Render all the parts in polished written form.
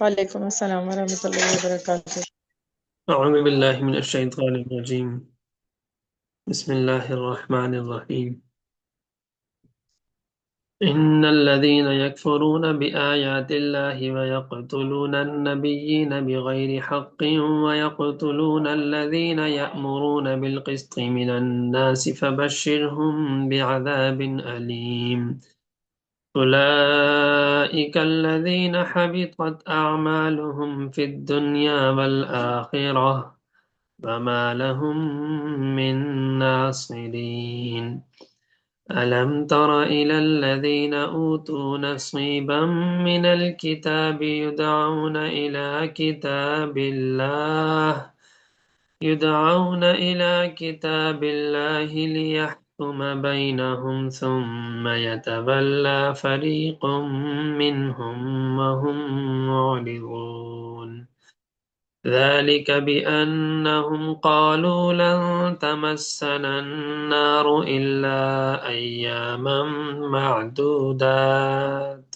وعلیکم السلام ورحمۃ اللہ وبرکاتہ۔ اعوذ باللہ من الشیطان الرجیم، بسم اللہ الرحمن الرحیم۔ ان الذين يكفرون بآيات الله ويقتلون النبيين بغير حق ويقتلون الذين يأمرون بالقسط من الناس فبشرهم بعذاب أليم أولئك الذين حبطت أعمالهم في الدنيا والآخرة وما لهم من ناصرين ألم تر إلى الذين أوتوا نصيبا من الكتاب يدعون إلى كتاب الله ليحكم بينهم ثم يتولى فريق منهم وهم معرضون ذلك بأنهم قالوا لن تمسنا النار إلا أياما معدودات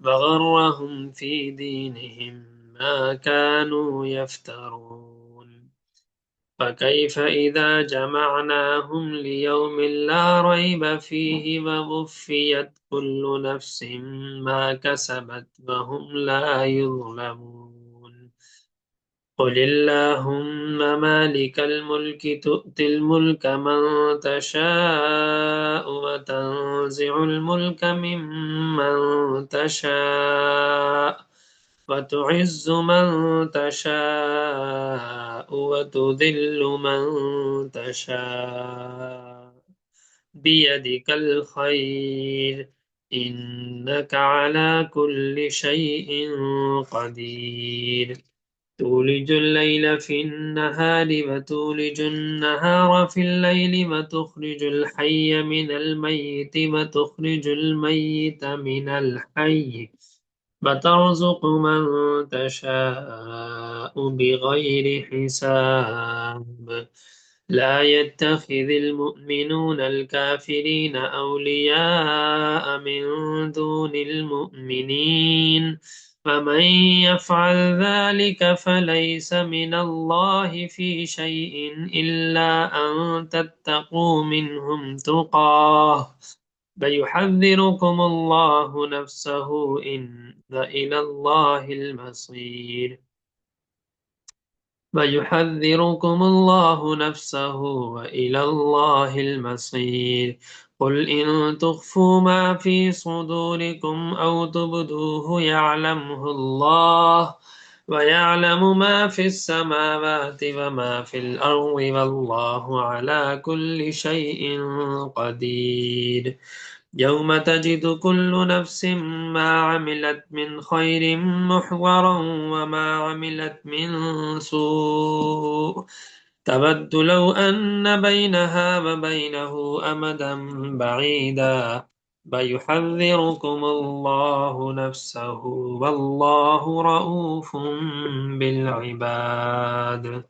وغرهم في دينهم ما كانوا يفترون فكيف إذا جمعناهم ليوم لا ريب فيه ووفيت كل نفس ما كسبت وهم لا يظلمون قل اللهم مالك الملك تؤتي الملك من تشاء وتنزع الملك ممن تشاء وتعز من تشاء وتذل من تشاء بيدك الخير إنك على كل شيء قدير تولج الليل في النهار وتولج النهار في الليل وتخرج الحي من الميت وتخرج الميت من الحي وترزق من تشاء بغير حساب لا يتخذ المؤمنون الكافرين أولياء من دون المؤمنين فمن يفعل ذلك فليس من الله في شيء إلا أن تتقوا منهم تقاه ويحذركم الله نفسه إن إلى الله المصير ويحذركم الله نفسه وإلى الله المصير قل إن تخفوا ما في صدوركم أو تبدوه يعلمه الله ويعلم ما في السماوات وما في الأرض والله على كل شيء قدير يوم تجد كل نفس ما عملت من خير محضرا وما عملت من سوء تود لو أن بينها وبينه أمدا بعيدا ويحذركم الله نفسه والله رؤوف بالعباد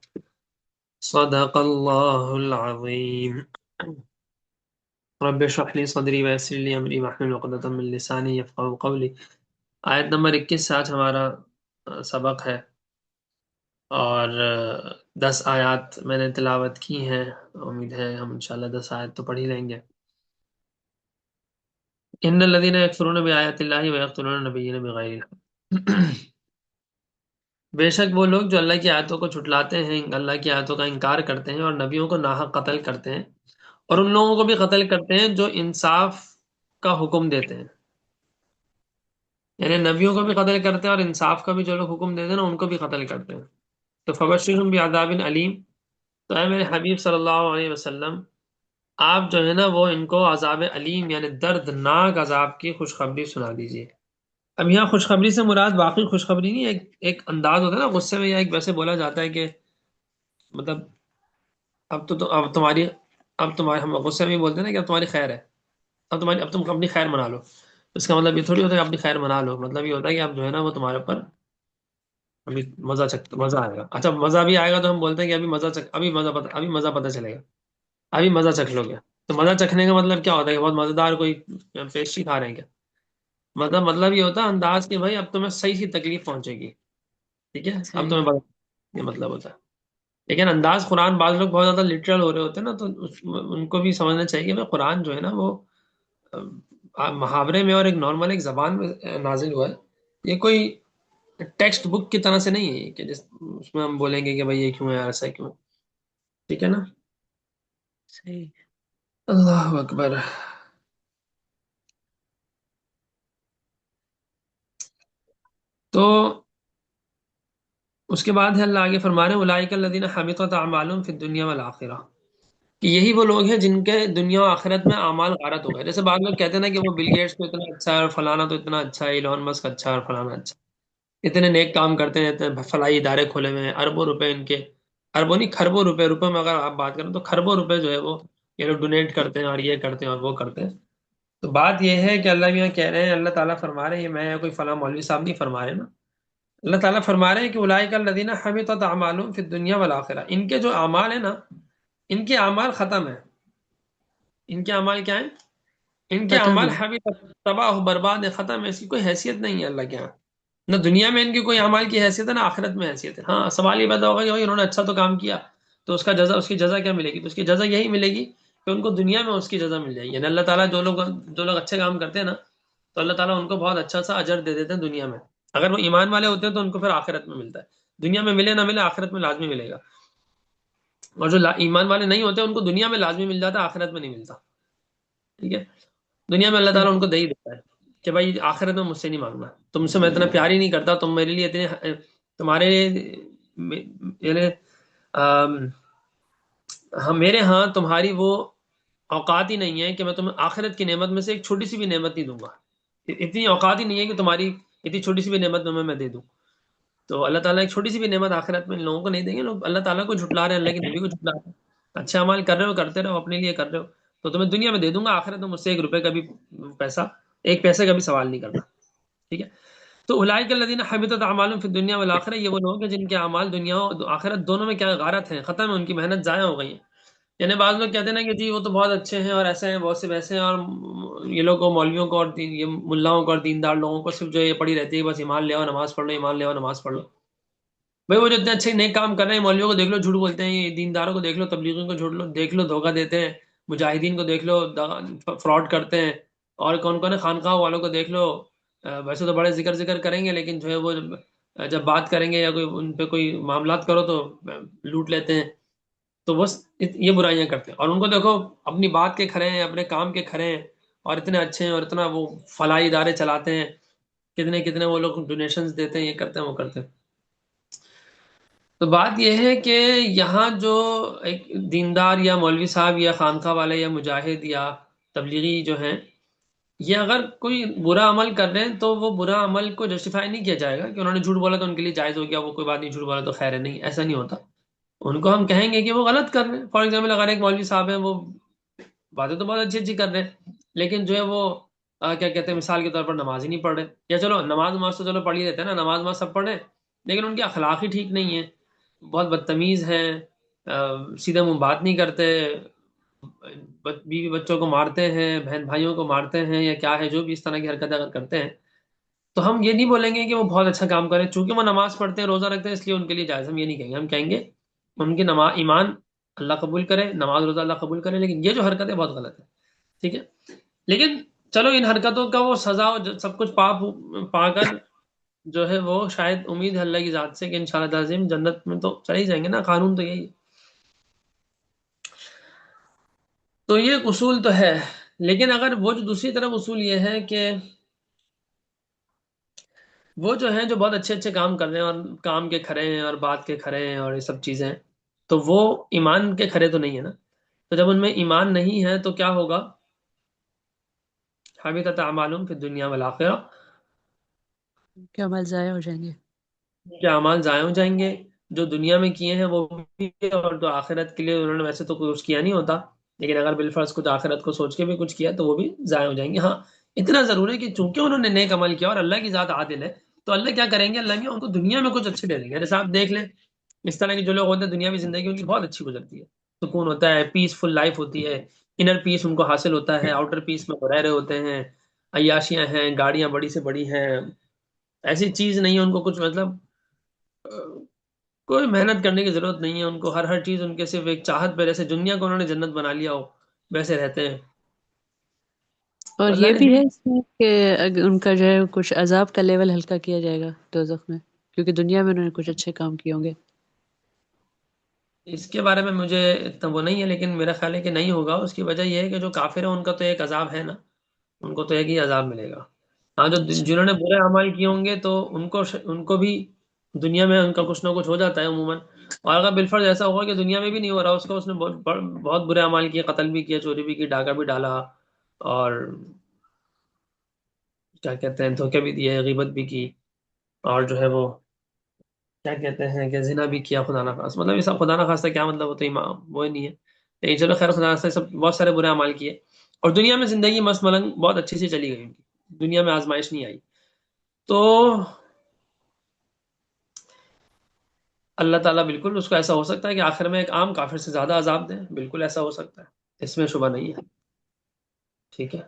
صدق الله العظيم رب اشرح لي صدری ویسر لي امری واحلل عقدۃ من لسانی یفقهوا قولی۔ آیت نمبر 21 سے آج ہمارا سبق ہے، اور 10 آیات میں نے تلاوت کی ہیں۔ امید ہے ہم انشاءاللہ 10 آیت تو پڑھ ہی لیں گے۔ ان الذين يكفرون بآیات اللہ ويقتلون النبیین بغیر حق، بے شک وہ لوگ جو اللہ کی آیتوں کو جھٹلاتے ہیں، اللہ کی آیتوں کا انکار کرتے ہیں اور نبیوں کو ناحق قتل کرتے ہیں، اور ان لوگوں کو بھی قتل کرتے ہیں جو انصاف کا حکم دیتے ہیں، یعنی نبیوں کو بھی قتل کرتے ہیں اور انصاف کا بھی جو لوگ حکم دیتے ہیں نا ان کو بھی قتل کرتے ہیں۔ تو فبشرہم بعذاب علیم، تو اے میرے حبیب صلی اللہ علیہ وسلم، آپ جو ہے نا وہ ان کو عذاب علیم یعنی دردناک عذاب کی خوشخبری سنا دیجیے۔ اب یہاں خوشخبری سے مراد واقعی خوشخبری نہیں، ایک انداز ہوتا ہے نا غصے میں، یا ایک ویسے بولا جاتا ہے کہ مطلب اب تمہاری ہم غصے میں بولتے ہیں نا کہ اب تمہاری خیر ہے، اب تم اپنی خیر منا لو۔ اس کا مطلب یہ تھوڑی ہوتا ہے کہ اپنی خیر منا لو، مطلب یہ ہوتا ہے کہ اب جو ہے نا وہ تمہارے اوپر ابھی مزہ آئے گا۔ اچھا مزہ بھی آئے گا تو ہم بولتے ہیں کہ ابھی مزہ پتہ چلے گا، ابھی مزہ چکھ لو گے۔ تو مزہ چکھنے کا مطلب کیا ہوتا ہے کہ بہت مزیدار کوئی پیسٹری کھا رہے ہیں کیا؟ مطلب یہ ہوتا ہے انداز کہ بھائی اب تمہیں صحیح سی تکلیف پہنچے گی، ٹھیک ہے، اب صحیح. تمہیں بتا، یہ مطلب ہوتا ہے. لیکن انداز قرآن، بعض لوگ بہت زیادہ لٹرل ہو رہے ہوتے ہیں نا، تو ان کو بھی سمجھنا چاہیے کہ قرآن جو ہے نا وہ محاورے میں اور ایک نارمل ایک زبان میں نازل ہوا ہے. یہ کوئی ٹیکسٹ بک کی طرح سے نہیں ہے کہ اس میں ہم بولیں گے کہ بھائی یہ کیوں ہے، ایسا کیوں ہے. ٹھیک ہے نا. صحیح. اللہ اکبر. تو اس کے بعد ہے اللہ آگے فرما رہے ہیں اولئک الذین حبطت اعمالهم فی الدنیا والآخرہ، کہ یہی وہ لوگ ہیں جن کے دنیا و آخرت میں اعمال غارت ہو گئے. جیسے بعض لوگ کہتے ہیں نا کہ وہ بل گیٹس تو اتنا اچھا ہے اور فلانا تو اتنا اچھا ہے، ایلون مسک اچھا ہے اور فلانا اچھا ہے، اتنے نیک کام کرتے ہیں، اتنے فلاحی ادارے کھولے ہوئے ہیں، اربوں روپے ان کے، اربوں نہیں کھربوں روپے، روپے میں اگر آپ بات کریں تو کھربوں روپے جو ہے وہ یہ لوگ ڈونیٹ کرتے ہیں اور یہ کرتے ہیں اور وہ کرتے ہیں. تو بات یہ ہے کہ اللہ یہاں کہہ رہے ہیں، اللہ تعالیٰ فرما رہے ہیں، یہ میں یا کوئی فلاں مولوی صاحب نہیں فرما رہے نا، اللہ تعالیٰ فرما رہے ہیں کہ اولئک الذین حبطت اعمالهم فی الدنیا والآخرہ، ان کے جو اعمال ہیں نا، ان کے اعمال ختم ہیں. ان کے اعمال کیا ہیں؟ ان کے ختم اعمال ہے. حبطت، تباہ و برباد ہے، ختم ہے، اس کی کوئی حیثیت نہیں ہے اللہ کے یہاں. نہ دنیا میں ان کی کوئی اعمال کی حیثیت ہے، نہ آخرت میں حیثیت ہے. ہاں سوال یہ پیدا ہوگا کہ بھائی انہوں نے اچھا تو کام کیا، تو اس کا جزا، اس کی جزا کیا ملے گی؟ تو اس کی جزا یہی ملے گی کہ ان کو دنیا میں اس کی جزا مل جائے گی. یعنی اللہ تعالیٰ جو لوگ اچھے کام کرتے ہیں نا، تو اللہ تعالیٰ ان کو بہت اچھا سا اجر دے دیتے ہیں دنیا میں. اگر وہ ایمان والے ہوتے ہیں تو ان کو پھر آخرت میں ملتا ہے. دنیا میں ملے نہ ملے، آخرت میں لازمی ملے گا. اور جو ایمان والے نہیں ہوتے ان کو دنیا میں لازمی مل جاتا ہے، آخرت میں نہیں ملتا. ٹھیک ہے. دنیا میں اللہ تعالیٰ ان صحیح. کو دے ہی دیتا ہے کہ بھائی آخرت میں مجھ سے نہیں مانگنا، تم سے میں اتنا پیار ہی نہیں کرتا، تم میرے لیے اتنے، تمہارے یعنی ہم میرے ہاں تمہاری وہ اوقات ہی نہیں ہے کہ میں تمہیں آخرت کی نعمت میں سے ایک چھوٹی سی بھی نعمت نہیں دوں گا. اتنی اوقات ہی نہیں ہے کہ تمہاری اتنی چھوٹی سی بھی نعمت میں دے دوں. تو اللہ تعالیٰ ایک چھوٹی سی بھی نعمت آخرت میں ان لوگوں کو نہیں دیں گے. لوگ اللہ تعالیٰ کو جھٹلا رہے ہیں، اللہ کے نبی کو جھٹلا رہے ہیں. اچھا عمل کر رہے ہو، کرتے رہو، اپنے لیے کر رہے ہو، تو تمہیں دنیا میں دے دوں گا، آخرت میں مجھ سے ایک روپے کا بھی پیسہ، ایک پیسے کا بھی سوال نہیں کرنا. ٹھیک ہے. تو اولئک الذین حبطت اعمالهم فی الدنیا والآخرہ، یہ وہ لوگ ہیں جن کے اعمال دنیا و آخرت دونوں میں کیا غارت ہیں، ختم ہے، ان کی محنت ضائع ہو گئی ہے. یعنی بعض لوگ کہتے ہیں نا کہ جی وہ تو بہت اچھے ہیں اور ایسے ہیں، بہت سے ویسے ہیں، اور یہ لوگ کو مولویوں کو اور یہ ملاؤں کو اور دیندار لوگوں کو صرف جو یہ پڑی رہتی ہے بس ایمان لے آؤ نماز پڑھ لو، ایمان لے آؤ نماز پڑھ لو. بھائی وہ جو اتنے اچھے نیک کام کر رہے ہیں، مولویوں کو دیکھ لو جھوٹ بولتے ہیں، یہ دینداروں کو دیکھ لو، تبلیغیوں کو جھوٹ لو دیکھ لو دھوکہ دیتے ہیں، مجاہدین کو دیکھ لو فراڈ کرتے ہیں، اور کون کون ہے خانقاہ والوں کو دیکھ لو، ویسے تو بڑے ذکر کریں گے لیکن جو ہے وہ جب بات کریں گے یا کوئی ان پہ کوئی معاملات کرو تو لوٹ لیتے ہیں. تو بس یہ برائیاں کرتے ہیں، اور ان کو دیکھو اپنی بات کے کھڑے ہیں، اپنے کام کے کھڑے ہیں، اور اتنے اچھے ہیں اور اتنا وہ فلاحی ادارے چلاتے ہیں، کتنے کتنے وہ لوگ ڈونیشنز دیتے ہیں، یہ کرتے ہیں وہ کرتے ہیں. تو بات یہ ہے کہ یہاں جو ایک دیندار یا مولوی صاحب یا خانقاہ والے یا مجاہد یا تبلیغی جو ہیں، یہ اگر کوئی برا عمل کر رہے ہیں تو وہ برا عمل کو جسٹیفائی نہیں کیا جائے گا کہ انہوں نے جھوٹ بولا تو ان کے لیے جائز ہو گیا، وہ کوئی بات نہیں، جھوٹ بولا تو خیر ہے، نہیں، ایسا نہیں ہوتا. ان کو ہم کہیں گے کہ وہ غلط کر رہے ہیں. فار ایگزامپل اگر ایک مولوی صاحب ہیں، وہ باتیں تو بہت اچھی اچھی کر رہے ہیں، لیکن جو ہے وہ کیا کہتے ہیں، مثال کے طور پر نماز ہی نہیں پڑھ رہے، یا چلو نماز تو چلو پڑھ ہی لیتے ہیں نا، نماز سب پڑھیں، لیکن ان کے اخلاق ہی ٹھیک نہیں ہے، بہت بدتمیز ہیں، سیدھے منہ بات نہیں کرتے، بیوی بچوں کو مارتے ہیں، بہن بھائیوں کو مارتے ہیں، یا کیا ہے جو بھی اس طرح کی حرکتیں اگر کرتے ہیں، تو ہم یہ نہیں بولیں گے کہ وہ بہت اچھا کام کریں چونکہ وہ نماز پڑھتے ہیں، روزہ رکھتے ہیں، اس لیے ان کے لیے جائز. ہم یہ نہیں کہیں گے، ہم کہیں گے ان کی نماز، ایمان اللہ قبول کرے، نماز روزہ اللہ قبول کرے، لیکن یہ جو حرکت ہے بہت غلط ہے. ٹھیک ہے. لیکن چلو ان حرکتوں کا وہ سزا سب کچھ پا کر جو ہے وہ شاید امید ہے اللہ کی ذات سے کہ انشاءاللہ تعظیم جنت میں تو چلے ہی جائیں گے نا، قانون تو یہی ہے. تو یہ ایک اصول تو ہے. لیکن اگر وہ جو دوسری طرف اصول یہ ہے کہ وہ جو ہیں جو بہت اچھے اچھے کام کر رہے ہیں اور کام کے کھڑے ہیں اور بات کے کھڑے ہیں اور یہ سب چیزیں، تو وہ ایمان کے کھڑے تو نہیں ہے نا. تو جب ان میں ایمان نہیں ہے تو کیا ہوگا؟ حبطت اعمالهم فی الدنیا والآخرہ، کیا مال ضائع ہو جائیں گے. کے اعمال ضائع ہو جائیں گے، جو دنیا میں کیے ہیں وہ بھی، اور جو آخرت کے لیے انہوں نے ویسے تو کچھ کیا نہیں ہوتا، لیکن اگر بالفرض کچھ آخرت کو سوچ کے بھی کچھ کیا تو وہ بھی ضائع ہو جائیں گے. ہاں اتنا ضرور ہے کہ چونکہ انہوں نے نیک عمل کیا اور اللہ کی ذات عادل ہے، تو اللہ کیا کریں گے، اللہ نے ان کو دنیا میں کچھ اچھے دے دیں گے. جیسے آپ دیکھ لیں اس طرح کے جو لوگ ہوتے ہیں دنیاوی زندگی ان کی بہت اچھی گزرتی ہے، سکون ہوتا ہے، پیس فل لائف ہوتی ہے، انر پیس ان کو حاصل ہوتا ہے، آؤٹر پیس میں وہ رہ رہے ہوتے ہیں، عیاشیاں ہیں، گاڑیاں بڑی سے بڑی ہیں، ایسی چیز نہیں ہے ان کو کچھ، مطلب کوئی محنت کرنے کی ضرورت نہیں ہے ان کو، ہر ہر چیز ان کے صرف ایک چاہت پہ، جیسے دنیا کو انہوں نے جنت بنا لیا ہو ویسے رہتے ہیں. تو اور اللہ یہ نے بھی دی. ہے اس میں کہ اگر ان کا جو ہے کچھ عذاب کا لیول ہلکا کیا جائے گا دوزخ میں، کیونکہ دنیا میں انہوں نے کچھ اچھے کام کیے ہوں گے۔ اس کے بارے میں مجھے اتنا وہ نہیں ہے، لیکن میرا خیال ہے کہ نہیں ہوگا. اس کی وجہ یہ ہے کہ جو کافر ہیں ان کا تو ایک عذاب ہے نا، ان کو تو ایک ہی عذاب ملے گا. ہاں جو اچھا، جنہوں نے برے اعمال کیے ہوں گے تو ان کو بھی دنیا میں ان کا کچھ نہ کچھ ہو جاتا ہے عموماً. اور اگر بالفرض ایسا ہوگا کہ دنیا میں بھی نہیں ہو رہا اس نے بہت برے اعمال کیے، قتل بھی کیا، چوری بھی کی، ڈاکہ بھی ڈالا، اور کیا کہتے ہیں دھوکے بھی دیے، غیبت بھی کی، اور جو ہے وہ کیا کہتے ہیں کہ زنا بھی کیا، خدا نخواستہ. مطلب یہ سب خدا نخواستہ کیا مطلب ہوتا ہے، وہ ہی نہیں ہے. لیکن چلو خیر، خدا نخواستہ سب بہت سارے برے اعمال کیے، اور دنیا میں زندگی مست ملنگ بہت اچھی سی چلی گئی ان کی، دنیا میں آزمائش نہیں آئی. تو اللہ تعالیٰ بالکل اس کو ایسا ہو سکتا ہے کہ آخر میں ایک عام کافر سے زیادہ عذاب دیں، بالکل ایسا ہو سکتا ہے، اس میں شبہ نہیں ہے. ٹھیک ہے.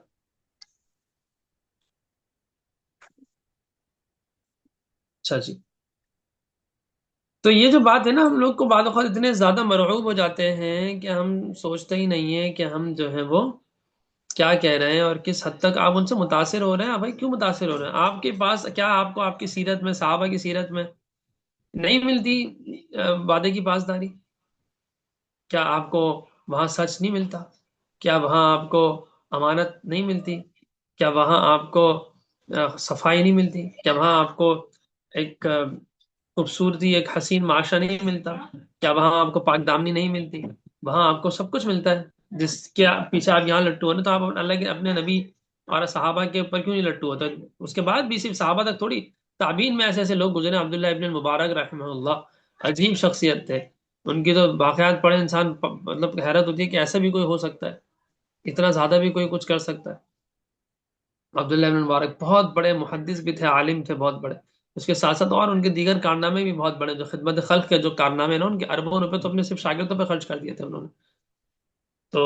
اچھا جی. تو یہ جو بات ہے نا، ہم لوگ کو بعض اوقات اتنے زیادہ مرعوب ہو جاتے ہیں کہ ہم سوچتے ہی نہیں ہیں کہ ہم جو ہے وہ کیا کہہ رہے ہیں، اور کس حد تک آپ ان سے متاثر ہو رہے ہیں. بھائی کیوں متاثر ہو رہے ہیں؟ آپ کے پاس کیا، آپ کو آپ کی سیرت میں، صحابہ کی سیرت میں نہیں ملتی وعدے کی پاسداری؟ کیا آپ کو وہاں سچ نہیں ملتا؟ کیا وہاں آپ کو امانت نہیں ملتی؟ کیا وہاں آپ کو صفائی نہیں ملتی؟ کیا وہاں آپ کو ایک خوبصورتی، ایک حسین معاشرہ نہیں ملتا؟ کیا وہاں آپ کو پاک دامنی نہیں ملتی؟ وہاں آپ کو سب کچھ ملتا ہے. جس کے پیچھے آپ یہاں لٹو ہو نا، تو آپ اللہ کے اپنے نبی اور صحابہ کے اوپر کیوں نہیں لٹو ہوتا؟ اس کے بعد بھی صرف صحابہ تک تھوڑی، تابعین میں ایسے ایسے لوگ گزرے. عبداللہ ابن المبارک رحمہ اللہ عظیم شخصیت تھے، ان کی تو واقعات پڑھے انسان مطلب حیرت ہوتی ہے کہ ایسا بھی کوئی ہو سکتا ہے، اتنا زیادہ بھی کوئی کچھ کر سکتا ہے. عبداللہ ابن مبارک بہت بڑے محدث بھی تھے، عالم تھے بہت بڑے. اس کے ساتھ ساتھ اور ان کے دیگر کارنامے بھی بہت بڑے، جو خدمت خلق کے جو کارنامے ہیں نا، ان کے اربوں روپے تو اپنے صرف شاگردوں پہ خرچ کر دیے تھے انہوں نے. تو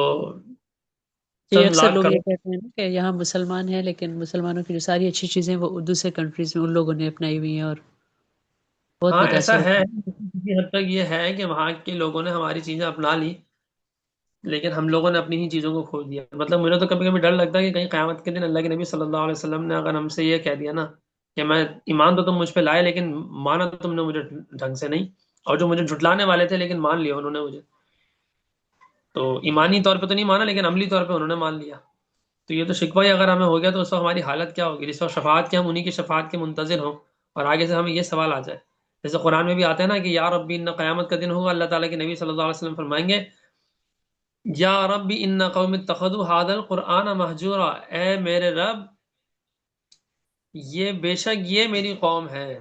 یہ چند اکثر لاکھ لوگ یہ کروڑ. کہتے ہیں نا کہ یہاں مسلمان ہیں لیکن مسلمانوں کی جو ساری اچھی چیزیں وہ دوسرے کنٹریز میں ان لوگوں نے اپنائی ہوئی ہیں اور بہت ہاں ایسا متاثر ہے، ہوتے ہیں۔ کسی حد تک یہ ہے کہ وہاں کے لوگوں نے ہماری چیزیں اپنا لی، لیکن ہم لوگوں نے اپنی ہی چیزوں کو کھو دیا. مطلب مجھے تو کبھی کبھی ڈر لگتا ہے کہ کہیں قیامت کے دن اللہ کے نبی صلی اللہ علیہ وسلم نے اگر ہم سے یہ کہہ دیا نا کہ میں ایمان تو تم مجھ پہ لائے لیکن مانا تو تم نے مجھے ڈھنگ سے نہیں، اور جو مجھے جھٹلانے والے تھے لیکن مان لیا انہوں نے مجھے، تو ایمانی طور پہ تو نہیں مانا لیکن عملی طور پہ انہوں نے مان لیا. تو یہ تو شکوہ ہی اگر ہمیں ہو گیا تو اس وقت ہماری حالت کیا ہوگی؟ جس وقت شفاعت کے ہم انہی کی شفاعت کے منتظر ہوں، اور آگے سے ہمیں یہ سوال آ جائے. جیسے قرآن میں بھی آتا ہے نا کہ یا ربی ان قیامت کا دن ہوگا، اللہ تعالیٰ کے نبی صلی اللہ علیہ وسلم فرمائیں گے یا ربی ان قوم اتخذوا هذا القرآن مہجورا، اے میرے رب یہ بے شک یہ میری قوم ہے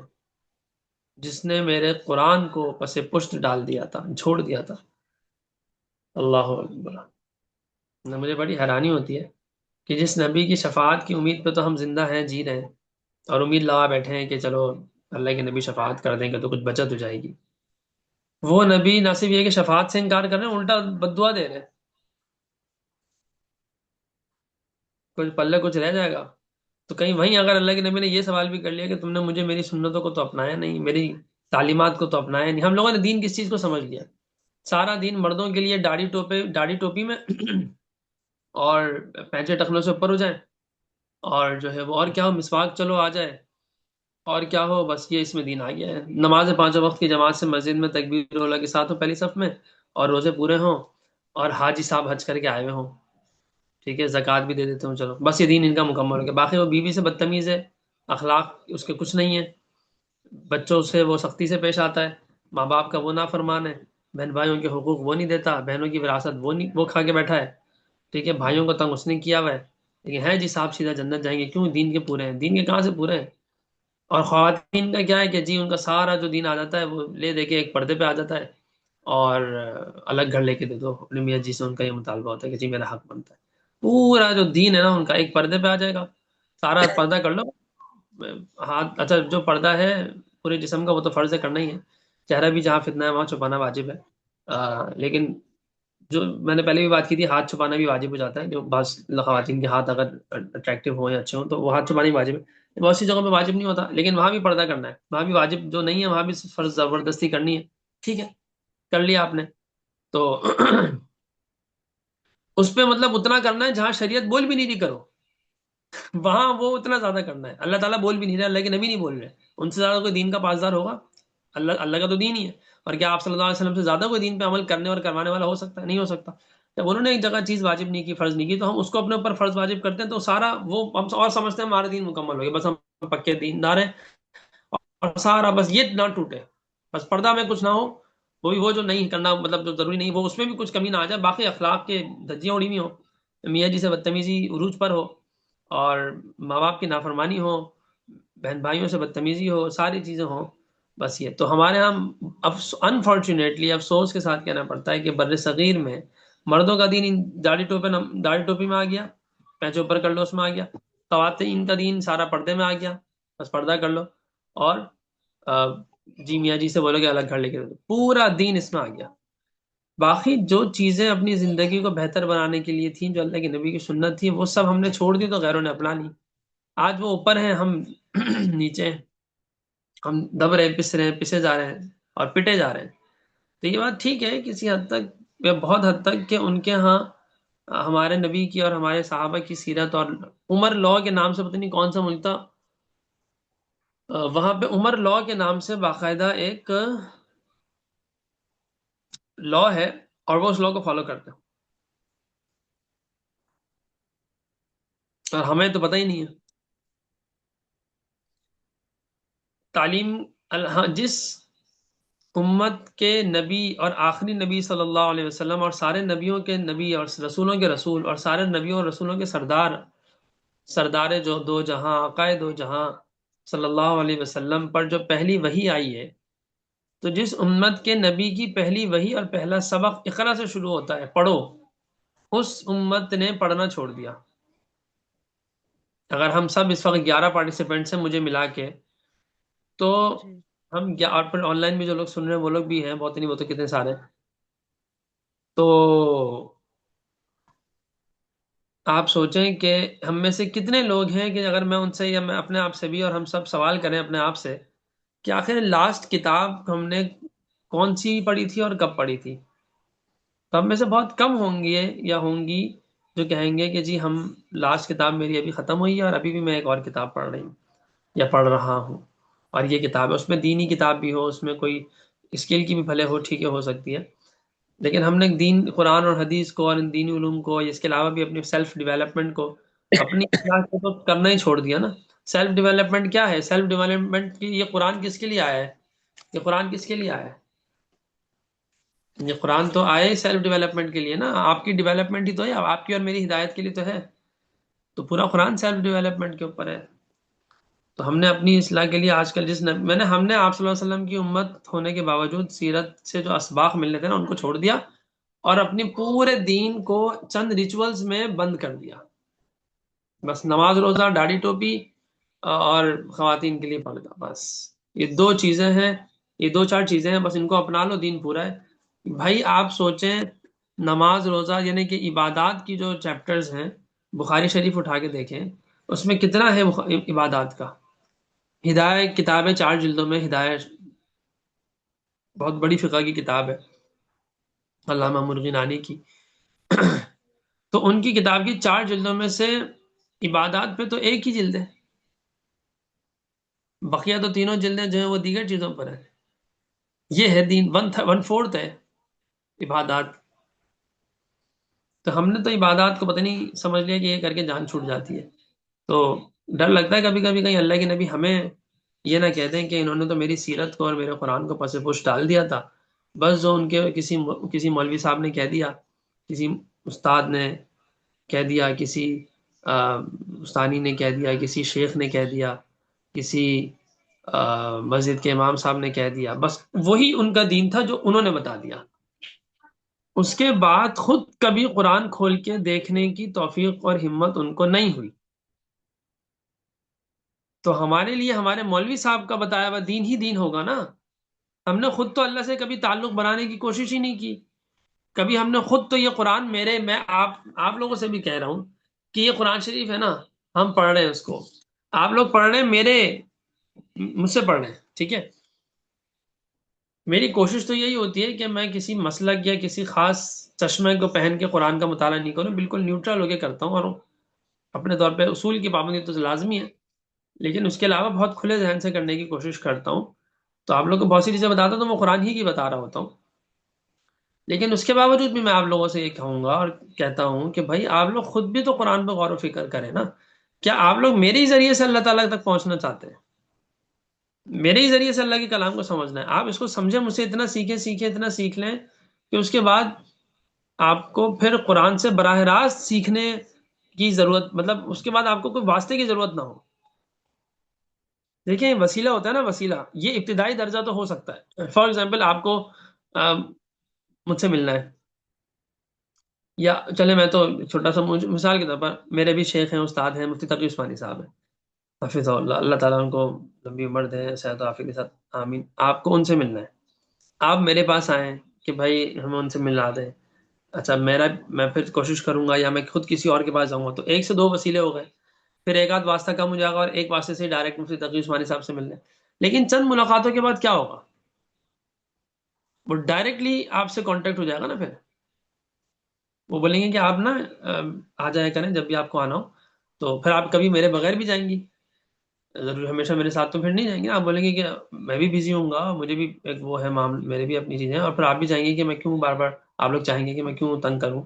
جس نے میرے قرآن کو پس پشت ڈال دیا تھا، چھوڑ دیا تھا. اللہ اکبر. مجھے بڑی حیرانی ہوتی ہے کہ جس نبی کی شفاعت کی امید پہ تو ہم زندہ ہیں، جی رہے ہیں، اور امید لگا بیٹھے ہیں کہ چلو اللہ کے نبی شفاعت کر دیں گے تو کچھ بچت ہو جائے گی. وہ نبی نہ صرف یہ کہ شفاعت سے انکار کر رہے ہیں، الٹا بددعا دے رہے ہیں، کچھ پلے کچھ رہ جائے گا. تو کہیں وہیں اگر اللہ کے نبی نے یہ سوال بھی کر لیا کہ تم نے مجھے میری سنتوں کو تو اپنایا نہیں، میری تعلیمات کو تو اپنایا نہیں. ہم لوگوں نے دین کس چیز کو سمجھ لیا؟ سارا دین مردوں کے لیے داڑھی ٹوپی میں اور پینچے ٹخنوں سے اوپر ہو جائیں، اور جو ہے وہ اور کیا ہو، مسواک چلو آ جائے، اور کیا ہو، بس یہ اس میں دین آ گیا ہے. نماز پانچوں وقت کی جماعت سے مسجد میں تکبیر اللہ کے ساتھ ہو پہلی صف میں، اور روزے پورے ہوں، اور حاجی صاحب حج کر کے آئے ہوئے ہوں، ٹھیک ہے، زکوٰۃ بھی دے دیتے ہوں، چلو بس یہ دین ان کا مکمل ہو گیا. باقی وہ بیوی سے بدتمیز ہے، اخلاق اس کے کچھ نہیں ہے، بچوں سے وہ سختی سے پیش آتا ہے، ماں باپ کا وہ نافرمان ہے، بہن بھائیوں کے حقوق وہ نہیں دیتا، بہنوں کی وراثت وہ نہیں، وہ کھا کے بیٹھا ہے، ٹھیک ہے، بھائیوں کو تنگ اس نے کیا ہوا ہے. لیکن ہے جی صاحب سیدھا جنت جائیں گے، کیوں؟ دین کے پورے ہیں. دین کے کہاں سے پورے ہیں؟ اور خواتین کا کیا ہے کہ جی ان کا سارا جو دین آ جاتا ہے وہ لے دے کے ایک پردے پہ آ جاتا ہے، اور الگ گھر لے کے دے دو اپنے میاں جی سے، ان کا یہ مطالبہ ہوتا ہے کہ جی میرا حق بنتا ہے. پورا جو دین ہے نا ان کا ایک پردے پہ آ جائے گا، سارا پردہ کر لو. ہاتھ اچھا جو پردہ ہے پورے جسم کا وہ تو فرض ہے، کرنا ہی ہے. چہرہ بھی جہاں فتنہ ہے وہاں چھپانا واجب ہے، لیکن جو میں نے پہلے بھی بات کی تھی، ہاتھ چھپانا بھی واجب ہو جاتا ہے، جو بعض خواتین کے ہاتھ اگر اٹریکٹیو ہوں یا اچھے ہوں تو وہ ہاتھ چھپانا بھی واجب ہے، بہت سی جگہوں پہ واجب نہیں ہوتا، لیکن وہاں بھی پردہ کرنا ہے، وہاں بھی واجب جو نہیں ہے وہاں بھی فرض زبردستی کرنی ہے، ٹھیک ہے، کر لیا آپ نے تو اس پہ مطلب اتنا کرنا ہے جہاں شریعت بول بھی نہیں رہی کرو، وہاں وہ اتنا زیادہ کرنا ہے، اللہ تعالیٰ بول بھی نہیں رہے، اللہ کے نبی نہیں بول رہے، ان سے زیادہ کوئی دین کا پاسدار ہوگا؟ اللہ کا تو دین ہی ہے، اور کیا آپ صلی اللہ علیہ وسلم سے زیادہ کوئی دین پہ عمل کرنے اور کروانے والا ہو سکتا ہے؟ نہیں ہو سکتا۔ جب انہوں نے ایک جگہ چیز واجب نہیں کی، فرض نہیں کی، تو ہم اس کو اپنے اوپر فرض واجب کرتے ہیں، تو سارا وہ ہم اور سمجھتے ہیں ہمارا دین مکمل ہو گیا، بس ہم پکے دیندار ہیں، اور سارا بس یہ نہ ٹوٹے، بس پردہ میں کچھ نہ ہو، وہ بھی وہ جو نہیں کرنا مطلب جو ضروری نہیں، وہ اس میں بھی کچھ کمی نہ آ جائے، باقی اخلاق کے دھجیاں اڑی ہوئی ہو، میاں جی سے بدتمیزی عروج پر ہو، اور ماں باپ کی نافرمانی ہو، بہن بھائیوں سے بدتمیزی ہو، ساری چیزیں ہوں، بس یہ تو ہمارے ہاں انفارچونیٹلی افسوس کے ساتھ کہنا پڑتا ہے کہ بر صغیر میں مردوں کا دین داڑھی ٹوپی میں آ گیا، پینچے اوپر کر لو اس میں آ گیا، خواتین کا دین سارا پردے میں آ گیا، بس پردہ کر لو، اور جی میاں جی سے بولو کہ الگ گھر لے کے دے دو، پورا دین اس میں آ گیا، باقی جو چیزیں اپنی زندگی کو بہتر بنانے کے لیے تھیں، جو اللہ کے نبی کی سنت تھی، وہ سب ہم نے چھوڑ دی تو غیروں نے اپنا لی، آج وہ اوپر ہیں، ہم نیچے ہیں، ہم دب رہے ہیں، پس رہے ہیں، پسے جا رہے ہیں اور پٹے جا رہے ہیں، تو یہ بات ٹھیک ہے کسی حد تک یا بہت حد تک کہ ان کے ہاں ہمارے نبی کی اور ہمارے صحابہ کی سیرت، اور عمر لاء کے نام سے پتہ نہیں کون سا ملک تھا، وہاں پہ عمر لاء کے نام سے باقاعدہ ایک لاء ہے، اور وہ اس لاء کو فالو کرتے ہیں، اور ہمیں تو پتہ ہی نہیں ہے تعلیم ہاں، جس امت کے نبی اور آخری نبی صلی اللہ علیہ وسلم اور سارے نبیوں کے نبی اور رسولوں کے رسول اور سارے نبیوں اور رسولوں کے سردار جو دو جہاں آقائے دو جہاں صلی اللہ علیہ وسلم پر جو پہلی وحی آئی ہے، تو جس امت کے نبی کی پہلی وحی اور پہلا سبق اقرا سے شروع ہوتا ہے، پڑھو، اس امت نے پڑھنا چھوڑ دیا۔ اگر ہم سب اس وقت 11 پارٹیسپینٹس ہیں مجھے ملا کے، تو جی ہم اور پھر آن لائن بھی جو لوگ سن رہے ہیں وہ لوگ بھی ہیں، بہت نہیں، وہ تو کتنے سارے، تو آپ سوچیں کہ ہم میں سے کتنے لوگ ہیں کہ اگر میں ان سے یا میں اپنے آپ سے بھی اور ہم سب سوال کریں اپنے آپ سے کہ آخر لاسٹ کتاب ہم نے کون سی پڑھی تھی اور کب پڑھی تھی، تو ہم میں سے بہت کم ہوں گے یا ہوں گی جو کہیں گے کہ جی ہم لاسٹ کتاب میری ابھی ختم ہوئی ہے اور ابھی بھی میں ایک اور کتاب پڑھ رہی ہوں یا پڑھ رہا ہوں، اور یہ کتاب ہے، اس میں دینی کتاب بھی ہو، اس میں کوئی اسکل کی بھی بھلے ہو، ٹھیک ہے، ہو سکتی ہے، لیکن ہم نے دین قرآن اور حدیث کو اور ان دینی علوم کو، اس کے علاوہ بھی اپنی سیلف ڈیولپمنٹ کو، اپنی اصلاح کو تو کرنا ہی چھوڑ دیا نا۔ سیلف ڈیولپمنٹ کیا ہے؟ سیلف ڈیولپمنٹ کی یہ قرآن کس کے لیے آیا ہے؟ یہ قرآن کس کے لیے آیا ہے؟ یہ قرآن تو آیا ہی سیلف ڈیولپمنٹ کے لیے نا، آپ کی ڈیولپمنٹ ہی تو ہے، آپ کی اور میری ہدایت کے لیے تو ہے، تو پورا قرآن سیلف ڈیولپمنٹ کے اوپر ہے۔ تو ہم نے اپنی اصلاح کے لیے آج کل ہم نے آپ صلی اللہ علیہ وسلم کی امت ہونے کے باوجود سیرت سے جو اسباق ملنے تھے نا ان کو چھوڑ دیا، اور اپنی پورے دین کو چند ریچولز میں بند کر دیا، بس نماز روزہ داڑھی ٹوپی اور خواتین کے لیے پردہ، بس یہ دو چیزیں ہیں، یہ دو چار چیزیں ہیں، بس ان کو اپنا لو، دین پورا ہے۔ بھائی آپ سوچیں، نماز روزہ یعنی کہ عبادات کی جو چیپٹرز ہیں، بخاری شریف اٹھا کے دیکھیں، اس میں کتنا ہے عبادات کا؟ ہدایت کتاب ہے 4 جلدوں میں، ہدایت بہت بڑی فقہ کی کتاب ہے علامہ مرغی نانی کی، تو ان کی کتاب کی 4 جلدوں میں سے عبادات پہ تو ایک ہی جلد ہے، بقیہ تو تینوں جلدیں جو ہیں وہ دیگر چیزوں پر ہیں، یہ ہے دین، 1/4 ہے عبادات، تو ہم نے تو عبادات کو پتہ نہیں سمجھ لیا کہ یہ کر کے جان چھوٹ جاتی ہے، تو ڈر لگتا ہے کبھی کبھی کہیں اللہ کے نبی ہمیں یہ نہ کہہ دیں کہ انہوں نے تو میری سیرت کو اور میرے قرآن کو پس پش ڈال دیا تھا، بس جو ان کے کسی مولوی صاحب نے کہہ دیا، کسی استاد نے کہہ دیا، کسی استانی نے کہہ دیا، کسی شیخ نے کہہ دیا، کسی مسجد کے امام صاحب نے کہہ دیا، بس وہی ان کا دین تھا جو انہوں نے بتا دیا، اس کے بعد خود کبھی قرآن کھول کے دیکھنے کی توفیق اور ہمت ان کو نہیں ہوئی، تو ہمارے لیے ہمارے مولوی صاحب کا بتایا ہوا دین ہی دین ہوگا نا، ہم نے خود تو اللہ سے کبھی تعلق بنانے کی کوشش ہی نہیں کی، کبھی ہم نے خود تو یہ قرآن میں آپ لوگوں سے بھی کہہ رہا ہوں کہ یہ قرآن شریف ہے نا، ہم پڑھ رہے ہیں اس کو، آپ لوگ پڑھ رہے ہیں، مجھ سے پڑھ رہے ہیں، ٹھیک ہے؟ میری کوشش تو یہی ہوتی ہے کہ میں کسی مسلک یا کسی خاص چشمے کو پہن کے قرآن کا مطالعہ نہیں کروں، بالکل نیوٹرل ہو کے کرتا ہوں، اور اپنے طور پہ اصول کی پابندی تو لازمی ہے، لیکن اس کے علاوہ بہت کھلے ذہن سے کرنے کی کوشش کرتا ہوں. تو آپ لوگ کو بہت سی چیزیں بتاتا ہوں تو میں قرآن ہی کی بتا رہا ہوتا ہوں، لیکن اس کے باوجود بھی میں آپ لوگوں سے یہ کہوں گا اور کہتا ہوں کہ بھائی آپ لوگ خود بھی تو قرآن پہ غور و فکر کریں نا. کیا آپ لوگ میرے ہی ذریعے سے اللہ تعالیٰ تک پہنچنا چاہتے ہیں؟ میرے ہی ذریعے سے اللہ کے کلام کو سمجھنا ہے؟ آپ اس کو سمجھیں، مجھ سے اتنا سیکھیں اتنا سیکھ لیں کہ اس کے بعد آپ کو پھر قرآن سے براہ راست سیکھنے کی ضرورت، مطلب اس کے بعد آپ کو کوئی واسطے کی ضرورت نہ ہو. دیکھیں وسیلہ ہوتا ہے نا، وسیلہ یہ ابتدائی درجہ تو ہو سکتا ہے. فار ایگزامپل آپ کو مجھ سے ملنا ہے، یا چلے میں تو چھوٹا سا مثال کے طور پر میرے بھی شیخ ہیں، استاد ہیں، مفتی تقی عثمانی صاحب ہیں، حفظ اللہ، اللہ تعالیٰ ان کو لمبی عمر دیں، صحت و عافیت کے ساتھ، آمین. آپ کو ان سے ملنا ہے، آپ میرے پاس آئیں کہ بھائی ہمیں ان سے ملا دیں. اچھا میں پھر کوشش کروں گا، یا میں خود کسی اور کے پاس جاؤں گا، تو ایک سے دو وسیلے ہو گئے، پھر ایک آدھ واسطہ کم ہو جائے گا اور ایک واسطے سے ڈائریکٹ مفتی تقی عثمانی صاحب سے ملنے. لیکن چند ملاقاتوں کے بعد کیا ہوگا، وہ ڈائریکٹلی آپ سے کانٹیکٹ ہو جائے گا نا. پھر وہ بولیں گے کہ آپ نا آ جایا کریں جب بھی آپ کو آنا ہو. تو پھر آپ کبھی میرے بغیر بھی جائیں گی، ضرور ہمیشہ میرے ساتھ تو پھر نہیں جائیں گے. آپ بولیں گے کہ میں بھی بزی ہوں گا، مجھے بھی ایک وہ ہے معاملہ، میرے بھی اپنی چیزیں ہیں، اور پھر آپ بھی چاہیں گے کہ میں کیوں بار بار، آپ لوگ چاہیں گے کہ میں کیوں تنگ کروں.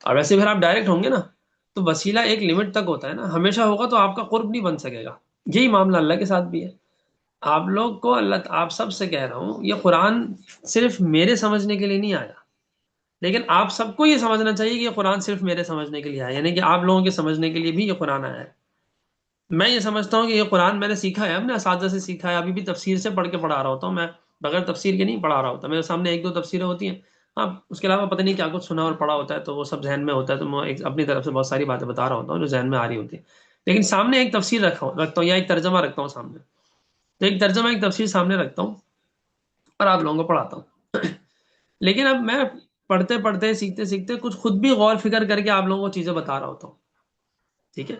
اور ویسے پھر آپ ڈائریکٹ ہوں گے نا، تو وسیلہ ایک لمٹ تک ہوتا ہے نا، ہمیشہ ہوگا تو آپ کا قرب نہیں بن سکے گا. یہی معاملہ اللہ کے ساتھ بھی ہے. آپ لوگ کو آپ سب سے کہہ رہا ہوں، یہ قرآن صرف میرے سمجھنے کے لیے نہیں آیا، لیکن آپ سب کو یہ سمجھنا چاہیے کہ یہ قرآن صرف میرے سمجھنے کے لیے آیا، یعنی کہ آپ لوگوں کے سمجھنے کے لیے بھی یہ قرآن آیا ہے. میں یہ سمجھتا ہوں کہ یہ قرآن میں نے سیکھا ہے، ہم نے اساتذہ سے سیکھا ہے، ابھی بھی تفسیر سے پڑھ کے پڑھا رہا ہوتا ہوں میں، بغیر تفسیر کے نہیں پڑھا رہا ہوتا. میرے سامنے ایک دو تفسیریں ہوتی ہیں، ہاں اس کے علاوہ پتہ نہیں کیا کچھ سنا اور پڑھا ہوتا ہے، تو وہ سب ذہن میں ہوتا ہے، تو میں اپنی طرف سے بہت ساری باتیں بتا رہا ہوتا ہوں جو ذہن میں آ رہی ہوتی ہیں. لیکن سامنے ایک تفسیر رکھتا ہوں یا ایک ترجمہ رکھتا ہوں سامنے، تو ایک ترجمہ ایک تفسیر سامنے رکھتا ہوں اور آپ لوگوں کو پڑھاتا ہوں. لیکن اب میں پڑھتے پڑھتے سیکھتے سیکھتے کچھ خود بھی غور فکر کر کے آپ لوگوں کو چیزیں بتا رہا ہوتا ہوں، ٹھیک ہے؟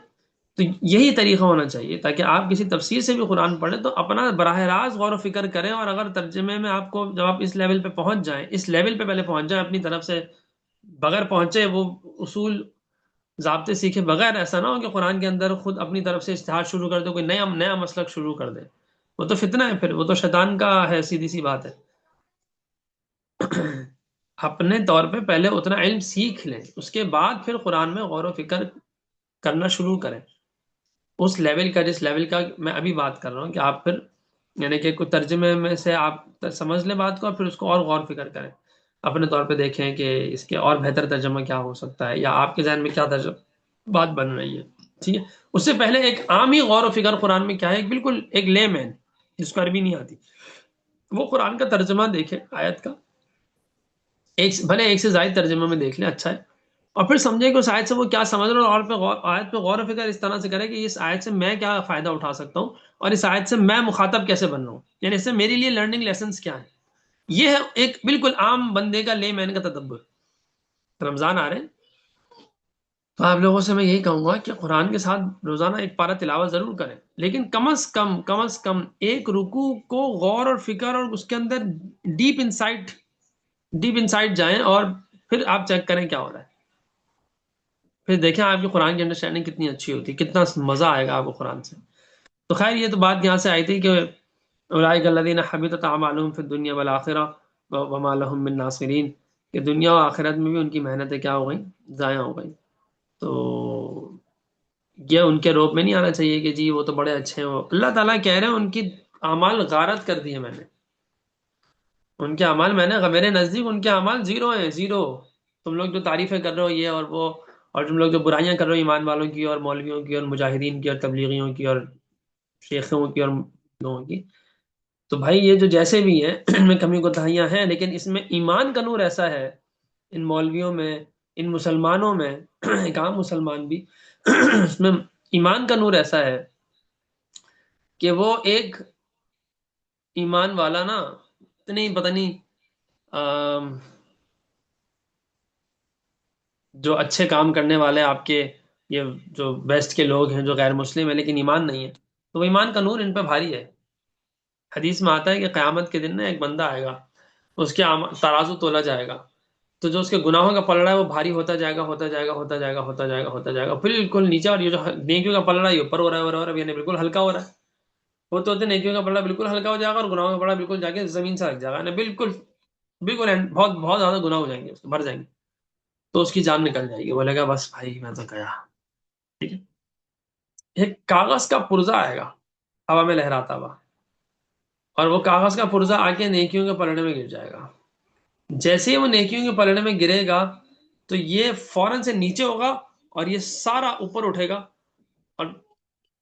تو یہی طریقہ ہونا چاہیے، تاکہ آپ کسی تفسیر سے بھی قرآن پڑھیں تو اپنا براہ راست غور و فکر کریں، اور اگر ترجمے میں آپ کو، جب آپ اس لیول پہ پہنچ جائیں، اس لیول پہ پہلے پہنچ جائیں اپنی طرف سے، بغیر پہنچے وہ اصول ضابطے سیکھے بغیر، ایسا نہ ہو کہ قرآن کے اندر خود اپنی طرف سے اجتہاد شروع کر دے، کوئی نیا مسلک شروع کر دے. وہ تو فتنہ ہے، پھر وہ تو شیطان کا ہے، سیدھی سی بات ہے. اپنے طور پہ پہلے اتنا علم سیکھ لیں، اس کے بعد پھر قرآن میں غور و فکر کرنا شروع کریں. اس لیول کا، جس لیول کا میں ابھی بات کر رہا ہوں، کہ آپ پھر یعنی کہ کوئی ترجمے میں سے آپ سمجھ لیں بات کو، اور پھر اس کو اور غور فکر کریں، اپنے طور پہ دیکھیں کہ اس کے اور بہتر ترجمہ کیا ہو سکتا ہے، یا آپ کے ذہن میں کیا بات بن رہی ہے. ٹھیک ہے، اس سے پہلے ایک عام ہی غور و فکر قرآن میں کیا ہے، بالکل ایک لے مین جس کو عربی نہیں آتی، وہ قرآن کا ترجمہ دیکھے آیت کا، بھلے ایک سے زائد ترجمہ میں دیکھ لیں، اچھا ہے، اور پھر سمجھے کہ اس آیت سے وہ کیا سمجھ رہا ہے، اور آیت پہ غور و فکر اس طرح سے کرے کہ اس آیت سے میں کیا فائدہ اٹھا سکتا ہوں، اور اس آیت سے میں مخاطب کیسے بن رہا ہوں، یعنی اس سے میرے لیے لرننگ لیسنس کیا ہے. یہ ہے ایک بالکل عام بندے کا، لے مین کا تدبر. رمضان آ رہے ہیں تو آپ لوگوں سے میں یہی کہوں گا کہ قرآن کے ساتھ روزانہ ایک پارہ تلاوت ضرور کریں، لیکن کم از کم ایک رکوع کو غور اور فکر، اور اس کے اندر ڈیپ انسائٹ جائیں، اور پھر آپ چیک کریں کیا ہو رہا ہے. پھر دیکھیں آپ کی قرآن کی انڈرسٹینڈنگ کتنی اچھی ہوتی ہے، کتنا مزہ آئے گا آپ کو قرآن سے. تو خیر یہ تو بات یہاں سے آئی تھی کہ اولئک الذین حبطت اعمالهم فی الدنیا والآخرہ وما لهم من ناصرین، کہ دنیا و آخرت میں بھی ان کی محنتیں کیا ہو گئیں، ضائع ہو گئیں. تو یہ ان کے روپ میں نہیں آنا چاہیے کہ جی وہ تو بڑے اچھے ہیں. اللہ تعالیٰ کہہ رہے ہیں ان کی اعمال غارت کر دیے میں نے، ان کے اعمال میرے نزدیک ان کے اعمال زیرو ہیں، زیرو. تم لوگ جو تعریفیں کر رہے ہو یہ اور وہ، اور تم لوگ جو برائیاں کر رہے ہو ایمان والوں کی اور مولویوں کی اور مجاہدین کی اور تبلیغیوں کی اور شیخوں کی اور لوگوں کی، تو بھائی یہ جو جیسے بھی ہیں ان میں کمی کوتاہیاں ہیں، لیکن اس میں ایمان کا نور ایسا ہے، ان مولویوں میں، ان مسلمانوں میں ایک عام مسلمان بھی اس میں ایمان کا نور ایسا ہے کہ وہ ایک ایمان والا نا اتنی پتہ نہیں جو اچھے کام کرنے والے آپ کے یہ جو ویسٹ کے لوگ ہیں جو غیر مسلم ہیں لیکن ایمان نہیں ہے، تو وہ ایمان کا نور ان پہ بھاری ہے۔ حدیث میں آتا ہے کہ قیامت کے دن نا ایک بندہ آئے گا، اس کے ترازو تولا جائے گا، تو جو اس کے گناہوں کا پلڑا ہے وہ بھاری ہوتا جائے گا، ہوتا جائے گا، ہوتا جائے گا، ہوتا جائے گا، ہوتا جائے گا، بالکل نیچے، اور یہ جو نیکیوں کا پلڑا ہے یہ اوپر ہو رہا ہے، ہو رہا ہے، یعنی بالکل ہلکا ہو رہا ہے۔ ہوتے ہوتے نیکیوں کا پلڑا بالکل ہلکا ہو جائے گا اور گناہوں کا پلڑا بالکل جا کے زمین سے رکھ جائے گا، یعنی بالکل بالکل بہت بہت زیادہ گناہ ہو جائیں گے، اس کے بھر جائیں گے، تو اس کی جان نکل جائے گی، بولے گا بس بھائی میں تو گیا۔ ٹھیک ہے، ایک کاغذ کا پرزہ آئے گا ہوا میں لہراتا ہوا، اور وہ کاغذ کا پرزہ آ کے نیکیوں کے پلڑے میں گر جائے گا۔ جیسے ہی وہ نیکیوں کے پلڑے میں گرے گا تو یہ فوراً سے نیچے ہوگا اور یہ سارا اوپر اٹھے گا، اور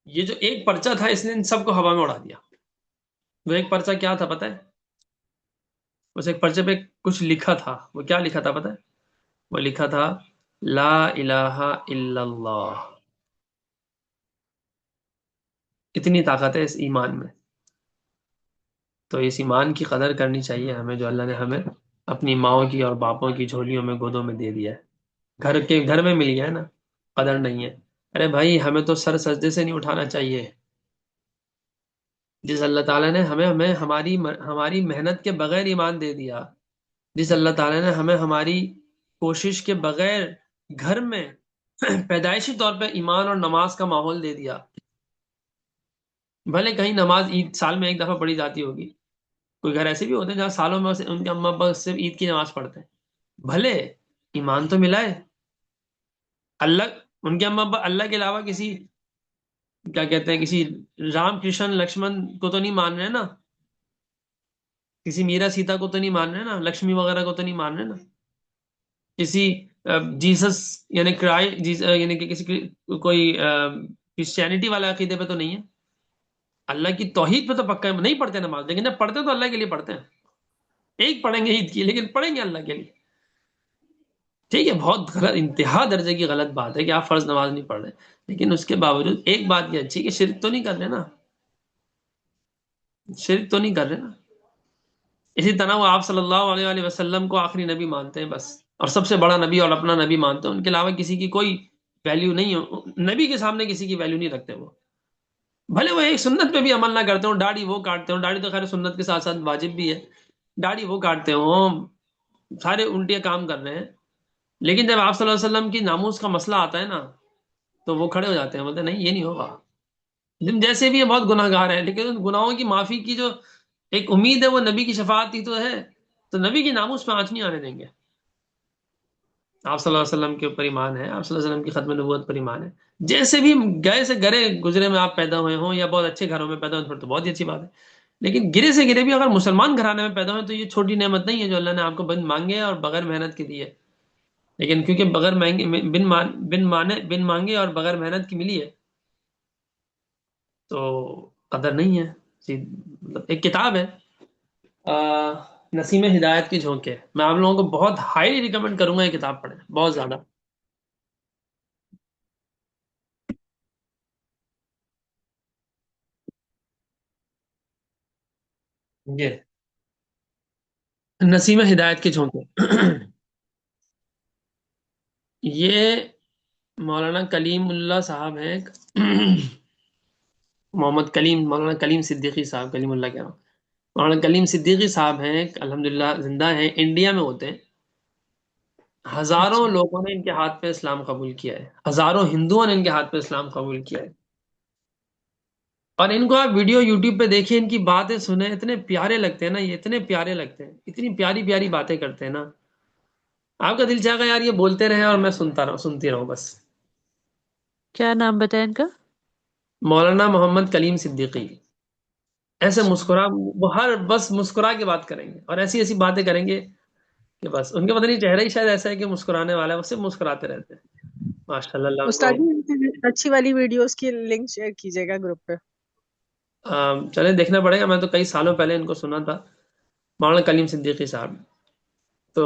یہ جو ایک پرچہ تھا اس نے ان سب کو ہوا میں اڑا دیا۔ وہ ایک پرچہ کیا تھا پتہ ہے؟ اس ایک پرچے پہ کچھ لکھا تھا، وہ کیا لکھا تھا پتہ ہے؟ وہ لکھا تھا لا الہ الا اللہ۔ اتنی طاقت ہے اس ایمان میں، تو اس ایمان کی قدر کرنی چاہیے ہمیں، جو اللہ نے ہمیں اپنی ماؤں کی اور باپوں کی جھولیوں میں گودوں میں دے دیا ہے، گھر میں مل گیا ہے نا، قدر نہیں ہے۔ ارے بھائی ہمیں تو سر سجدے سے نہیں اٹھانا چاہیے۔ جس اللہ تعالیٰ نے ہمیں ہماری محنت کے بغیر ایمان دے دیا، جس اللہ تعالیٰ نے ہمیں ہماری کوشش کے بغیر گھر میں پیدائشی طور پہ ایمان اور نماز کا ماحول دے دیا، بھلے کہیں نماز عید سال میں ایک دفعہ پڑھی جاتی ہوگی، کوئی گھر ایسے بھی ہوتے ہیں جہاں سالوں میں ان کے اما ابا صرف عید کی نماز پڑھتے ہیں، بھلے ایمان تو ملا ہے۔ اللہ، ان کے اما ابا اللہ کے علاوہ کسی، کیا کہتے ہیں، کسی رام کرشن لکشمن کو تو نہیں مان رہے نا، کسی میرا سیتا کو تو نہیں مان رہے نا، لکشمی وغیرہ کو تو نہیں مان رہے نا، کسی جیسس یعنی یعنی کہ کسی کوئی کرسچینٹی والے عقیدے پہ تو نہیں ہے۔ اللہ کی توحید پہ تو پکا ہے، نہیں پڑھتے نماز، لیکن جب پڑھتے تو اللہ کے لیے پڑھتے ہیں، ایک پڑھیں گے عید کی لیکن پڑھیں گے اللہ کے لیے۔ ٹھیک ہے، بہت غلط، انتہا درجے کی غلط بات ہے کہ آپ فرض نماز نہیں پڑھ رہے، لیکن اس کے باوجود ایک بات یہ اچھی کہ شرک تو نہیں کر رہے نا، شرک تو نہیں کر رہے نا۔ اسی طرح وہ آپ صلی اللہ علیہ وآلہ وسلم کو آخری نبی مانتے ہیں بس، اور سب سے بڑا نبی اور اپنا نبی مانتے ہیں، ان کے علاوہ کسی کی کوئی ویلیو نہیں ہے، نبی کے سامنے کسی کی ویلیو نہیں رکھتے وہ، بھلے وہ ایک سنت پہ بھی عمل نہ کرتے ہوں، داڑھی وہ کاٹتے ہوں، داڑھی تو خیر سنت کے ساتھ ساتھ واجب بھی ہے، داڑھی وہ کاٹتے ہوں، سارے الٹے کام کر رہے ہیں، لیکن جب آپ صلی اللہ علیہ وسلم کی ناموس کا مسئلہ آتا ہے نا تو وہ کھڑے ہو جاتے ہیں، بولتے ہیں نہیں یہ نہیں ہوگا، تم جیسے بھی یہ بہت گناہ گار ہیں لیکن ان گناہوں کی معافی کی جو ایک امید ہے وہ نبی کی شفاعت ہی تو ہے، تو نبی کی ناموس پہ آنچ نہیں آنے دیں گے۔ آپ صلی اللہ علیہ وسلم کے اوپر ایمان ہے، آپ صلی اللہ علیہ وسلم کی ختم نبوت پر ایمان ہے، جیسے بھی گئے سے گرے گزرے میں آپ پیدا ہوئے ہوں یا بہت اچھے گھروں میں پیدا ہوئے پھر تو بہت ہی اچھی بات ہے، لیکن گرے سے گرے بھی اگر مسلمان گھرانے میں پیدا ہوئے تو یہ چھوٹی نعمت نہیں ہے جو اللہ نے آپ کو بن مانگے اور بغیر محنت کی دی ہے، لیکن کیونکہ بغیر مانگے بن مانگے اور بغیر محنت کی ملی ہے تو قدر نہیں ہے۔ مطلب ایک کتاب ہے نسیم ہدایت کی جھونکے، میں آپ لوگوں کو بہت ہائیلی ریکمینڈ کروں گا یہ کتاب پڑھیں، بہت زیادہ۔ یہ نسیم ہدایت کے جھونکے یہ مولانا کلیم اللہ صاحب ہیں، مولانا کلیم صدیقی صاحب، کلیم اللہ کہہ رہا ہوں، مولانا کلیم صدیقی صاحب ہیں، الحمدللہ زندہ ہیں، انڈیا میں ہوتے ہیں، ہزاروں اچھا، لوگوں نے ان کے ہاتھ پہ اسلام قبول کیا ہے، ہزاروں ہندوؤں نے ان کے ہاتھ پہ اسلام قبول کیا ہے، اور ان کو آپ ویڈیو یوٹیوب پہ دیکھیں، ان کی باتیں سنیں، اتنے پیارے لگتے ہیں نا، یہ اتنے پیارے لگتے ہیں، اتنی پیاری پیاری باتیں کرتے ہیں نا، آپ کا دل چاہے گا یار یہ بولتے رہے اور میں سنتی رہوں بس۔ کیا نام بتایا ان کا؟ مولانا محمد کلیم صدیقی، ایسے اچھا، مسکرا، وہ ہر بس مسکرا کے بات کریں گے اور ایسی ایسی باتیں کریں گے کہ بس ان کا پتہ نہیں چہرہ ہی شاید ایسا ہے کہ مسکرانے والا ہے، وہ صرف مسکراتے رہتے ہیں، ماشاء اللہ، اللہ ان استاد کو۔ جی ان کی اچھی والی ویڈیوز کی لنک شیئر کیجیے گا گروپ پہ۔ چلیں دیکھنا پڑے گا، میں تو کئی سالوں پہلے ان کو سنا تھا، مولانا کلیم صدیقی صاحب، تو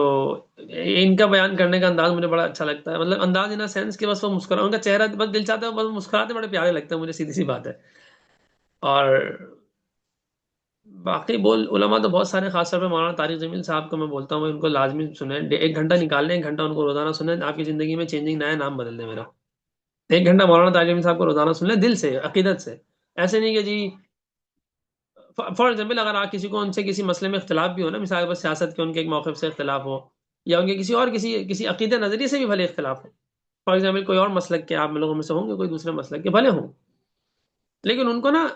ان کا بیان کرنے کا انداز مجھے بڑا اچھا لگتا ہے، مطلب انداز ان سینس کہ بس وہ مسکرا، ان کا چہرہ بس دل چاہتا ہے بس مسکراتے، بڑے پیارے لگتے ہیں مجھے، سیدھی سی بات ہے۔ اور باقی علماء تو بہت سارے، خاص طور پہ مولانا طارق جمیل صاحب کو میں بولتا ہوں ان کو لازمی سنیں، 1 گھنٹہ نکال لیں، 1 گھنٹہ ان کو روزانہ سنیں، آپ کی زندگی میں چینجنگ نیا نام بدل دیں میرا. 1 گھنٹہ مولانا طارق جمیل صاحب کو روزانہ سن لیں، دل سے، عقیدت سے. ایسے نہیں کہ جی فار ایگزامپل اگر آپ کسی کو ان سے کسی مسئلے میں اختلاف بھی ہو نا، مثال پر سیاست کے ان کے ایک موقف سے اختلاف ہو، یا ان کے کسی عقیدے نظریے سے بھی بھلے اختلاف ہو. فار ایگزامپل کوئی اور مسلک کے آپ لوگوں میں سے ہوں گے، کوئی دوسرے مسلک کے بھلے ہوں، لیکن ان کو نا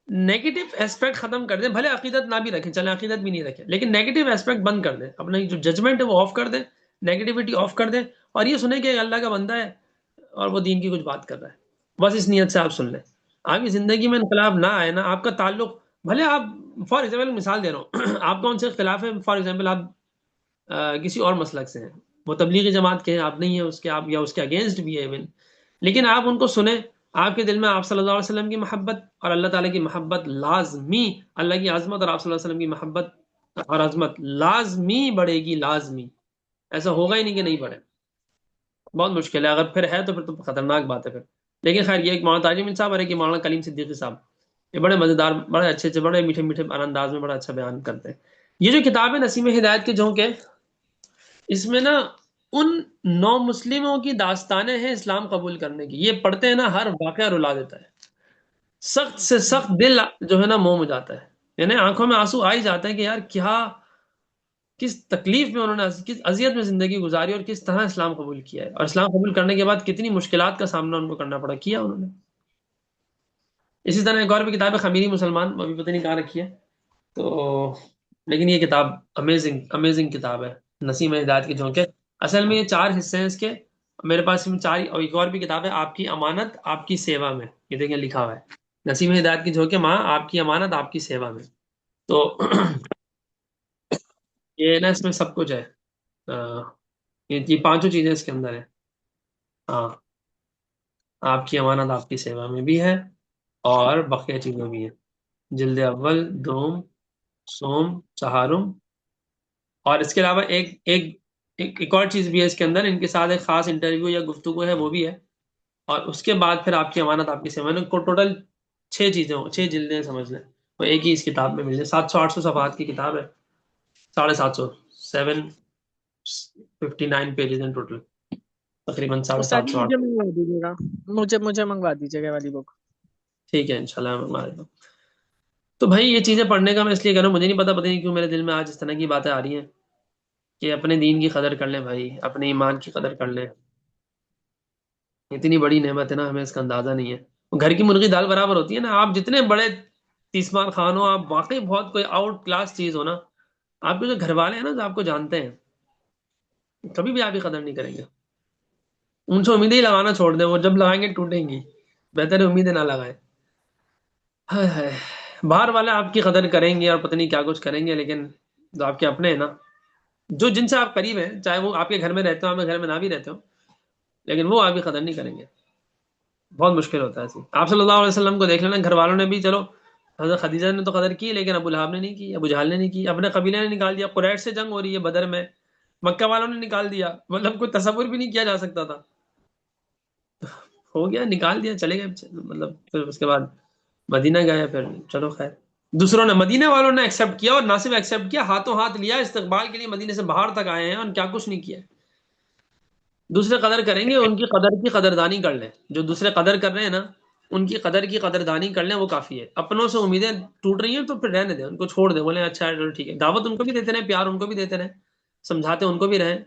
نیگیٹو ایسپیکٹ ختم کر دیں. بھلے عقیدت نہ بھی رکھیں، چلیں عقیدت بھی نہیں رکھیں، لیکن نیگیٹو ایسپیکٹ بند کر دیں. اپنا جو ججمنٹ ہے وہ آف کر دیں، نیگیٹیوٹی آف کر دیں، اور یہ سنیں کہ اللہ کا بندہ ہے اور وہ دین کی کچھ بات کر رہا ہے. بس اس نیت سے آپ سن لیں. آپ کی زندگی میں انقلاب نہ آئے نا، آپ کا تعلق بھلے آپ، فار ایگزامپل مثال دے رہا ہوں آپ کا ان سے اختلاف ہے، فار ایگزامپل آپ کسی اور مسلک سے ہیں، وہ تبلیغی جماعت کے ہیں، آپ نہیں ہیں اس کے، آپ یا اس کے اگینسٹ بھی ہے ایون، لیکن آپ ان کو سنیں، آپ کے دل میں آپ صلی اللہ علیہ وسلم کی محبت اور اللہ تعالیٰ کی محبت لازمی، اللہ کی عظمت اور آپ صلی اللہ علیہ وسلم کی محبت اور عظمت لازمی بڑھے گی، لازمی. ایسا ہوگا ہی نہیں کہ نہیں بڑھے، بہت مشکل ہے. اگر پھر ہے تو خطرناک بات ہے پھر. لیکن خیر، یہ ایک مولانا طارق جمیل صاحب اور ایک یہ مولانا کلیم صدیقی صاحب، یہ بڑے مزیدار، بڑے اچھے بڑے میٹھے میٹھے انداز میں بڑا اچھا بیان کرتے ہیں. یہ جو کتاب ہے نسیم ہدایت کے جھونکے، اس میں نا ان 9 مسلموں کی داستانیں ہیں اسلام قبول کرنے کی. یہ پڑھتے ہیں نا، ہر واقعہ رلا دیتا ہے، سخت سے سخت دل جو ہے نا موم ہو جاتا ہے، یعنی آنکھوں میں آنسو آ ہی جاتے ہیں کہ یار کیا، کس تکلیف میں انہوں نے، کس اذیت میں زندگی گزاری اور کس طرح اسلام قبول کیا ہے، اور اسلام قبول کرنے کے بعد کتنی مشکلات کا سامنا ان کو کرنا پڑا، کیا انہوں نے. اسی طرح ایک اور بھی کتاب ہے خمیری مسلمان، وہ بھی پتہ نہیں کہاں رکھی ہے تو، لیکن یہ کتاب امیزنگ امیزنگ کتاب ہے، نسیم ہدایت کے جھونکے. اصل میں یہ 4 حصے ہیں اس کے، میرے پاس میں 4. اور ایک اور بھی کتاب ہے آپ کی امانت آپ کی سیوا میں، یہ دیکھیں لکھا ہوا ہے نسیم ہدایت کے جھونکے ماں آپ کی امانت آپ کی سیوا میں. تو یہ نا اس میں سب کچھ ہے، یہ 5 چیزیں اس کے اندر ہے. ہاں، آپ کی امانت آپ کی سیوا میں بھی ہے، اور بقیہ چیزیں بھی ہیں، جلد اول، دوم، سوم، چہارم. اور اس کے علاوہ ایک اور چیز بھی ہے اس کے اندر، ان کے ساتھ ایک خاص انٹرویو یا گفتگو ہے، وہ بھی ہے. اور اس کے بعد پھر آپ کی امانت آپ کی سیوا میں کو ٹوٹل 6 چیزیں ہوں، 6 جلدیں سمجھ لیں، وہ ایک ہی اس کتاب میں مل جائے. 700-800 صفحات کی کتاب ہے، 750، 759 پیجز ان ٹوٹل، تقریباً استاد جی 750 مجھے منگوا دیجیے گا، مجھے منگوا دیجیے گا والی بک. ٹھیک ہے انشاءاللہ میں منگوا دیتا ہوں. تو بھائی یہ چیزیں پڑھنے کا میں اس لیے کہہ رہا ہوں، مجھے نہیں پتا نہیں کیوں میرے دل میں آج اس طرح کی باتیں آ رہی ہیں کہ اپنے دین کی قدر کر لیں بھائی، اپنے ایمان کی قدر کر لیں. اتنی بڑی نعمت ہے نا، ہمیں اس کا اندازہ نہیں ہے. گھر کی مرغی دال برابر ہوتی ہے نا، آپ جتنے بڑے تیسمان خان ہو، آپ واقعی بہت کوئی آؤٹ کلاس چیز ہو نا، آپ کے جو گھر والے ہیں نا، جو آپ کو جانتے ہیں، کبھی بھی آپ کی قدر نہیں کریں گے. ان سے امیدیں ہی لگانا چھوڑ دیں، وہ جب لگائیں گے ٹوٹیں گی، بہتر ہے امیدیں نہ لگائیں. ہائے ہائے، باہر والے آپ کی قدر کریں گے اور پتہ نہیں کیا کچھ کریں گے، لیکن جو آپ کے اپنے ہیں نا، جو جن سے آپ قریب ہیں، چاہے وہ آپ کے گھر میں رہتے ہو، آپ کے گھر میں نہ بھی رہتے ہو، لیکن وہ آپ کی قدر نہیں کریں گے. بہت مشکل ہوتا ہے ایسے. آپ صلی اللہ علیہ وسلم کو دیکھ لینا، گھر والوں نے بھی چلو، حضرت خدیجہ نے تو قدر کی، لیکن ابو لہب نے نہیں کی، ابو جہل نے نہیں کی، اپنے قبیلے نے نکال دیا. قریش سے جنگ ہو رہی ہے بدر میں، مکہ والوں نے نکال دیا، مطلب کوئی تصور بھی نہیں کیا جا سکتا تھا، ہو گیا، نکال دیا، چلے گئے. مطلب پھر اس کے بعد مدینہ گئے، پھر چلو خیر. دوسروں نے، مدینہ والوں نے ایکسیپٹ کیا، اور نہ صرف ایکسیپٹ کیا، ہاتھوں ہاتھ لیا، استقبال کے لیے مدینے سے باہر تک آئے ہیں، اور کیا کچھ نہیں کیا. دوسرے قدر کریں گے، ان کی قدر کی قدردانی کر لیں. جو دوسرے قدر کر رہے ہیں نا، ان کی قدر کی قدردانی کر لیں، وہ کافی ہے. اپنوں سے امیدیں ٹوٹ رہی ہیں تو پھر رہنے دیں، ان کو چھوڑ دیں، بولیں اچھا چلو ٹھیک ہے. دعوت ان کو بھی دیتے رہیں، پیار ان کو بھی دیتے رہیں، سمجھاتے ان کو بھی رہیں،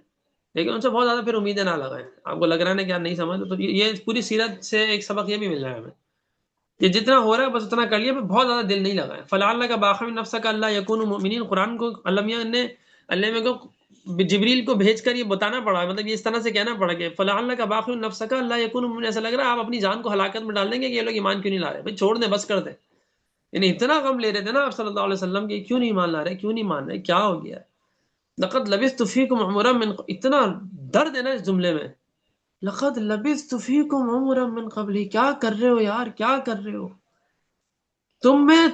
لیکن ان سے بہت زیادہ پھر امیدیں نہ لگائیں. آپ کو لگ رہا ہے نا کہ یار نہیں سمجھ، تو یہ پوری سیرت سے ایک سبق یہ بھی مل رہا ہے ہمیں کہ جتنا ہو رہا ہے بس اتنا کر لیا، بہت زیادہ دل نہیں لگائیں. فلعلک باخع نفسک الا یکونوا مؤمنین، قرآن کو اللہ میاں نے، اللہ میاں کو جبریل کو بھیج کر یہ بتانا پڑا، مطلب یہ اس طرح سے کہنا پڑا کہ فلعلک باخع نفسک الا یکونوا مؤمنین. ایسا لگ رہا ہے آپ اپنی جان کو ہلاکت میں ڈال دیں گے کہ یہ لوگ ایمان کیوں نہیں لا رہے. بھائی چھوڑ دیں، بس کر دیں. یعنی اتنا غم لے رہے تھے نا آپ صلی اللہ علیہ وسلم کہ کیوں نہیں ایمان لا رہے، کیوں نہیں مان رہے، کیا ہو گیا. لقد لبثت فیکم عمرا من، اتنا درد ہے نا اس جملے میں، لقد لبثت فیکم عمرا من قبل. کیا کر رہے ہو یار، کیا کر رہے ہو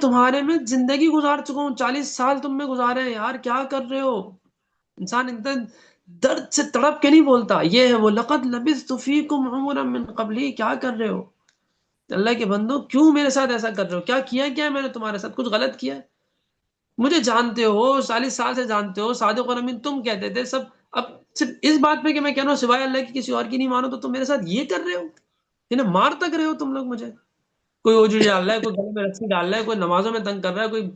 تمہارے میں زندگی گزار چکا ہوں، 40 سال تم میں گزارے ہیں یار، کیا کر رہے ہو. انسان اتنا درد سے تڑپ کے نہیں بولتا، یہ ہے وہ لقد لبثت فیکم عمرا من قبلی. کیا کر رہے ہو اللہ کے بندو، کیوں میرے ساتھ ایسا کر رہے ہو، کیا کیا ہے میں نے تمہارے ساتھ، کچھ غلط کیا ہے. مجھے جانتے ہو، 40 سال سے جانتے ہو، صادق اور امین تم کہتے تھے سب، اب صرف اس بات پہ کہ میں کہہ رہا ہوں سوائے اللہ کی کسی اور کی نہیں مانو، تو تم میرے ساتھ یہ کر رہے ہو، انہیں مار تک رہے ہو تم لوگ مجھے، کوئی اوجڑی ڈال رہا ہے، کوئی گلے میں رسی ڈال رہا ہے، کوئی نمازوں میں تنگ کر رہا ہے، کوئی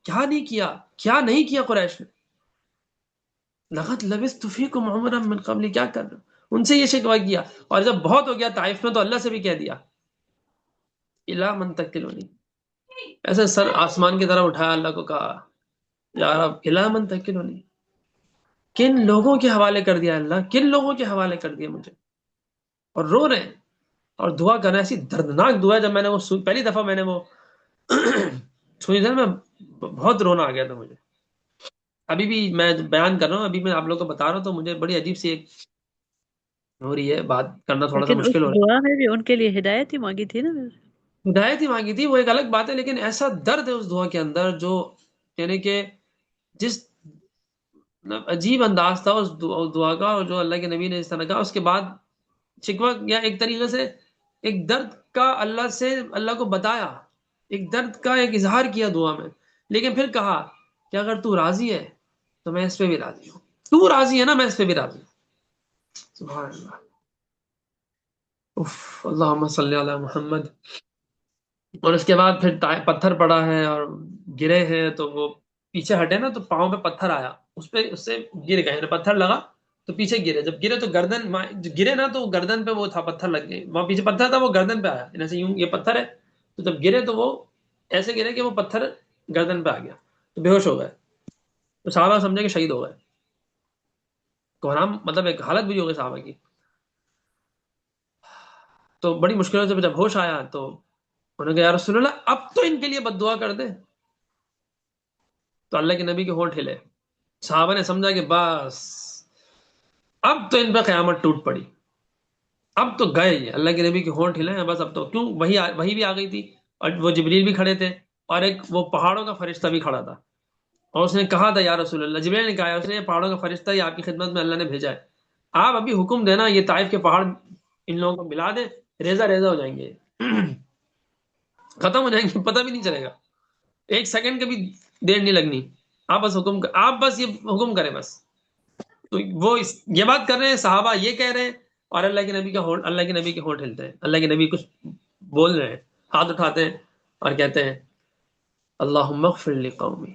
کیا نہیں کیا، کیا نہیں کیا قریش نے. لقد لبثت فیکم عمرا من قبل، کیا کر رہے ہو؟ ان سے یہ شکوہ کیا، اور جب بہت ہو گیا طائف میں تو اللہ سے بھی کہہ دیا الا من تکلونی، ایسے سر آسمان کی طرف اٹھایا، اللہ کو کہا یا رب الا من تکلونی، کن لوگوں کے حوالے کر دیا اللہ، کن لوگوں کے حوالے کر دیا مجھے، اور رو رہے ہیں اور دعا کر رہے ہیں. ایسی دردناک دعا ہے، جب میں نے وہ پہلی دفعہ میں نے وہ سنی تھی میں بہت رونا آ گیا تھا مجھے. ابھی بھی میں بیان کر رہا ہوں، ابھی میں آپ لوگوں کو بتا رہا ہوں تو مجھے بڑی عجیب سی ایک ہو رہی ہے، بات کرنا تھوڑا سا لیکن اس مشکل ہو رہا دعا میں بھی ان کے لیے ہدایت ہی مانگی تھی نا. ہے. ہدایت ہی مانگی تھی وہ ایک الگ بات ہے، لیکن ایسا درد ہے اس دعا کے اندر جو یعنی کہ جس عجیب انداز تھا اس دعا کا، اور جو اللہ کے نبی نے اس طرح کہا. اس کے بعد شکوہ یا ایک طریقے سے ایک درد کا اللہ سے اللہ کو بتایا، ایک درد کا ایک اظہار کیا دعا میں، لیکن پھر کہا کہ اگر تو راضی ہے تو میں اس پہ بھی راضی ہوں، تو راضی ہے نا میں اس پہ بھی راضی ہوں. سبحان اللہ. اللہم صلی علی محمد. اور اس کے بعد پھر پتھر پڑا ہے اور گرے ہیں، تو وہ پیچھے ہٹے نا تو پاؤں پہ پتھر آیا، اس سے گر گئے، پتھر لگا تو پیچھے گرے، جب گرے تو گردن گرے نا تو گردن پہ وہ تھا، پتھر لگ گئے، وہاں پیچھے پتھر تھا وہ گردن پہ آیا، ایسے یوں یہ پتھر ہے، تو جب گرے تو وہ ایسے گرے کہ وہ پتھر گردن پہ آ گیا، تو بے ہوش ہو گئے. تو صحابہ سمجھے کہ شہید ہو گئے، کوہرام مطلب ایک حالت بھی ہو گئی صحابہ کی. تو بڑی مشکلوں سے جب ہوش آیا تو انہوں نے کہا یا رسول اللہ اب تو ان کے لیے بد دعا کر دے. تو اللہ کے نبی کے ہونٹ ہلے، صحابہ نے سمجھا کہ بس اب تو ان پہ قیامت ٹوٹ پڑی، اب تو گئے یہ. اللہ کے نبی کے ہونٹ ہلے ہیں بس اب تو، کیوں وہی بھی آ گئی تھی، اور وہ جبریل بھی کھڑے تھے، اور ایک وہ پہاڑوں کا فرشتہ بھی کھڑا تھا، اور اس نے کہا تھا یا رسول اللہ، جبریل نے کہا اس نے یہ پہاڑوں کا فرشتہ یہ آپ کی خدمت میں اللہ نے بھیجا ہے، آپ ابھی حکم دینا یہ طائف کے پہاڑ ان لوگوں کو ملا دیں، ریزہ ریزہ ہو جائیں گے، ختم ہو جائیں گے، پتہ بھی نہیں چلے گا، ایک سیکنڈ کا بھی دیر نہیں لگنی، آپ بس آپ بس یہ حکم کریں بس. تو وہ یہ بات کر رہے ہیں، صحابہ یہ کہہ رہے ہیں، اور اللہ کے نبی کے ہونٹ ہلتے ہیں. اللہ کے نبی کچھ بول رہے ہیں، ہاتھ اٹھاتے ہیں اور کہتے ہیں اللہم اغفر لقومی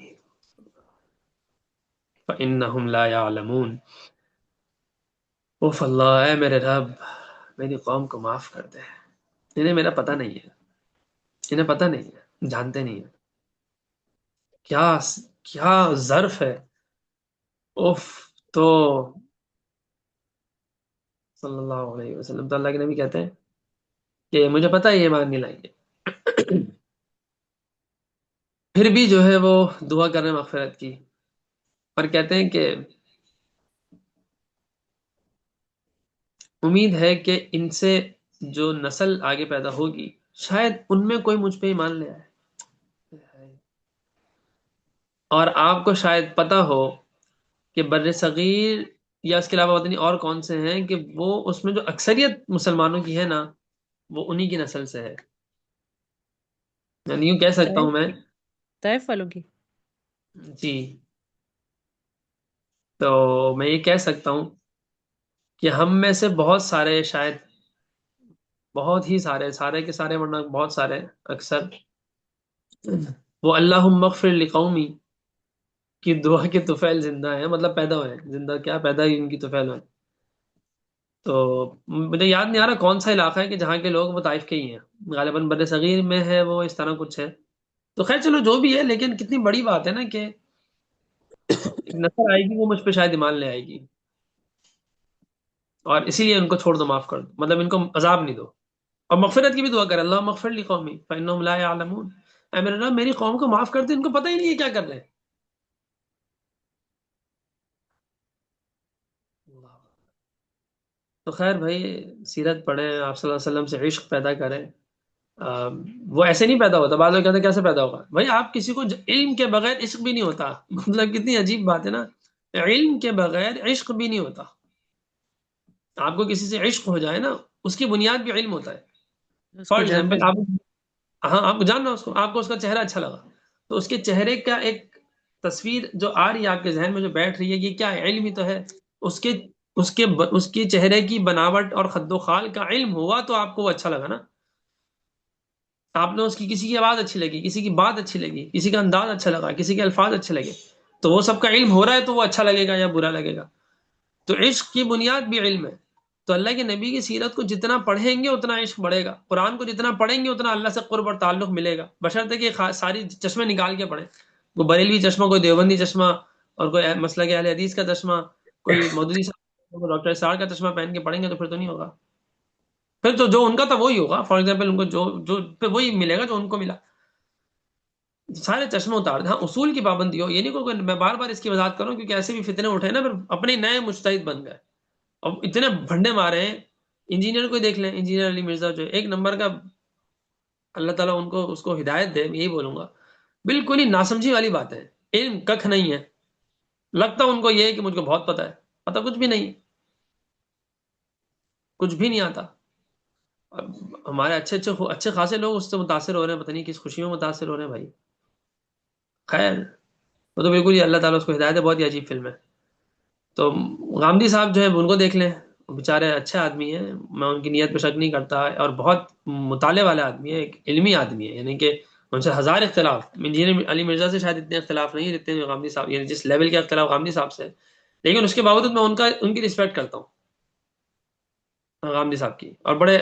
فإنہم لا يعلمون. اوف اللہ، اے میرے رب میری قوم کو معاف کر دے، انہیں میرا پتہ نہیں ہے، انہیں پتہ نہیں ہے، جانتے نہیں ہیں. کیا ظرف ہے. اوف. تو صلی اللہ علیہ وسلم، تو اللہ کے نبی کہتے ہیں کہ مجھے پتہ ہے یہ ایمان نہیں لائیں گے، پھر بھی جو ہے وہ دعا کر رہے ہیں مغفرت کی، اور کہتے ہیں کہ امید ہے کہ ان سے جو نسل آگے پیدا ہوگی شاید ان میں کوئی مجھ پہ ایمان لے آئے. اور آپ کو شاید پتہ ہو کہ بر صغیر یا اس کے علاوہ پتہ نہیں اور کون سے ہیں کہ وہ اس میں جو اکثریت مسلمانوں کی ہے نا وہ انہی کی نسل سے ہے. یعنی یوں کہہ سکتا ہوں میں، طائف والوں کی. جی تو میں یہ کہہ سکتا ہوں کہ ہم میں سے بہت سارے، شاید بہت ہی سارے کے سارے ورنہ بہت سارے اکثر وہ اللہم اغفر لقومی کی دعا کے طفیل زندہ ہیں، مطلب پیدا ہوئے ہیں، زندہ کیا پیدا ہی ان کی طفیل ہوئے. تو مجھے یاد نہیں آ رہا کون سا علاقہ ہے کہ جہاں کے لوگ وہ طائف کے ہی ہیں، غالباً بر صغیر میں ہے وہ، اس طرح کچھ ہے. تو خیر چلو جو بھی ہے، لیکن کتنی بڑی بات ہے نا کہ ایک نسل آئے گی وہ مجھ پہ شاید ایمان لے آئے گی، اور اسی لیے ان کو چھوڑ دو، معاف کر دو، مطلب ان کو عذاب نہیں دو. اور مغفرت کی بھی دعا کرے، اللہم اغفر لقومی فإنہم لا يعلمون، اے میرے رب میری قوم کو معاف کر دے، ان کو پتہ ہی نہیں ہے کیا کر رہے ہیں. تو خیر بھائی سیرت پڑھیں، آپ صلی اللہ علیہ وسلم سے عشق پیدا کریں. وہ ایسے نہیں پیدا ہوتا، بعض لوگ کہتے ہیں کیسے پیدا ہوگا. بھائی آپ کسی کو علم کے بغیر عشق بھی نہیں ہوتا، مطلب کتنی عجیب بات ہے نا، علم کے بغیر عشق بھی نہیں ہوتا. آپ کو کسی سے عشق ہو جائے نا اس کی بنیاد بھی علم ہوتا ہے. اس فار کو جاننا ایگزامپل آپ، ہاں آپ جاننا اس کو، آپ کو اس کا چہرہ اچھا لگا تو اس کے چہرے کا ایک تصویر جو آ رہی ہے آپ کے ذہن میں جو بیٹھ رہی ہے یہ کیا ہے؟ علم ہی تو ہے. اس کے چہرے کی بناوٹ اور خد و خال کا علم ہوا تو آپ کو وہ اچھا لگا نا. آپ نے اس کی کسی کی آواز اچھی لگی، کسی کی بات اچھی لگی، کسی کا انداز اچھا لگا، کسی کے الفاظ اچھے لگے، تو وہ سب کا علم ہو رہا ہے تو وہ اچھا لگے گا یا برا لگے گا. تو عشق کی بنیاد بھی علم ہے. تو اللہ کے نبی کی سیرت کو جتنا پڑھیں گے اتنا عشق بڑھے گا، قرآن کو جتنا پڑھیں گے اتنا اللہ سے قرب اور تعلق ملے گا، بشرطے کہ ساری چشمے نکال کے پڑھیں. کوئی بریلوی چشمہ، کوئی دیوبندی چشمہ، اور کوئی مسلک اہل حدیث کا چشمہ، کوئی مودودی صاحب ڈاکٹر اسرار کا چشمہ پہن کے پڑھیں گے تو پھر تو نہیں ہوگا. پھر تو جو ان کا تھا وہی ہوگا. فار ایگزامپل ان کو جو پھر وہی ملے گا جو ان کو ملا. سارے چشمے اتار دیں. ہاں اصول کی پابندی ہو، یہ نہیں کہ میں بار بار اس کی وضاحت کروں کیونکہ ایسے بھی فتنے اٹھے نا، پھر اپنے نئے مجتہد بن گئے. اب اتنے بھنڈے مارے ہیں. انجینئر کو دیکھ لیں، انجینئر علی مرزا جو ایک نمبر کا، اللہ تعالیٰ ان کو اس کو ہدایت دے، میں یہی بولوں گا. بالکل ہی ناسمجھی والی بات ہے، علم ککھ نہیں ہے. لگتا ان کو یہ ہے کہ مجھ کو بہت پتہ ہے، پتہ کچھ بھی نہیں، کچھ بھی نہیں آتا. اب ہمارے اچھے خاصے لوگ اس سے متاثر ہو رہے ہیں، پتہ نہیں کس خوشی میں متاثر ہو رہے ہیں بھائی. خیر، وہ تو بالکل ہی اللہ تعالیٰ اس کو ہدایت ہے. بہت ہی عجیب فلم ہے. تو غامدی صاحب جو ہیں ان کو دیکھ لیں، بیچارے اچھے آدمی ہیں، میں ان کی نیت پہ شک نہیں کرتا، اور بہت مطالعے والے آدمی ہے، ایک علمی آدمی ہے. یعنی کہ ان سے ہزار اختلاف، انجینئر علی مرزا سے شاید اتنے اختلاف نہیں جتنے غامدی صاحب، یعنی جس لیول کے اختلاف غامدی صاحب سے. لیکن اس کے باوجود میں ان کی رسپیکٹ کرتا ہوں غامدی صاحب کی. اور بڑے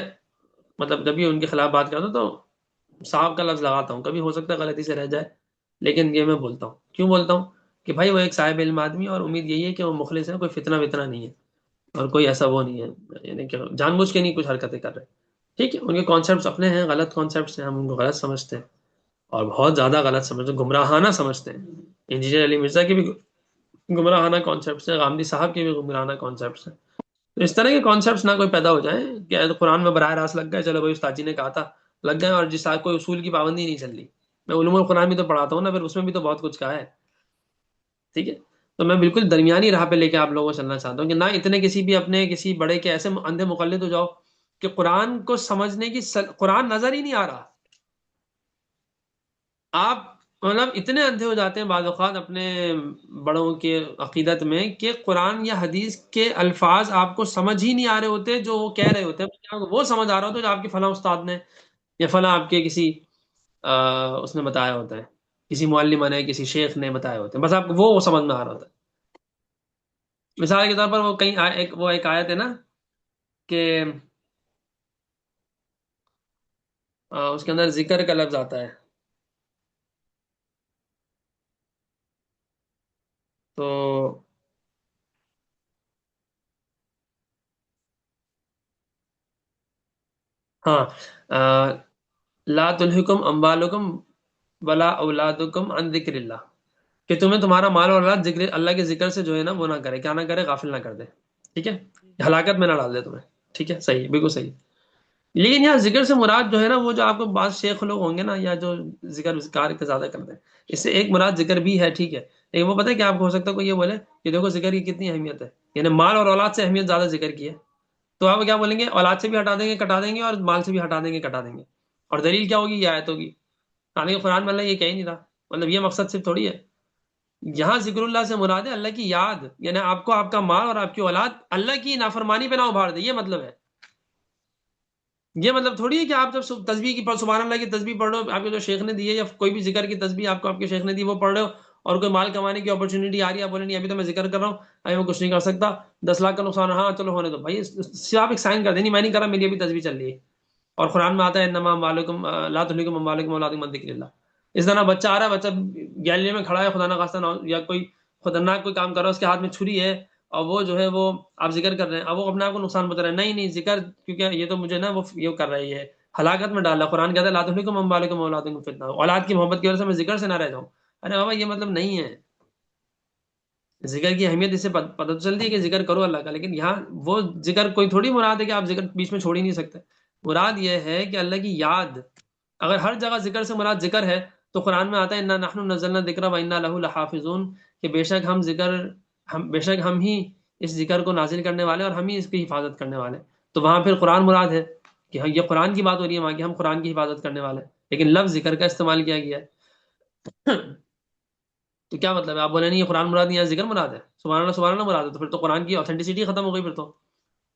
مطلب جب بھی ان کے خلاف بات کرتا ہوں تو صاحب کا لفظ لگاتا ہوں. کبھی ہو سکتا ہے غلطی سے رہ جائے، لیکن یہ میں بولتا ہوں. کیوں بولتا ہوں؟ کہ بھائی وہ ایک صاحب علم آدمی، اور امید یہی ہے کہ وہ مخلص ہے، کوئی فتنہ وتنہ نہیں ہے، اور کوئی ایسا وہ نہیں ہے یعنی کہ جان بوجھ کے نہیں کچھ حرکتیں کر رہے. ٹھیک ہے، ان کے کانسیپٹس اپنے ہیں، غلط کانسیپٹس ہیں، ہم ان کو غلط سمجھتے ہیں، اور بہت زیادہ غلط سمجھتے ہیں، گمراہانہ سمجھتے ہیں. انجینئر علی مرزا کے بھی گمراہانہ کانسیپٹس ہیں، غامدی صاحب کے بھی گمراہانہ کانسیپٹس ہیں. تو اس طرح کے کانسیپٹس نہ کوئی پیدا ہو جائیں کہ قرآن میں براہ راست لگ گئے، چلو بھائی استاد جی نے کہا تھا لگ گئے، اور جس کوئی اصول کی پابندی نہیں چل رہی. میں علوم القرآن بھی تو پڑھاتا ہوں نا، پھر اس میں بھی تو بہت کچھ کہا ہے. ٹھیک ہے، تو میں بالکل درمیانی راہ پہ لے کے آپ لوگوں کو چلنا چاہتا ہوں، کہ نہ اتنے کسی بھی اپنے کسی بڑے کے ایسے اندھے مقلد ہو جاؤ کہ قرآن کو سمجھنے کی قرآن نظر ہی نہیں آ رہا. آپ مطلب اتنے اندھے ہو جاتے ہیں بعض اوقات اپنے بڑوں کے عقیدت میں کہ قرآن یا حدیث کے الفاظ آپ کو سمجھ ہی نہیں آ رہے ہوتے جو وہ کہہ رہے ہوتے ہیں. وہ سمجھ آ رہا ہوتا ہے جو آپ کے فلاں استاد نے یا فلاں آپ کے کسی اس نے بتایا ہوتا ہے، کسی معلمہ نے، کسی شیخ نے بتایا ہوتا ہے، بس آپ کو وہ سمجھ میں آ رہا ہوتا ہے. مثال کے طور پر وہ کہیں وہ ایک آیت ہے نا کہ اس کے اندر ذکر کا لفظ آتا ہے، تو ہاں لا تلہکم اموالکم ولا اولادکم عن ذکر اللہ، کہ تمہیں تمہارا مال اور اولاد ذکر اللہ کے ذکر سے جو ہے نا وہ نہ کرے، کیا نہ کرے، غافل نہ کر دے. ٹھیک ہے، ہلاکت میں نہ ڈال دے تمہیں. ٹھیک ہے، صحیح، بالکل صحیح. لیکن یہاں ذکر سے مراد جو ہے نا، وہ جو آپ کو بعض شیخ لوگ ہوں گے نا، یا جو ذکر زیادہ کرتے ہیں، اس سے ایک مراد ذکر بھی ہے. ٹھیک ہے، لیکن وہ پتہ ہے کہ آپ کو ہو سکتا ہے کوئی یہ بولے کہ دیکھو ذکر کی کتنی اہمیت ہے، یعنی مال اور اولاد سے اہمیت زیادہ ذکر کی ہے. تو آپ کیا بولیں گے؟ اولاد سے بھی ہٹا دیں گے، کٹا دیں گے، اور مال سے بھی ہٹا دیں گے، کٹا دیں گے. اور دلیل کیا ہوگی؟ یہ آیت ہوگی. حالانکہ قرآن میں اللہ یہ کہہ ہی نہیں رہا. مطلب یہ مقصد صرف تھوڑی ہے. یہاں ذکر اللہ سے مراد ہے اللہ کی یاد، یعنی آپ کو آپ کا مال اور آپ کی اولاد اللہ کی نافرمانی پہ نہ ابھار دے. یہ مطلب ہے. یہ مطلب تھوڑی ہے کہ آپ جب تسبیح کی سبحان اللہ کی تسبیح پڑھ رہے ہو، آپ کے جو شیخ نے دی ہے، یا کوئی بھی ذکر کی تسبیح آپ کو آپ کے شیخ نے دی وہ پڑھ رہے ہو، اور کوئی مال کمانے کی اپرچونٹی آ رہی ہے، آپ بولے نہیں ابھی تو میں ذکر کر رہا ہوں، ابھی میں کچھ نہیں کر سکتا، 10 لاکھ کا نقصان، ہاں چلو ہونے دو بھائی. صرف آپ ایک سائن کر دیں، نہیں میں نہیں کر رہا، میری ابھی تسبیح چل رہی ہے. اور قرآن میں آتا ہے انما اموالکم لا تلہکم اموالکم واولادکم عن ذکر اللہ. اس طرح بچہ آ رہا ہے، بچہ گیلری میں کھڑا ہے، خدا نخواستہ یا کوئی خطرناک کوئی کام کر رہا ہے، اس کے ہاتھ میں چھری ہے، اور وہ جو ہے وہ آپ ذکر کر رہے ہیں، اب وہ اپنے آپ کو نقصان بتا رہے ہیں. نہیں نہیں، ذکر کیونکہ یہ تو مجھے نا وہ یہ کر رہی ہے، ہلاکت میں ڈال رہا ہے. قرآن کہتا ہے لا تلہکم اموالکم واولادکم فتنہ، اولاد کی محبت کی وجہ سے میں ذکر سے نہ رہ جاؤں. ارے بابا یہ مطلب نہیں ہے. ذکر کی اہمیت اس سے پتہ تو چلتی ہے کہ ذکر کرو اللہ کا، لیکن یہاں وہ ذکر کوئی تھوڑی مراد ہے کہ آپ ذکر بیچ میں چھوڑ ہی نہیں سکتے. مراد یہ ہے کہ اللہ کی یاد. اگر ہر جگہ ذکر سے مراد ذکر ہے تو قرآن میں آتا ہے انا نحن نزلنا الذکر وانا لہ لحافظون، کہ بے شک ہم ہی اس ذکر کو نازل کرنے والے اور ہم ہی اس کی حفاظت کرنے والے. تو وہاں پھر قرآن مراد ہے کہ یہ قرآن کی بات ہو رہی ہے وہاں کہ ہم قرآن کی حفاظت کرنے والے، لیکن لفظ ذکر کا استعمال کیا گیا ہے. تو کیا مطلب ہے؟ آپ بولے نہیں یہ قرآن مراد نہیں ہے، ذکر مراد ہے، سبحان اللہ مراد ہے، تو پھر تو قرآن کی اوتھینٹسٹی ختم ہو گئی. پھر تو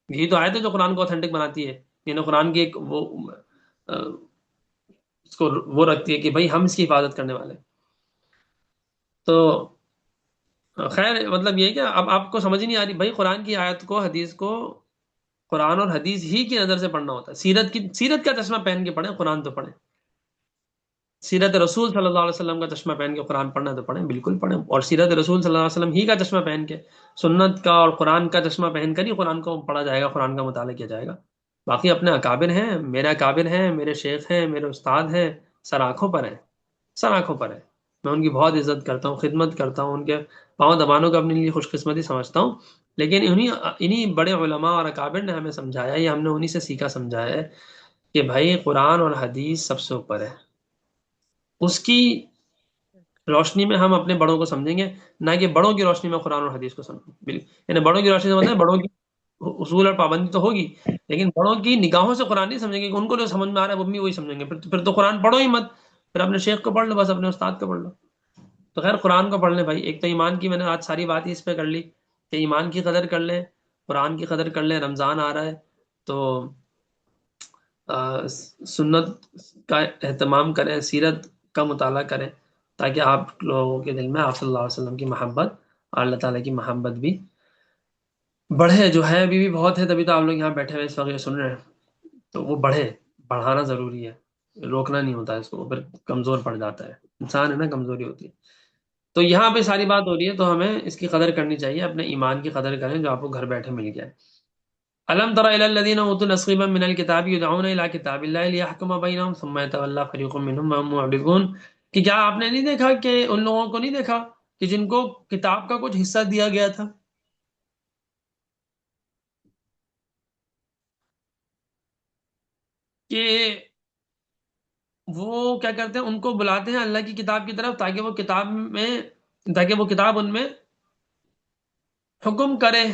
یہی تو آیت ہے جو قرآن کو اوتھینٹک بناتی ہے، یعنی قرآن کی ایک وہ اس کو وہ رکھتی ہے کہ بھائی ہم اس کی حفاظت کرنے والے. تو خیر مطلب یہ ہے کہ اب آپ کو سمجھ نہیں آ رہی بھائی، قرآن کی آیت کو، حدیث کو قرآن اور حدیث ہی کی نظر سے پڑھنا ہوتا ہے. سیرت کا چشمہ پہن کے پڑھیں، قرآن تو پڑھیں. سیرت رسول صلی اللہ علیہ وسلم کا چشمہ پہن کے قرآن پڑھنا تو پڑھیں، بالکل پڑھیں. اور سیرت رسول صلی اللہ علیہ وسلم ہی کا چشمہ پہن کے، سنت کا اور قرآن کا چشمہ پہن کر ہی قرآن کو پڑھا جائے گا، قرآن کا مطالعہ کیا جائے گا. باقی اپنے اکابر ہیں، میرے اکابر ہیں، میرے شیخ ہیں، میرے استاد ہیں، سر آنکھوں پر ہیں، سر آنکھوں پر ہیں. میں ان کی بہت عزت کرتا ہوں، خدمت کرتا ہوں، ان کے پاؤں دبانوں کو اپنے لیے خوش قسمتی سمجھتا ہوں. لیکن انہی بڑے علماء اور اکابر نے ہمیں سمجھایا، یہ ہم نے انہی سے سیکھا سمجھایا ہے کہ بھائی قرآن اور حدیث سب سے اوپر ہے. اس کی روشنی میں ہم اپنے بڑوں کو سمجھیں گے، نہ کہ بڑوں کی روشنی میں قرآن اور حدیث کو سمجھیں. یعنی بڑوں کی روشنی سے مطلب بڑوں کی اصول اور پابندی تو ہوگی، لیکن بڑوں کی نگاہوں سے قرآن نہیں سمجھیں گے، کہ ان کو جو سمجھ میں آ رہا ہے وہ بھی وہی سمجھیں گے. پھر تو قرآن پڑھو ہی مت، پھر اپنے شیخ کو پڑھ لو، بس اپنے استاد کو پڑھ لو. تو خیر قرآن کو پڑھ لیں بھائی. ایک تو ایمان کی میں نے آج ساری بات ہی اس پہ کر لی کہ ایمان کی قدر کر لیں، قرآن کی قدر کر لیں. رمضان آ رہا ہے تو سنت کا اہتمام کریں، سیرت کا مطالعہ کریں، تاکہ آپ لوگوں کے دل میں آپ صلی اللہ علیہ وسلم کی محبت اور اللہ تعالیٰ کی محبت بھی بڑھے. جو ہے ابھی بھی بہت ہے، تبھی تو آپ لوگ یہاں بیٹھے ہوئے اس وقت یہ سن رہے ہیں. تو وہ بڑھے، بڑھانا ضروری ہے، روکنا نہیں ہوتا اس کو، پھر کمزور پڑ جاتا ہے انسان، ہے نا، کمزوری ہوتی ہے. تو یہاں پہ ساری بات ہو رہی ہے، تو ہمیں اس کی قدر کرنی چاہیے، اپنے ایمان کی قدر کریں جو آپ کو گھر بیٹھے مل گیا ہے. الم تر الی الذین اوتوا نصیبا من الکتاب یدعون الی کتاب اللہ لیحکم بینہم ثم یتولی فریق منهم وهم معرضون. کہ کیا آپ نے نہیں دیکھا کہ ان لوگوں کو نہیں دیکھا کہ جن کو کتاب کا کچھ حصہ دیا گیا تھا، کہ وہ کیا کرتے ہیں، ان کو بلاتے ہیں اللہ کی کتاب کی طرف، تاکہ وہ کتاب ان میں حکم کرے.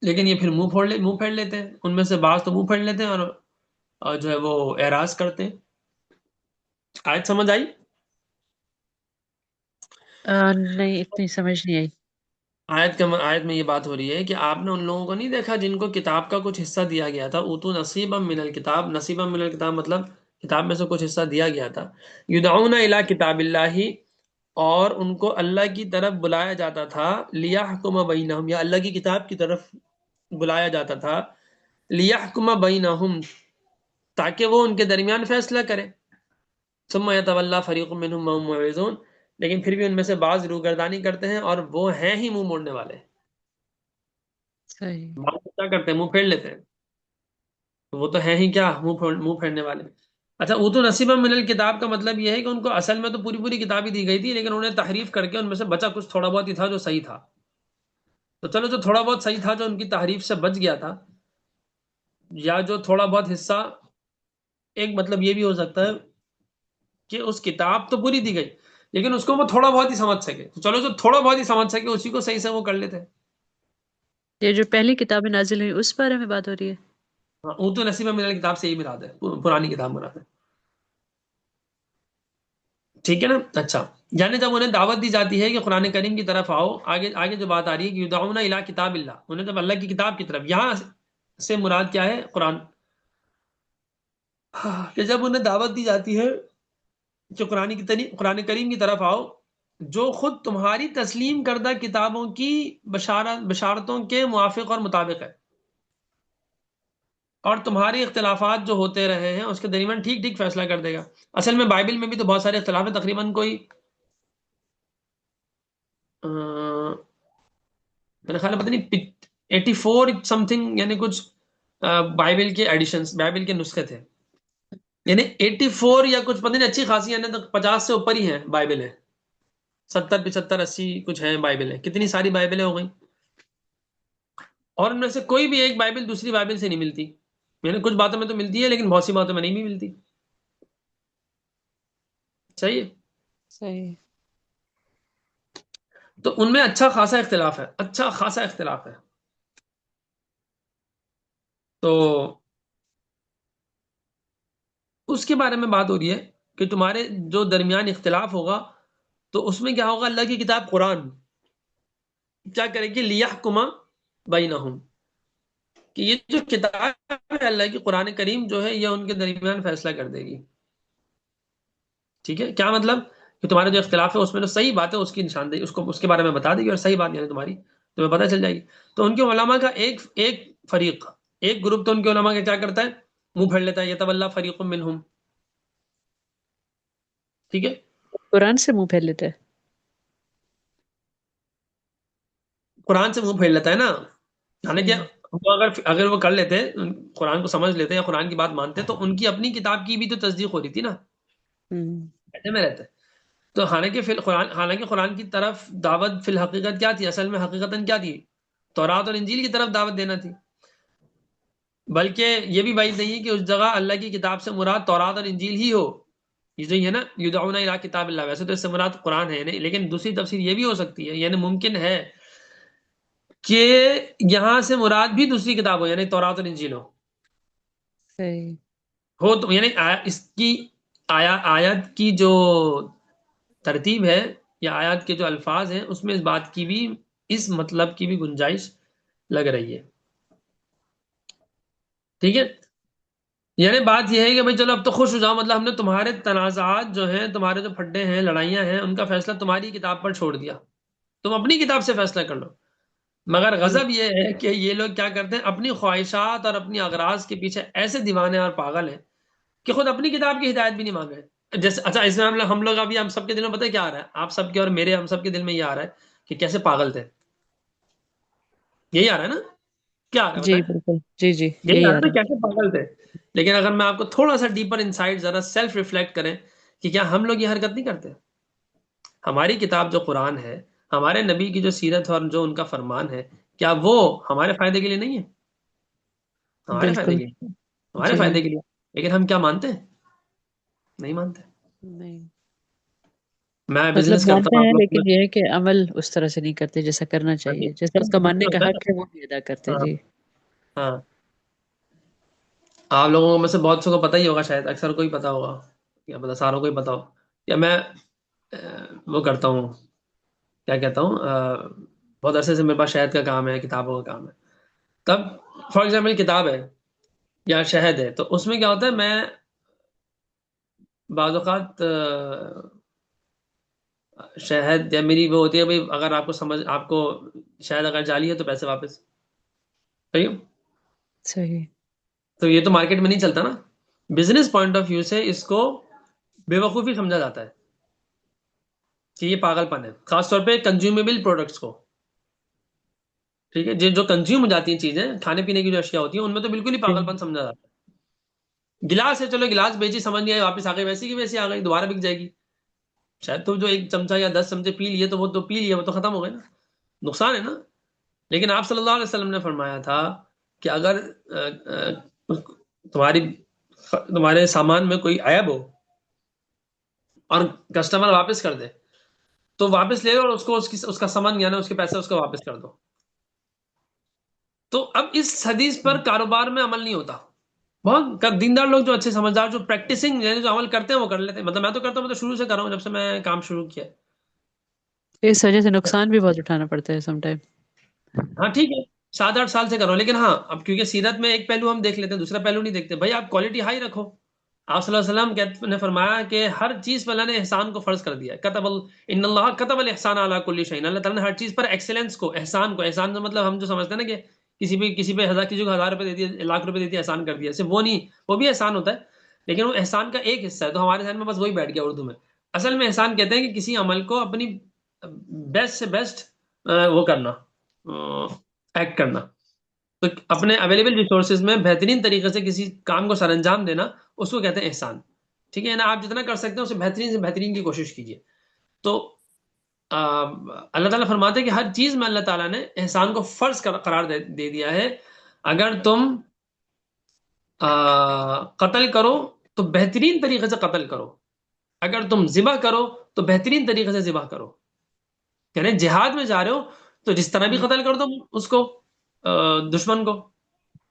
لیکن یہ پھر منہ پھیر لیتے ہیں. ان میں سے بعض تو منہ پھیر لیتے ہیں اور جو ہے وہ اعراض کرتے ہیں. آیت سمجھ آئی؟ نہیں، اتنی سمجھ نہیں آئی. آیت میں یہ بات ہو رہی ہے کہ آپ نے ان لوگوں کو نہیں دیکھا جن کو کتاب کا کچھ حصہ دیا گیا تھا. اوتو نصیبا من الکتاب، نصیبا من الکتاب مطلب کتاب میں سے کچھ حصہ دیا گیا تھا. یدعون الی کتاب اللہ، اور ان کو اللہ کی طرف بلایا جاتا تھا. لیحکم بینہم، یا اللہ کی کتاب کی طرف بلایا جاتا تھا. لیحکم بینہم، تاکہ وہ ان کے درمیان فیصلہ کرے. ثم یتولی فریق منہم وہم معرضون، لیکن پھر بھی ان میں سے بعض روگردانی کرتے ہیں اور وہ ہیں ہی منہ موڑنے والے. صحیح. بعض کیا کرتے ہیں، منہ پھیر لیتے ہیں. تو وہ تو ہیں ہی کیا، منہ پھیرنے والے. اچھا، اوتو نصیبا من الکتاب کا مطلب یہ ہے کہ ان کو اصل میں تو پوری کتاب ہی دی گئی تھی، لیکن انہوں نے تحریف کر کے ان میں سے بچا کچھ تھوڑا بہت ہی تھا جو صحیح تھا. تو چلو جو تھوڑا بہت صحیح تھا، جو ان کی تحریف سے بچ گیا تھا، یا جو تھوڑا بہت حصہ، ایک مطلب یہ بھی ہو سکتا ہے کہ اس کتاب تو پوری دی گئی لیکن اس کو وہ تھوڑا بہت ہی سمجھ سکے. تو چلو جو تھوڑا بہت ہی سمجھ سکے اسی کو صحیح سے وہ کر لیتے ہیں. یہ جو پہلی کتابیں نازل ہوئی اس بارے میں بات ہو رہی ہے. اوتو نصیبا من الکتاب سے یہی مراد ہے، پرانی کتاب مراد ہے. ٹھیک ہے نا. اچھا، یعنی جب انہیں دعوت دی جاتی ہے کہ قرآن کریم کی طرف آؤ، آگے جو بات آ رہی ہے کہ یدعون الی کتاب اللہ، انہیں جب اللہ کی کتاب کی طرف، یہاں سے مراد کیا ہے، قرآن. کہ جب انہیں دعوت دی جاتی ہے کہ قرآن کریم کی طرف آؤ، جو خود تمہاری تسلیم کردہ کتابوں کی بشارتوں کے موافق اور مطابق ہے، اور تمہارے اختلافات جو ہوتے رہے ہیں اس کے درمیان ٹھیک ٹھیک فیصلہ کر دے گا. اصل میں بائبل میں بھی تو بہت سارے اختلاف ہیں، تقریباً کوئی میرا خیال ہے پتہ نہیں 84 سم تھنگ، یعنی کچھ بائبل کے ایڈیشنز، بائبل کے نسخے تھے. یعنی 84 یا کچھ پتہ نہیں، اچھی خاصی، یعنی 50 سے اوپر ہی ہیں بائبلیں. 70 75 80 کچھ ہیں بائبلیں. کتنی ساری بائبلیں ہو گئیں، اور ان میں سے کوئی بھی ایک بائبل دوسری بائبل سے نہیں ملتی. یعنی کچھ باتوں میں تو ملتی ہے لیکن بہت سی باتوں میں نہیں بھی ملتی. صحیح ہے. صحیح. تو ان میں اچھا خاصا اختلاف ہے، اچھا خاصا اختلاف ہے. تو اس کے بارے میں بات ہو رہی ہے کہ تمہارے جو درمیان اختلاف ہوگا تو اس میں کیا ہوگا؟ اللہ کی کتاب قرآن کیا کرے گی؟ لیحکم بینہم، کہ یہ جو کتاب ہے اللہ کی قرآن کریم جو ہے یہ ان کے درمیان فیصلہ کر دے گی. ٹھیک ہے، کیا مطلب؟ کہ تمہارا جو اختلاف ہے اس میں جو صحیح بات ہے اس کی نشاندہی، اس کے بارے میں بتا دے گی، اور صحیح بات یعنی تمہاری تمہیں پتہ چل جائے گی. تو ان کے علماء کا ایک فریق، ایک گروپ تو ان کے علماء کا کیا کرتا ہے؟ منہ پھڑ لیتا ہے، یتولا فریق منہم. ٹھیک ہے، قرآن سے منہ پھیر لیتے ہیں. قرآن سے منہ پھیر لیتا ہے نا. حالانکہ صحیح. وہ اگر وہ کر لیتے، قرآن کو سمجھ لیتے یا قرآن کی بات مانتے، تو ان کی اپنی کتاب کی بھی تو تصدیق ہو رہی تھی نا. ایسے میں رہتے. تو حالانکہ قرآن کی طرف دعوت فی الحقیقت کیا تھی؟ اصل میں حقیقتاً کیا تھی؟ تورات اور انجیل کی طرف دعوت دینا تھی. بلکہ یہ بھی بعید نہیں ہے کہ اس جگہ اللہ کی کتاب سے مراد تورات اور انجیل ہی ہو. یہ جو ہے نا یدعون الی کتاب اللہ، ویسے تو اس سے مراد قرآن ہے نہیں، لیکن دوسری تفسیر یہ بھی ہو سکتی ہے، یعنی ممکن ہے کہ یہاں سے مراد بھی دوسری کتاب ہو، یعنی تورات اور انجیل صحیح. ہو تو یعنی اس کی آیات کی جو ترتیب ہے یا آیات کے جو الفاظ ہیں اس میں اس بات کی بھی، اس مطلب کی بھی گنجائش لگ رہی ہے. ٹھیک ہے، یعنی بات یہ ہے کہ بھائی چلو اب تو خوش ہو جاؤ، مطلب ہم نے تمہارے تنازعات جو ہیں، تمہارے جو پھڈے ہیں، لڑائیاں ہیں، ان کا فیصلہ تمہاری کتاب پر چھوڑ دیا، تم اپنی کتاب سے فیصلہ کر لو. مگر غضب یہ ہے کہ یہ لوگ کیا کرتے ہیں؟ اپنی خواہشات اور اپنی اغراض کے پیچھے ایسے دیوانے اور پاگل ہیں کہ خود اپنی کتاب کی ہدایت بھی نہیں مانگ رہے. جیسے اچھا اس میں ہم لوگ ابھی ہم سب کے دل میں پتہ ہے کیا آ رہا ہے؟ آپ سب کے اور میرے، ہم سب کے دل میں یہ آ رہا ہے کہ کیسے پاگل تھے. یہی آ رہا ہے نا؟ کیا آ رہا ہے جی بتائیں؟ بالکل، جی جی یہی آ یہی رہا آ ہے نا، رہا کیسے پاگل تھے. لیکن اگر میں آپ کو تھوڑا سا ڈیپر انسائٹ، ذرا سیلف ریفلیکٹ کریں کہ کیا ہم لوگ یہ حرکت نہیں کرتے؟ ہماری کتاب جو قرآن ہے، ہمارے نبی کی جو سیرت اور جو ان کا فرمان ہے، کیا وہ ہمارے فائدے کے لیے نہیں ہے؟ ہے. ہمارے فائدے بالکل. کے لیے، ہمارے جی. فائدے کے لیے. لیکن ہم کیا مانتے ہیں؟ نہیں مانتے. نہیں، میں مطلب بزنس کرتا مانتے ہوں، آپ ہیں لوگ لیکن یہ ہے کہ عمل اس طرح سے نہیں کرتے جیسا کرنا ہاں جی، چاہیے، جیسا اس کا ماننے کا ہوتا ہے حق ہے وہ نہیں ادا کرتے. نا؟ ہاں جی. ہاں. آپ لوگوں میں سے بہت سے کو پتہ ہی ہوگا، شاید اکثر کو ہی پتہ ہوگا، یا پتہ ساروں کو ہی پتہ ہو. یا میں وہ کرتا ہوں، کیا کہتا ہوں، بہت عرصے سے میرے پاس شہد کا کام ہے، کتابوں کا کام ہے. تب فار ایگزامپل کتاب ہے یا شہد ہے، تو اس میں کیا ہوتا ہے، میں بعض اوقات شہد یا میری وہ ہوتی ہے بھائی اگر آپ کو آپ کو شہد اگر جعلی ہے تو پیسے واپس. صحیح ہے؟ صحیح. تو یہ تو مارکیٹ میں نہیں چلتا نا. بزنس پوائنٹ آف ویو سے اس کو بے وقوفی سمجھا جاتا ہے کہ یہ پاگل پن ہے، خاص طور پہ کنزیومیبل پروڈکٹس کو. ٹھیک ہے، جو کنزیوم ہو جاتی ہیں چیزیں، کھانے پینے کی جو اشیاء ہوتی ہیں، ان میں تو بالکل ہی پاگل پن سمجھا جاتا ہے. گلاس ہے، چلو گلاس بیچی، سمجھ نہیں آئی، واپس آ گئی، ویسی کی ویسی آ گئی، دوبارہ بک جائے گی. شاید تو جو ایک چمچہ یا 10 چمچے پی لیے تو وہ تو پی لیے، وہ تو ختم ہو گئے نا، نقصان ہے نا. لیکن آپ صلی اللہ علیہ وسلم نے فرمایا تھا کہ اگر تمہارے سامان میں کوئی عیب ہو اور کسٹمر واپس کر دے تو واپس لے لو، اور اس کا سامان یعنی اس کے پیسے اس کو واپس کر دو. تو اب اس حدیث پر کاروبار میں عمل نہیں ہوتا. بہت دیندار لوگ جو اچھے سمجھدار، جو پریکٹسنگ یعنی جو عمل کرتے ہیں وہ کر لیتے ہیں. مطلب میں تو کرتا ہوں، میں تو شروع سے کر رہا ہوں، جب سے میں کام شروع کیا. اس وجہ سے نقصان بھی بہت اٹھانا پڑتا ہے سم ٹائم. ہاں ٹھیک ہے، 7-8 سال سے کرو، لیکن ہاں اب کیونکہ سیرت میں ایک پہلو ہم دیکھ لیتے ہیں، دوسرا پہلو نہیں دیکھتے. بھائی آپ کوالٹی ہائی رکھو. آپ صلی اللہ علیہ وسلم نے فرمایا کہ ہر چیز پر اللہ نے احسان کو فرض کر دیا ہے. ان اللہ کتب الاحسان علی کل شیء. اللہ تعالیٰ نے ہر چیز پر ایکسیلنس کو، احسان کو، احسان کا مطلب ہم جو سمجھتے ہیں نا کہ کسی پہ 1000 روپے دے دیے، لاکھ روپے دے دیے، احسان کر دیا، صرف وہ نہیں، وہ بھی احسان ہوتا ہے لیکن وہ احسان کا ایک حصہ ہے. تو ہمارے ذہن میں بس وہی بیٹھ گیا اردو میں. اصل میں احسان کہتے ہیں کہ کسی عمل کو اپنی بیسٹ سے بیسٹ وہ کرنا، ایکٹ کرنا. تو اپنے اویلیبل ریسورسز میں بہترین طریقے سے کسی کام کو سر انجام دینا، اس کو کہتے ہیں احسان. ٹھیک ہے نا؟ آپ جتنا کر سکتے ہیں اسے بہترین سے بہترین کی کوشش کیجیے. تو اللہ تعالیٰ فرماتے ہیں کہ ہر چیز میں اللہ تعالیٰ نے احسان کو فرض قرار دے دیا ہے. اگر تم قتل کرو تو بہترین طریقے سے قتل کرو، اگر تم ذبح کرو تو بہترین طریقے سے ذبح کرو. یعنی جہاد میں جا رہے ہو تو جس طرح بھی قتل کر دو اس کو، دشمن کو.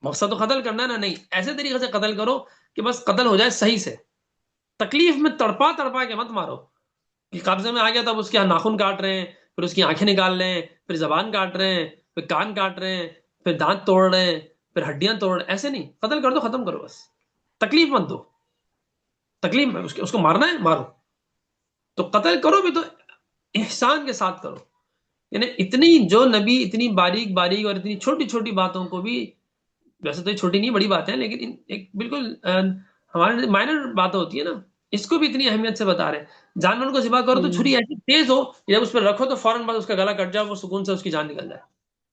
مقصد تو قتل کرنا ہے نا، نہیں، ایسے طریقے سے قتل کرو کہ بس قتل ہو جائے صحیح سے. تکلیف میں تڑپا تڑپا کے مت مارو. کہ قبضے میں آ گیا تو اب اس کے ناخن کاٹ رہے ہیں، پھر اس کی آنکھیں نکال رہے ہیں، پھر زبان کاٹ رہے ہیں، پھر کان کاٹ رہے ہیں، پھر دانت توڑ رہے ہیں، پھر ہڈیاں توڑ رہے ہیں. ایسے نہیں، قتل کر دو، ختم کرو، بس تکلیف مت دو. تکلیف اس کو مارنا ہے مارو، تو قتل کرو بھی تو احسان کے ساتھ کرو. یعنی اتنی جو نبی اتنی باریک باریک اور اتنی چھوٹی چھوٹی باتوں کو بھی، ویسے تو یہ چھوٹی نہیں بڑی بات ہے، لیکن ایک بالکل ہمارے مائنر باتیں ہوتی ہے نا، اس کو بھی اتنی اہمیت سے بتا رہے ہیں. جانور کو ذبح کرو تو چھری ایسی تیز ہو، جب اس پہ رکھو تو فوراً بعد اس کا گلا کٹ جائے، وہ سکون سے اس کی جان نکل جائے.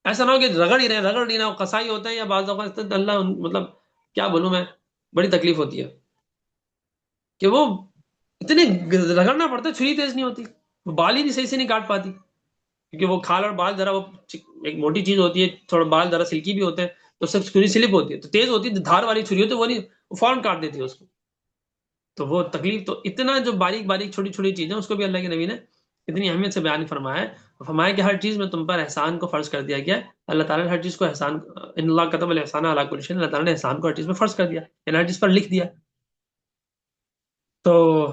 ایسا نہ ہو کہ رگڑ ہی رہے وہ قصائی ہوتا ہے، یا بعض اوقات اللہ مطلب کیا بولوں میں، بڑی تکلیف ہوتی ہے کہ وہ اتنے رگڑنا پڑتا ہے، چھری تیز نہیں ہوتی، وہ بال ہی نہیں صحیح سے نہیں کاٹ پاتی، کیونکہ وہ کھال اور بال ذرا وہ ایک موٹی چیز ہوتی ہے، تھوڑا بال ذرا سلکی بھی ہوتے ہیں، تو سب چھری سلپ ہوتی ہے، تو تیز ہوتی ہے، دھار والی چھری ہوتی ہے وہ نہیں، وہ فوراً کاٹ دیتی ہے اس کو. تو وہ تکلیف، تو اتنا جو باریک باریک چھوٹی چھوٹی چیزیں اس کو بھی اللہ کے نبی نے اتنی اہمیت سے بیان فرمایا ہے. فرمایا کہ ہر چیز میں تم پر احسان کو فرض کر دیا گیا ہے. اللہ تعالیٰ نے ہر چیز کو احسان، ان اللہ کتب الاحسان علی کل شیء، اللہ تعالیٰ نے احسان کو ہر چیز میں فرض کر دیا، یعنی ہر چیز پر لکھ دیا. تو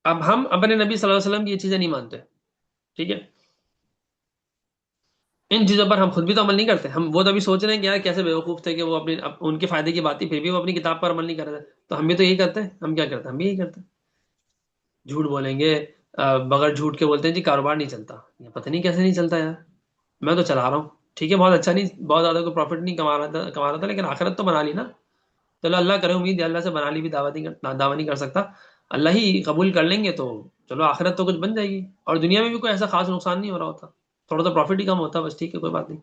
اب ہم اپنے نبی صلی اللہ علیہ وسلم کی یہ چیزیں نہیں مانتے، ٹھیک ہے، ان چیزوں پر ہم خود بھی تو عمل نہیں کرتے. ہم وہ تو ابھی سوچ رہے ہیں کہ یار کیسے بیوقوف تھے کہ وہ اپنی ان کے فائدے کی بات تھی، پھر بھی وہ اپنی کتاب پر عمل نہیں کر رہے تھے. تو ہم بھی تو یہی کرتے ہیں. ہم کیا کرتے ہیں؟ ہم بھی یہی کرتے ہیں، جھوٹ بولیں گے، بغیر جھوٹ کے بولتے ہیں جی کاروبار نہیں چلتا. یہ پتہ نہیں کیسے نہیں چلتا یار، میں تو چلا رہا ہوں، ٹھیک ہے، بہت اچھا نہیں، بہت زیادہ کوئی پروفٹ نہیں کما رہا تھا، لیکن آخرت تو بنا لی نا. چلو اللہ کرے، امید ہے اللہ سے بنا لی بھی دعوت نہیں کر سکتا، اللہ ہی قبول کر لیں گے تو چلو آخرت تو کچھ بن جائے گی، اور دنیا میں بھی کوئی ایسا خاص نقصان نہیں ہو رہا ہوتا، تھوڑا تو پروفٹ ہی کم ہوتا، بس ٹھیک ہے، کوئی بات نہیں.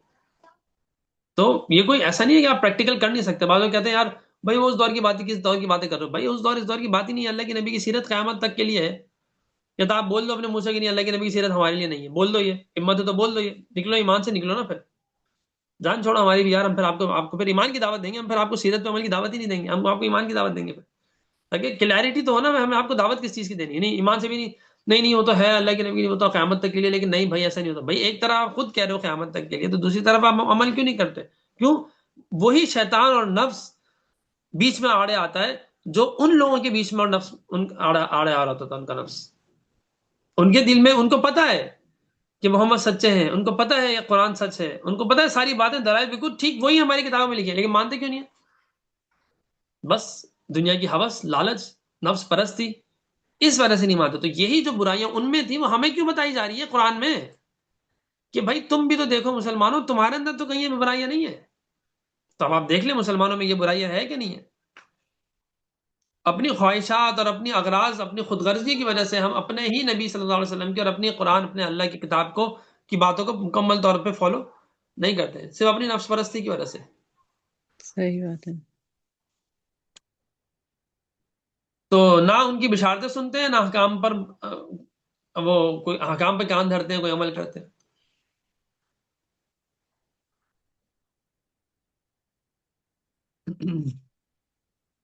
تو یہ کوئی ایسا نہیں ہے کہ آپ پریکٹیکل کر نہیں سکتے. بعض لوگ کہتے ہیں یار بھائی وہ اس دور کی باتیں، کس دور کی باتیں کر رہے ہو؟ بھائی اس دور کی بات ہی نہیں ہے، اللہ کے نبی کی سیرت قیامت تک کے لیے ہے. یا تو آپ بول دو اپنے منہ سے کہ نہیں اللہ کے نبی کی سیرت ہمارے لیے نہیں ہے، بول دو، یہ ہمت ہے تو بول دو، یہ نکلو ایمان سے، نکلو نا، پھر جان چھوڑو ہماری بھی یار، ہم پھر آپ کو پھر ایمان کی دعوت دیں گے، ہم پھر آپ کو سیرت پہ عمل کی دعوت ہی نہیں دیں گے، ہم آپ کو ایمان کی دعوت دیں گے. پھر تاکہ کلیئرٹی تو ہو نا، ہمیں آپ کو دعوت کس چیز کی دینی ہے؟ نہیں ایمان سے بھی نہیں، نہیں وہ تو ہے اللہ کے نبی، وہ تو قیامت تک کے لیے، لیکن نہیں بھائی ایسا نہیں ہوتا. بھائی ایک طرف آپ خود کہہ رہے ہو قیامت تک کے لیے، تو دوسری طرف آپ عمل کیوں نہیں کرتے؟ کیوں؟ وہی شیطان اور نفس بیچ میں آڑے آتا ہے، جو ان لوگوں کے بیچ میں اور نفس ان آڑے آ رہا ہوتا تھا، ان کا نفس ان کے دل میں، ان کو پتا ہے کہ محمد سچے ہیں، ان کو پتا ہے یہ قرآن سچ ہے، ان کو پتا ہے ساری باتیں دلائل بالکل ٹھیک وہی ہماری کتابوں میں لکھی ہے، لیکن مانتے کیوں نہیں ہیں؟ بس دنیا کی ہوس، لالچ، نفس پرستی، اس وجہ سے نہیں مانتے. تو یہی جو برائیاں ان میں تھی وہ ہمیں کیوں بتائی جا رہی ہے قرآن میں، کہ بھائی تم بھی تو دیکھو مسلمانوں، تمہارے اندر تو کہیں یہ برائیاں نہیں ہے. تو اب آپ دیکھ لیں مسلمانوں میں یہ برائیاں ہے کہ نہیں ہے. اپنی خواہشات اور اپنی اغراض، اپنی خود غرضی کی وجہ سے ہم اپنے ہی نبی صلی اللہ علیہ وسلم کی اور اپنی قرآن، اپنے اللہ کی کتاب کو کی باتوں کو مکمل طور پہ فالو نہیں کرتے، صرف اپنی نفس پرستی کی وجہ سے. صحیح بات ہے. تو نہ ان کی بشارتیں سنتے ہیں، نہ حکام پر وہ کوئی حکام پہ کان دھرتے ہیں، کوئی عمل کرتے ہیں.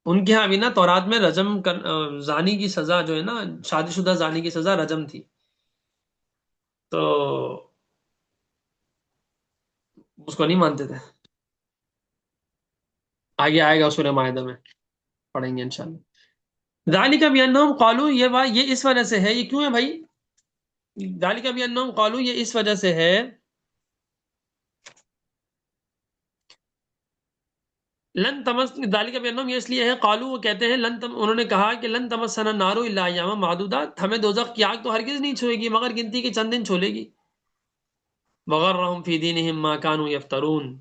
ان کے ہاں بھی نا تورات میں رجم زانی کی سزا جو ہے نا، شادی شدہ زانی کی سزا رجم تھی. تو اس کو نہیں مانتے تھے. آگے آئے گا سورہ مائدہ میں پڑھیں گے انشاءاللہ. ذالک بانہم قالوا، یہ بات یہ اس وجہ سے ہے. یہ کیوں ہے بھائی؟ ذالک بانہم قالوا، یہ اس وجہ سے ہے، لن تمس ذالک بانہم، یہ اس لیے ہے، قالوا وہ کہتے ہیں، انہوں نے کہا کہ لن تمسنا النار الا ایاما معدودات، ہمیں دوزخ کی آگ تو ہرگز نہیں چھوئے گی مگر گنتی کے چند دن چھولے گی. وغرہم فی دینہم ما کانوا یفترون،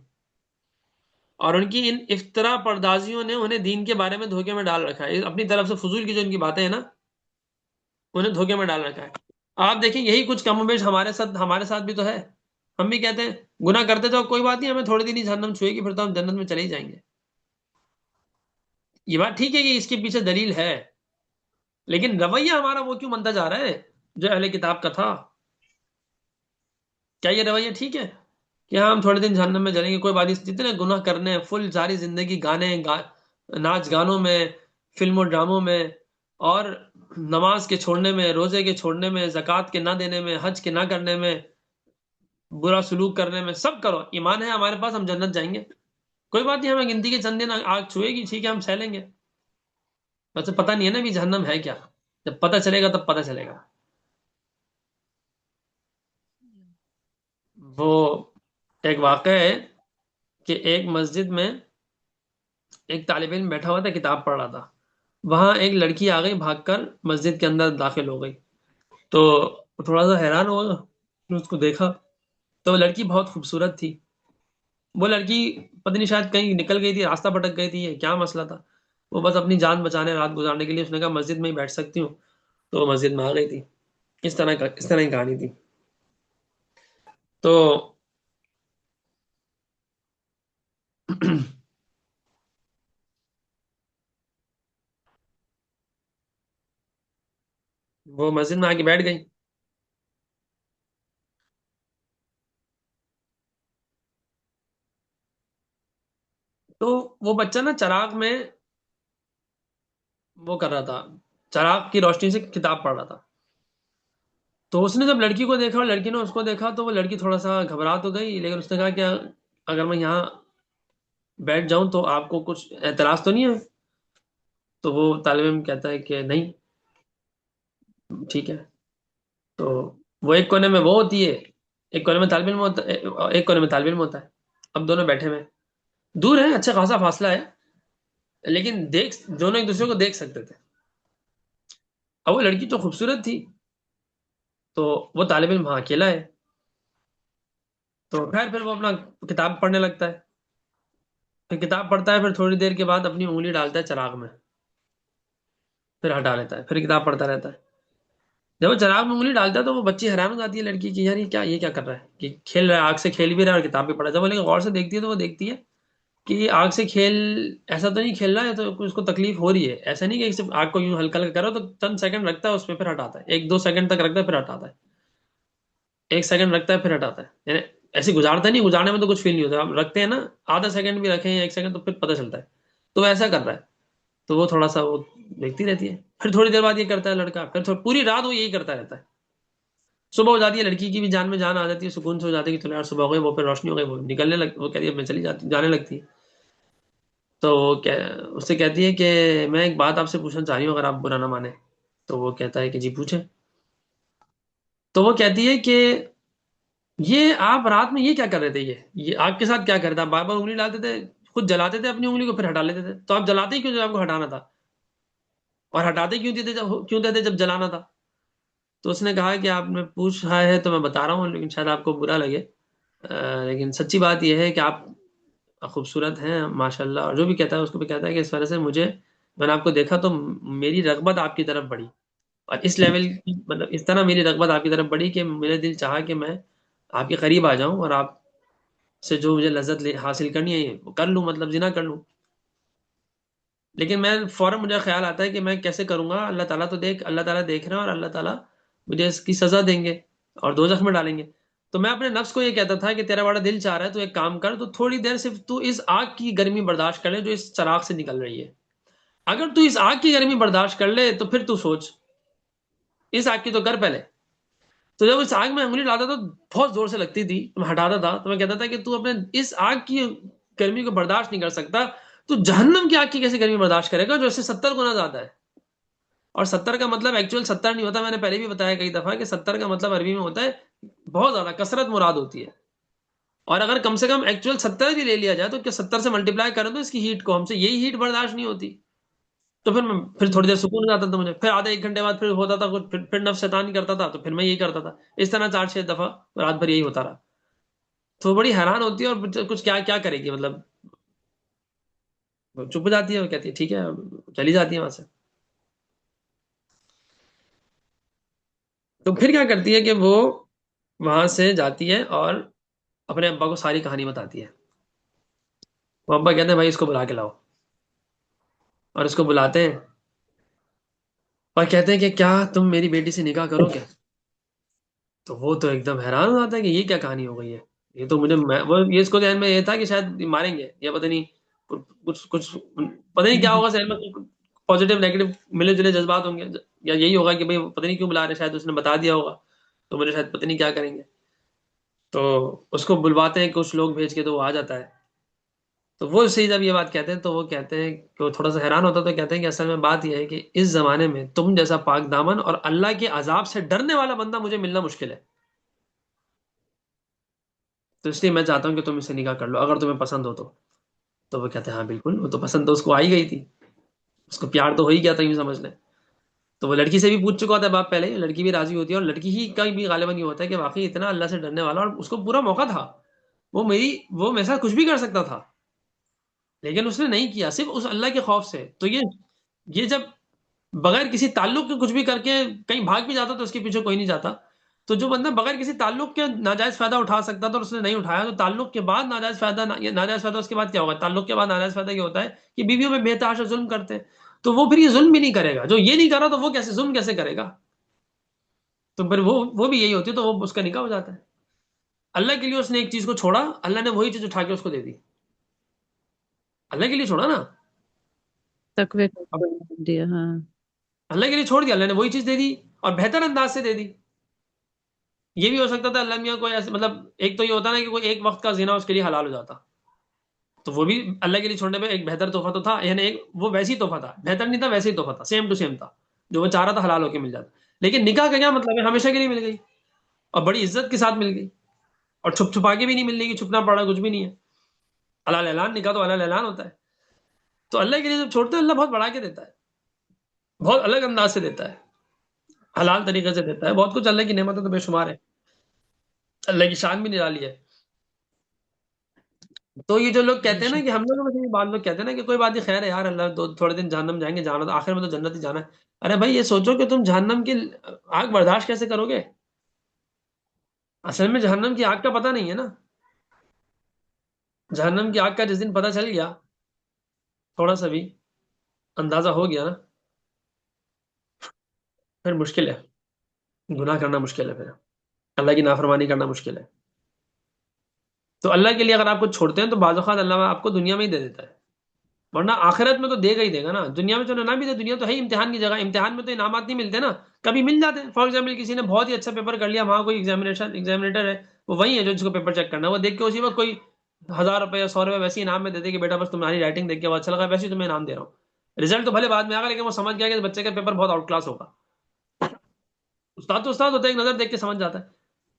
اور ان کی ان افطرا پردازیوں نے انہیں دین کے بارے میں دھوکے میں ڈال رکھا ہے. اپنی طرف سے فضول کی جو ان کی باتیں ہیں نا، انہیں دھوکے میں ڈال رکھا ہے. آپ دیکھیں یہی کچھ کم و بیش ہمارے ساتھ بھی تو ہے. ہم بھی کہتے ہیں گناہ کرتے تو کوئی بات نہیں، ہمیں تھوڑے دن ہی جہنم چھوئے گی، پھر تو ہم جنت میں چلے ہی جائیں گے. یہ بات ٹھیک ہے کہ اس کے پیچھے دلیل ہے، لیکن رویہ ہمارا وہ کیوں بنتا جا رہا ہے جو اہل کتاب کا تھا؟ کیا یہ رویہ ٹھیک ہے کہ ہاں ہم تھوڑے دن جہنم میں جلیں گے، کوئی بات نہیں، جتنے گناہ کرنے ہیں فل ساری زندگی ناچ گانوں میں، فلم و ڈراموں میں، اور نماز کے چھوڑنے میں، روزے کے چھوڑنے میں، زکوٰۃ کے نہ دینے میں، حج کے نہ کرنے میں، برا سلوک کرنے میں، سب کرو، ایمان ہے ہمارے پاس، ہم جنت جائیں گے، کوئی بات نہیں، ہمیں گنتی کے چند دن آگ چھوئے گی، ٹھیک ہے ہم سہ لیں گے. ویسے پتہ نہیں ہے نا بھی جہنم ہے کیا، جب پتہ چلے گا تب پتہ چلے گا. وہ ایک واقعہ ہے کہ ایک مسجد میں ایک طالب علم بیٹھا ہوا تھا، کتاب پڑھ رہا تھا. وہاں ایک لڑکی آ گئی بھاگ کر مسجد کے اندر داخل ہو گئی. تو تھوڑا سا حیران ہوا، پھر اس کو دیکھا تو وہ لڑکی بہت خوبصورت تھی. وہ لڑکی پتہ نہیں شاید کہیں نکل گئی تھی، راستہ بھٹک گئی تھی، کیا مسئلہ تھا. وہ بس اپنی جان بچانے رات گزارنے کے لیے اس نے کہا مسجد میں ہی بیٹھ سکتی ہوں، تو وہ مسجد میں آ گئی تھی. اس طرح کی کہانی تھی. تو وہ مسجد میں آ کے بیٹھ گئی. تو وہ بچہ نا چراغ میں وہ کر رہا تھا، چراغ کی روشنی سے کتاب پڑھ رہا تھا. تو اس نے جب لڑکی کو دیکھا اور لڑکی نے اس کو دیکھا تو وہ لڑکی تھوڑا سا گھبرا تو گئی، لیکن اس نے کہا کہ اگر میں یہاں بیٹھ جاؤں تو آپ کو کچھ اعتراض تو نہیں ہے. تو وہ طالب علم کہتا ہے کہ نہیں، ٹھیک ہے. تو وہ ایک کونے میں وہ ہوتی ہے، ایک کونے میں طالب علم ہوتا ہے، ایک کونے میں طالب علم ہوتا ہے. اب دونوں بیٹھے ہوئے دور ہیں، اچھا خاصا فاصلہ ہے، لیکن دونوں ایک دوسرے کو دیکھ سکتے تھے. اب وہ لڑکی تو خوبصورت تھی، تو وہ طالب علم وہاں اکیلا ہے. تو خیر پھر وہ اپنا کتاب پڑھنے لگتا ہے. پھر کتاب پڑھتا ہے، پھر تھوڑی دیر کے بعد اپنی انگلی ڈالتا ہے چراغ میں، پھر ہٹا لیتا ہے، پھر کتاب پڑھتا رہتا ہے. جب وہ چراغ میں انگلی ڈالتا ہے تو وہ بچی حیران ہو جاتی ہے لڑکی کی، یار یہ کیا کر رہا ہے، کہ کھیل رہا ہے، آگ سے کھیل بھی رہا ہے اور کتاب بھی پڑھ رہا ہے. جب وہ لیکن غور سے دیکھتی ہے تو وہ دیکھتی ہے کہ یہ آگ سے کھیل ایسا تو نہیں کھیل رہا ہے، تو اس کو تکلیف ہو رہی ہے. ایسا نہیں کہ صرف آگ کو یوں ہلکا ہلکا کرو، تو چند سیکنڈ رکھتا ہے اس پہ پھر ہٹاتا ہے، 1-2 سیکنڈ تک رکھتا ہے پھر ہٹاتا ہے، 1 سیکنڈ رکھتا ہے پھر ہٹاتا ہے. یعنی ایسے گزارتا نہیں، گزارنے میں تو کچھ فیل نہیں ہوتا. آپ رکھتے ہیں نا، آدھا سیکنڈ بھی رکھیں یا 1 سیکنڈ تو پھر پتہ چلتا ہے. تو وہ ایسا کر رہا ہے. تو وہ تھوڑا سا وہ دیکھتی رہتی ہے. پھر تھوڑی دیر بعد یہ کرتا ہے لڑکا، پھر پوری رات وہ یہی کرتا رہتا ہے. صبح ہو جاتی ہے، لڑکی کی بھی جان میں جان آ جاتی ہے، سکون سے ہو جاتی ہے کہ چلو یار صبح ہو گئی. وہ پھر روشنی ہو گئی، وہ نکلنے لگ، وہ کہتی ہے میں چلی جاتی، جانے لگتی ہے. تو وہ اس سے کہتی ہے کہ میں ایک بات آپ سے پوچھنا چاہ رہی ہوں اگر آپ برا نہ مانیں. تو وہ کہتا ہے کہ جی پوچھیں. تو وہ کہتی ہے کہ یہ آپ رات میں یہ کیا کر رہے تھے، یہ آگ کے ساتھ کیا کر رہے تھے، آپ بار بار انگلی ڈالتے تھے، خود جلاتے تھے اپنی انگلی کو پھر ہٹا لیتے تھے، تو آپ جلاتے ہی کیوں جب آپ کو ہٹانا تھا، اور ہٹاتے کیوں تھے جب جلانا تھا. تو اس نے کہا کہ آپ نے پوچھا ہے تو میں بتا رہا ہوں، لیکن شاید آپ کو برا لگے، لیکن سچی بات یہ ہے کہ آپ خوبصورت ہیں ماشاء اللہ. اور جو بھی کہتا ہے اس کو بھی کہتا ہے کہ اس وجہ سے میں نے آپ کو دیکھا تو میری رغبت آپ کی طرف بڑھی، اور اس لیول کی مطلب اس طرح میری رغبت آپ کی طرف بڑھی کہ میرے دل چاہا کہ میں آپ کے قریب آ جاؤں اور آپ سے جو مجھے لذت حاصل کرنی ہے وہ کر لوں، مطلب زنا کر لوں. لیکن میں فوراً مجھے خیال آتا ہے کہ میں کیسے کروں گا، اللہ تعالیٰ دیکھ رہے ہیں اور اللہ تعالیٰ مجھے اس کی سزا دیں گے اور دوزخ میں ڈالیں گے. تو میں اپنے نفس کو یہ کہتا تھا کہ تیرا بڑا دل چاہ رہا ہے تو ایک کام کر، تو تھوڑی دیر صرف تو اس آگ کی گرمی برداشت کر لے جو اس چراغ سے نکل رہی ہے. اگر تو اس آگ کی گرمی برداشت کر لے تو پھر تو سوچ، اس آگ کی تو کر پہلے. تو جب اس آگ میں انگلی ڈالتا تو بہت زور سے لگتی تھی، میں ہٹاتا تھا تو میں کہتا تھا کہ تو اپنے اس آگ کی گرمی کو برداشت نہیں کر سکتا، تو جہنم کی آگ کی کیسے گرمی برداشت کرے گا جو اس سے 70 گنا زیادہ ہے. اور 70 کا مطلب ایکچوئل 70 نہیں ہوتا، میں نے پہلے بھی بتایا کئی دفعہ کہ 70 کا مطلب عربی میں ہوتا ہے بہت زیادہ، کثرت مراد ہوتی ہے. اور اگر کم سے کم ایکچوئل 70 بھی لے لیا جائے تو کیا 70 سے ملٹیپلائی کریں تو اس کی ہیٹ کو، ہم سے یہی ہیٹ برداشت نہیں ہوتی. تو پھر تھوڑی دیر سکون ہو جاتا تھا مجھے، پھر آدھے 1 گھنٹے بعد پھر ہوتا تھا کچھ، پھر نفس شیطان کرتا تھا تو پھر میں یہی کرتا تھا. اس طرح 4-6 دفعہ رات بھر یہی ہوتا رہا. تو بڑی حیران ہوتی ہے اور کچھ کیا کیا کرے گی، مطلب چپ ہو جاتی ہے، وہ کہتی ہے ٹھیک ہے، چلی جاتی ہے وہاں سے. تو پھر کیا کرتی ہے کہ وہ وہاں سے جاتی ہے اور اپنے ابا کو ساری کہانی بتاتی ہے. وہ ابا کہتے ہیں بھائی اس کو بلا کے لاؤ، اور اس کو بلاتے ہیں اور کہتے ہیں کہ کیا تم میری بیٹی سے نکاح کرو گے. تو وہ تو ایک دم حیران ہو جاتا ہے کہ یہ کیا کہانی ہو گئی ہے. یہ تو یہ اس کو ذہن میں یہ تھا کہ شاید ماریں گے یا پتہ نہیں کچھ پتہ نہیں کیا ہوگا ذہن میں، پازیٹیو نیگیٹو ملے جلے جذبات ہوں گے، یا یہی ہوگا کہ بھائی پتہ نہیں کیوں بلا رہے، شاید اس نے بتا دیا ہوگا تو مجھے شاید پتہ نہیں کیا کریں گے. تو اس کو بلواتے ہیں کچھ لوگ بھیج کے، تو وہ آ جاتا ہے. تو وہ سے جب یہ بات کہتے ہیں تو وہ کہتے ہیں کہ وہ تھوڑا سا حیران ہوتا تو کہتے ہیں کہ اصل میں بات یہ ہے کہ اس زمانے میں تم جیسا پاک دامن اور اللہ کے عذاب سے ڈرنے والا بندہ مجھے ملنا مشکل ہے، تو اس لیے میں چاہتا ہوں کہ تم اس سے نکاح کر لو اگر تمہیں پسند ہو تو وہ کہتے ہیں ہاں بالکل، وہ تو پسند تو اس کو آئی گئی تھی، اس کو پیار تو ہو ہی گیا تھا، یوں سمجھ لیں۔ تو وہ لڑکی سے بھی پوچھ چکا ہوتا ہے باپ پہلے، لڑکی بھی راضی ہوتی ہے، اور لڑکی ہی کا بھی غالباً یہ ہوتا ہے کہ واقعی اتنا اللہ سے ڈرنے والا، اور اس کو پورا موقع تھا، وہ میرے ساتھ کچھ بھی کر سکتا تھا لیکن اس نے نہیں کیا، صرف اس اللہ کے خوف سے۔ تو یہ جب بغیر کسی تعلق کے کچھ بھی کر کے کہیں بھاگ بھی جاتا تو اس کے پیچھے کوئی نہیں جاتا، تو جو بندہ بغیر کسی تعلق کے ناجائز فائدہ اٹھا سکتا تھا اور اس نے نہیں اٹھایا، تو تعلق کے بعد ناجائز فائدہ اس کے بعد کیا ہوگا؟ تعلق کے بعد ناجائز فائدہ یہ ہوتا ہے کہ بیویوں میں بے تحاشا ظلم کرتے ہیں، تو وہ پھر یہ ظلم بھی نہیں کرے گا، جو یہ نہیں کر رہا تو وہ کیسے ظلم کیسے کرے گا؟ تو پھر وہ بھی یہی ہوتی ہے، تو وہ اس کا نکاح ہو جاتا ہے۔ اللہ کے لیے اس نے ایک چیز کو چھوڑا، اللہ نے وہی چیز اٹھا کے اس کو دے دی، اللہ کے لیے چھوڑا نا، تقوی کا اب دیا، ہاں اللہ کے لیے چھوڑ دیا، اللہ نے وہی چیز دے دی اور بہتر انداز سے دے دی۔ یہ بھی ہو سکتا تھا اللہ میاں کوئی ایسے، مطلب ایک تو یہ ہوتا نا کہ کوئی ایک وقت کا زنا اس کے لیے حلال ہو جاتا، تو وہ بھی اللہ کے لیے چھوڑنے پہ ایک بہتر تحفہ تو تھا، یعنی وہ ویسی تحفہ تھا، بہتر نہیں تھا، ویسے ہی تحفہ تھا، سیم ٹو سیم تھا، جو وہ چاہ رہا تھا حلال ہو کے مل جاتا۔ لیکن نکاح کا کیا مطلب ہے؟ ہمیشہ کے لیے مل گئی اور بڑی عزت کے ساتھ مل گئی، اور چھپ چھپا کے بھی نہیں ملنے کی، چھپنا پڑا کچھ بھی نہیں ہے، حلال اعلان، نکاح تو حلال اعلان ہوتا ہے۔ تو اللہ کے لیے جب چھوڑتے ہیں اللہ بہت بڑھا کے دیتا ہے، بہت الگ انداز سے دیتا ہے، حلال طریقے سے دیتا ہے، بہت کچھ، اللہ کی نعمتیں تو بے شمار ہے، اللہ کی شان بھی نرالی ہے۔ تو یہ جو لوگ کہتے ہیں نا کہ ہم لوگوں میں سے بھی بعض لوگ کہتے ہیں نا کہ کوئی بات نہیں، خیر ہے یار، اللہ تھوڑے دن جہنم جائیں گے، جانا تو آخر میں تو جنت ہی جانا ہے۔ ارے بھائی یہ سوچو کہ تم جہنم کی آگ برداشت کیسے کرو گے؟ اصل میں جہنم کی آگ کا پتہ نہیں ہے نا، جہنم کی آگ کا جس دن پتہ چل گیا، تھوڑا سا بھی اندازہ ہو گیا نا، پھر مشکل ہے، گناہ کرنا مشکل ہے، پھر اللہ کی نافرمانی کرنا مشکل ہے۔ تو اللہ کے لیے اگر آپ کو چھوڑتے ہیں تو بعض اوقات اللہ آپ کو دنیا میں ہی دے دیتا ہے، ورنہ آخرت میں تو دے گا ہی دے گا نا، دنیا میں تو نہ بھی دے، دنیا تو ہے ہی امتحان کی جگہ، امتحان میں تو انعامات نہیں ملتے نا، کبھی مل جاتے ہیں۔ فار ایگزامپل کسی نے بہت ہی اچھا پیپر کر لیا، وہاں کوئی ایگزامینیٹر ہے، وہ وہی ہے جو جس کو پیپر چیک کرنا ہے، وہ دیکھ کے اسی وقت کوئی 1000 روپے یا 100 روپے ویسے انعام میں دے دے کہ بیٹا بس تمہاری رائٹنگ دیکھ کے بہت اچھا لگا، ویسے ہی تمہیں انعام دے رہا ہوں۔ رزلٹ تو بھلے بعد میں آ گا لیکن وہ سمجھ گیا کہ بچے کا پیپر بہت آؤٹ کلاس ہوگا، استاد تو استاد ہوتا ہے، ایک نظر دیکھ کے سمجھ جاتا ہے۔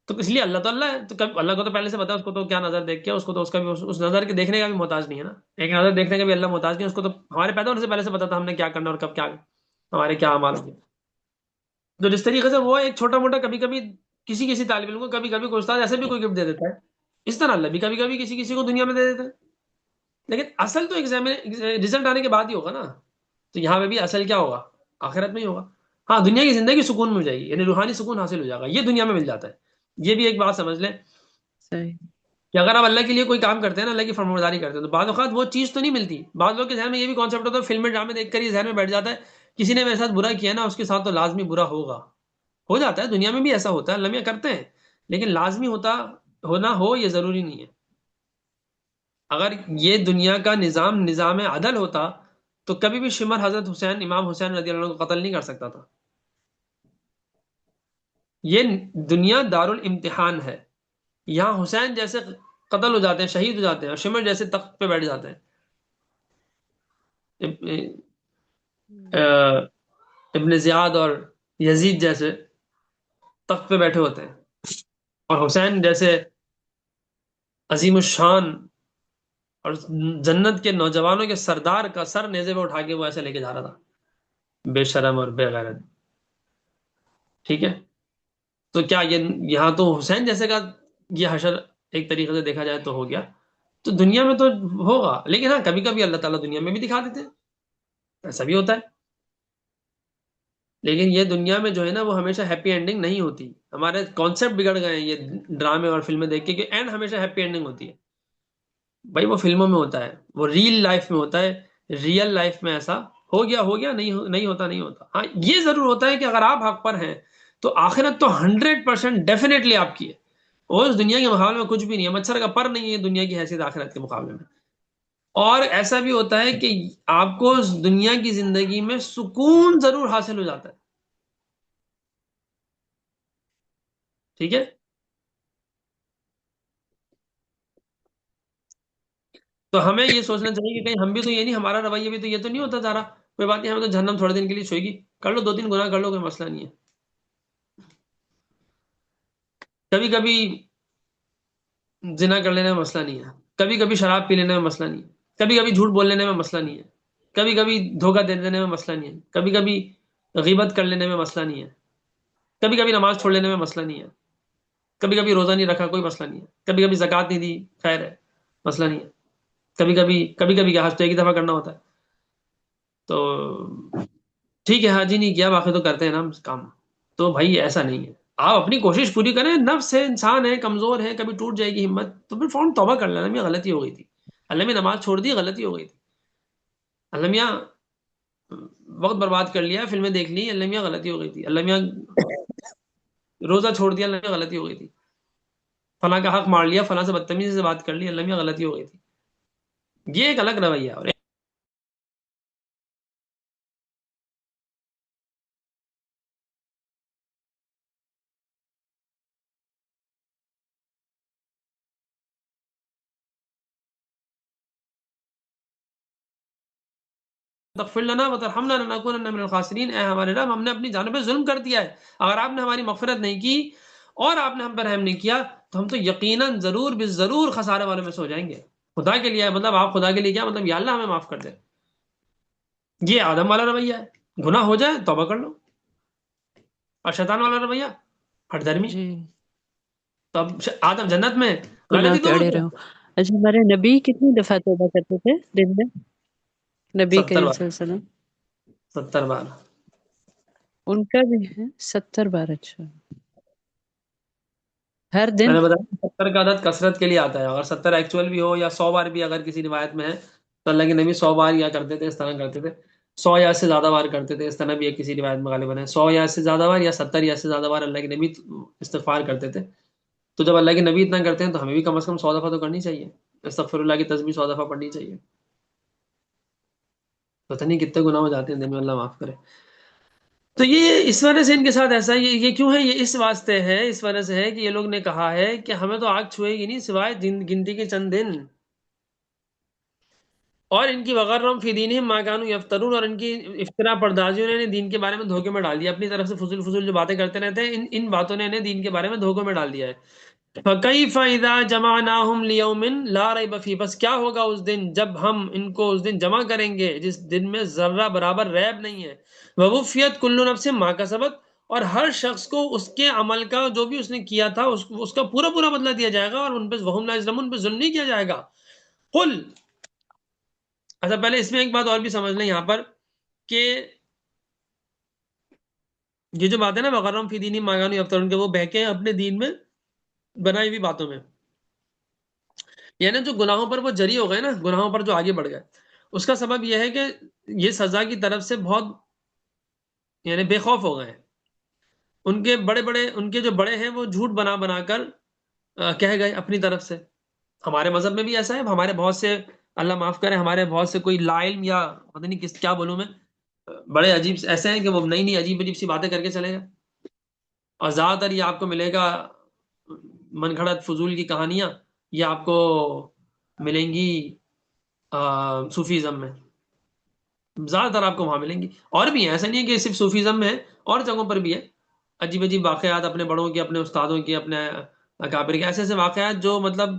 تو اس لیے اللہ تو اللہ ہے، تو اللہ کو تو پہلے سے پتا ہے، اس کو تو کیا نظر دیکھ کے، اس کو تو اس کا بھی اس نظر کے دیکھنے کا بھی محتاج نہیں ہے نا، ایک نظر دیکھنے کا بھی اللہ محتاج نہیں ہے، اس کو تو ہمارے پیدا ہونے سے پہلے سے پتا تھا ہم نے کیا کرنا اور کب کیا ہمارے کیا اعمال ہوں گے۔ تو جس طریقے سے وہ ایک چھوٹا موٹا کبھی کبھی کسی طالب علم کو کبھی کبھی کوئی استاد ایسے بھی کوئی گفٹ دے دیتا ہے، اس طرح اللہ بھی کبھی کبھی کسی کو دنیا میں دے دیتا ہے، لیکن اصل تو ایگزام رزلٹ آنے کے بعد ہی ہوگا نا۔ تو یہاں پہ بھی اصل کیا ہوگا؟ آخرت میں ہی ہوگا۔ ہاں دنیا کی زندگی سکون مل جائے گی، یعنی روحانی سکون حاصل ہو جائے گا، یہ دنیا میں مل جاتا ہے۔ یہ بھی ایک بات سمجھ لیں صحیح، کہ اگر آپ اللہ کے لیے کوئی کام کرتے ہیں نا، اللہ کی فرمانبرداری کرتے ہیں، تو بعض اوقات وہ چیز تو نہیں ملتی۔ بعض لوگ کے ذہن میں یہ بھی کانسیپٹ ہوتا ہے، فلم ڈرامے دیکھ کر یہ ذہن میں بیٹھ جاتا ہے کسی نے میرے ساتھ برا کیا نا، اس کے ساتھ تو لازمی برا ہوگا، ہو جاتا ہے، دنیا میں بھی ایسا ہوتا ہے، اللہ میاں کرتے ہیں، لیکن لازمی ہونا ہو یہ ضروری نہیں ہے۔ اگر یہ دنیا کا نظام عدل ہوتا تو کبھی بھی شمر حضرت حسین، امام حسین رضی اللہ عنہ کو قتل نہیں کر سکتا تھا۔ یہ دنیا دار الامتحان ہے، یہاں حسین جیسے قتل ہو جاتے ہیں، شہید ہو جاتے ہیں، اور شمر جیسے تخت پہ بیٹھ جاتے ہیں، ابن زیاد اور یزید جیسے تخت پہ بیٹھے ہوتے ہیں، اور حسین جیسے عظیم الشان اور جنت کے نوجوانوں کے سردار کا سر نیزے پہ اٹھا کے وہ ایسے لے کے جا رہا تھا، بے شرم اور بے غیرت۔ ٹھیک ہے، تو کیا یہاں تو حسین جیسے کا یہ حشر ایک طریقے سے دیکھا جائے تو ہو گیا، تو دنیا میں تو ہوگا، لیکن ہاں کبھی کبھی اللہ تعالیٰ دنیا میں بھی دکھا دیتے ہیں، ایسا بھی ہوتا ہے۔ لیکن یہ دنیا میں جو ہے نا وہ ہمیشہ ہیپی اینڈنگ نہیں ہوتی، ہمارے کانسیپٹ بگڑ گئے ہیں یہ ڈرامے اور فلمیں دیکھ کے کہ اینڈ ہمیشہ ہیپی اینڈنگ ہوتی ہے۔ بھائی وہ فلموں میں ہوتا ہے، وہ ریل لائف میں ہوتا ہے، ریئل لائف میں ایسا ہو گیا نہیں ہوتا نہیں ہوتا۔ ہاں یہ ضرور ہوتا ہے کہ اگر آپ حق پر ہیں تو آخرت تو 100% ڈیفینیٹلی آپ کی ہے، اور اس دنیا کے مقابلے میں کچھ بھی نہیں ہے، مچھر کا پر نہیں ہے دنیا کی حیثیت آخرت کے مقابلے میں۔ اور ایسا بھی ہوتا ہے کہ آپ کو اس دنیا کی زندگی میں سکون ضرور حاصل ہو جاتا ہے، ٹھیک ہے۔ تو ہمیں یہ سوچنا چاہیے کہ کہیں ہم بھی تو یہ نہیں، ہمارا رویہ بھی تو یہ تو نہیں ہوتا جا رہا، کوئی بات نہیں، ہمیں تو جہنم تھوڑے دن کے لیے چھوئے گی، کر لو 2-3 گناہ کر لو، کوئی مسئلہ نہیں ہے. کبھی کبھی زنا کر لینے میں مسئلہ نہیں ہے، کبھی کبھی شراب پی لینے میں مسئلہ نہیں ہے، کبھی کبھی جھوٹ بول لینے میں مسئلہ نہیں ہے، کبھی کبھی دھوکہ دے دینے میں مسئلہ نہیں ہے، کبھی کبھی غیبت کر لینے میں مسئلہ نہیں ہے، کبھی کبھی نماز چھوڑ لینے میں مسئلہ نہیں ہے، کبھی کبھی روزہ نہیں رکھا، کوئی مسئلہ نہیں ہے، کبھی کبھی زکوٰۃ نہیں دی، خیر ہے، مسئلہ نہیں ہے، کبھی کبھی کیا حج تو ایک ہی دفعہ کرنا ہوتا ہے، تو ٹھیک ہے حاجی نہیں کیا، باقی تو کرتے ہیں نا ہم کام. تو بھائی ایسا نہیں ہے، آپ اپنی کوشش پوری کریں، نفس ہے، انسان ہے، کمزور ہے، کبھی ٹوٹ جائے گی ہمت، تو پھر فوراً توبہ کر لینا، میں غلطی ہو گئی تھی، اللہ میں نماز چھوڑ دی، غلطی ہو گئی تھی، اللہ میاں وقت برباد کر لیا، فلمیں دیکھ لی، اللہ میاں غلطی ہو گئی تھی، اللہ میاں روزہ چھوڑ دیا، اللہ میاں غلطی ہو گئی تھی، فلاں کا حق مار لیا، فلاں سے بدتمیزی سے بات کر لی، اللہ میاں غلطی ہو گئی تھی. یہ ایک الگ رویہ ہے. اور تغفر لنا وترحمنا لنکونن من الخاسرین، اے ہمارے رب ہم نے اپنی جانوں پہ ظلم کر دیا ہے، اگر آپ نے ہماری مغفرت نہیں کی اور آپ نے ہم پر رحم نہیں کیا تو ہم تو یقیناً ضرور ضرور خسارے والوں میں سے ہو جائیں گے. خدا کے لیے ہے، مطلب آپ خدا کے لیے کیا مطلب، یا اللہ ہمیں معاف کر دے. یہ آدم والا رویہ ہے، گناہ ہو جائے توبہ کر لو. اور شیطان والا رویہ ہٹ دھرمی. جی، تو اب آدم جنت میں، گناہ غلطی پہ دونوں اڑے کی. رہو. اچھا، ہمارے نبی کتنی دفعہ توبہ کرتے تھے دن میں؟ نبی 70 کریم بار، صلی اللہ علیہ وسلم 70 بار. ان کا بھی ہے 70 بار. اچھا، ہر میں دن؟ نے بتایا 70 کا عدد کثرت کے لیے آتا ہے، اگر 70 ایکچوئل بھی ہو یا 100 بار بھی اگر کسی روایت میں ہے تو اللہ کے نبی 100 بار یا کرتے تھے، اس طرح کرتے تھے، 100 یا اس سے زیادہ بار کرتے تھے، اس طرح بھی ایک کسی روایت میں غالباً ہے 100 یا اس سے زیادہ بار، یا 70 یا اس سے زیادہ بار اللہ کے نبی استغفار کرتے تھے. تو جب اللہ کے نبی اتنا کرتے ہیں تو ہمیں بھی کم از کم 100 دفعہ تو کرنی چاہیے، استغفر اللہ کی تسبیح 100 دفعہ پڑھنی چاہیے. پتہ نہیں کتنے گناہ ہو جاتے ہیں دن میں، اللہ معاف کرے. تو یہ اس وجہ سے ان کے ساتھ ایسا ہے، یہ کیوں ہے، یہ اس واسطے ہے، اس وجہ سے ہے کہ یہ لوگ نے کہا ہے کہ ہمیں تو آگ چھوئے گی نہیں سوائے گنتی کے چند دن. اور ان کی وغیرہم فی دینہم ما کانوا یفترون، اور ان کی افطرا پردازیوں نے انہیں دین کے بارے میں دھوکے میں ڈال دیا، اپنی طرف سے فضول فضول جو باتیں کرتے رہتے ہیں، ان باتوں نے انہیں دین کے بارے میں دھوکے میں ڈال دیا ہے. فَكَيْفَ إِذَا جَمَعْنَاهُمْ لِيَوْمٍ لَا رَيْبَ فِيهِ، بس کیا ہوگا اس دن جب ہم ان کو اس دن جمع کریں گے جس دن میں ذرہ برابر ریب نہیں ہے. وَوُفِّيَتْ كُلُّ نَفْسٍ مَا كَسَبَتْ، اور ہر شخص کو اس کے عمل کا جو بھی اس نے کیا تھا اس کا پورا پورا بدلہ دیا جائے گا، اور ان پہ وَهُمْ لَا يُظْلَمُونَ، ان پہ ظلم نہیں کیا جائے گا. قل، اچھا پہلے اس میں ایک بات اور بھی سمجھ لیں یہاں پر کہ یہ جو بات ہے نا وغیرہم فی دینہم ما کانوا یفترون، کہ وہ بہکے ہیں اپنے دین میں بنائی ہوئی باتوں میں، یعنی جو گناہوں پر وہ جری ہو گئے نا، گناہوں پر جو آگے بڑھ گئے، اس کا سبب یہ ہے کہ یہ سزا کی طرف سے بہت یعنی بے خوف ہو گئے. ان کے بڑے بڑے، ان کے جو بڑے ہیں وہ جھوٹ بنا بنا کر کہہ گئے اپنی طرف سے. ہمارے مذہب میں بھی ایسا ہے، ہمارے بہت سے، اللہ معاف کرے، ہمارے بہت سے کوئی لا علم یا پتہ نہیں کس کیا بولوں میں، بڑے عجیب ایسے ہیں کہ وہ نئی نئی عجیب عجیب سی باتیں کر کے چلے گئے. اور زیادہ تر یہ آپ کو ملے گا من گھڑت فضول کی کہانیاں، یہ آپ کو ملیں گی صوفیزم میں، زیادہ تر آپ کو وہاں ملیں گی. اور بھی ہیں، ایسا نہیں ہے کہ صرف صوفیزم میں ہے، اور جگہوں پر بھی ہے عجیب عجیب واقعات، اپنے بڑوں کے، اپنے استادوں کے، اپنے اکابر کے، ایسے ایسے واقعات جو مطلب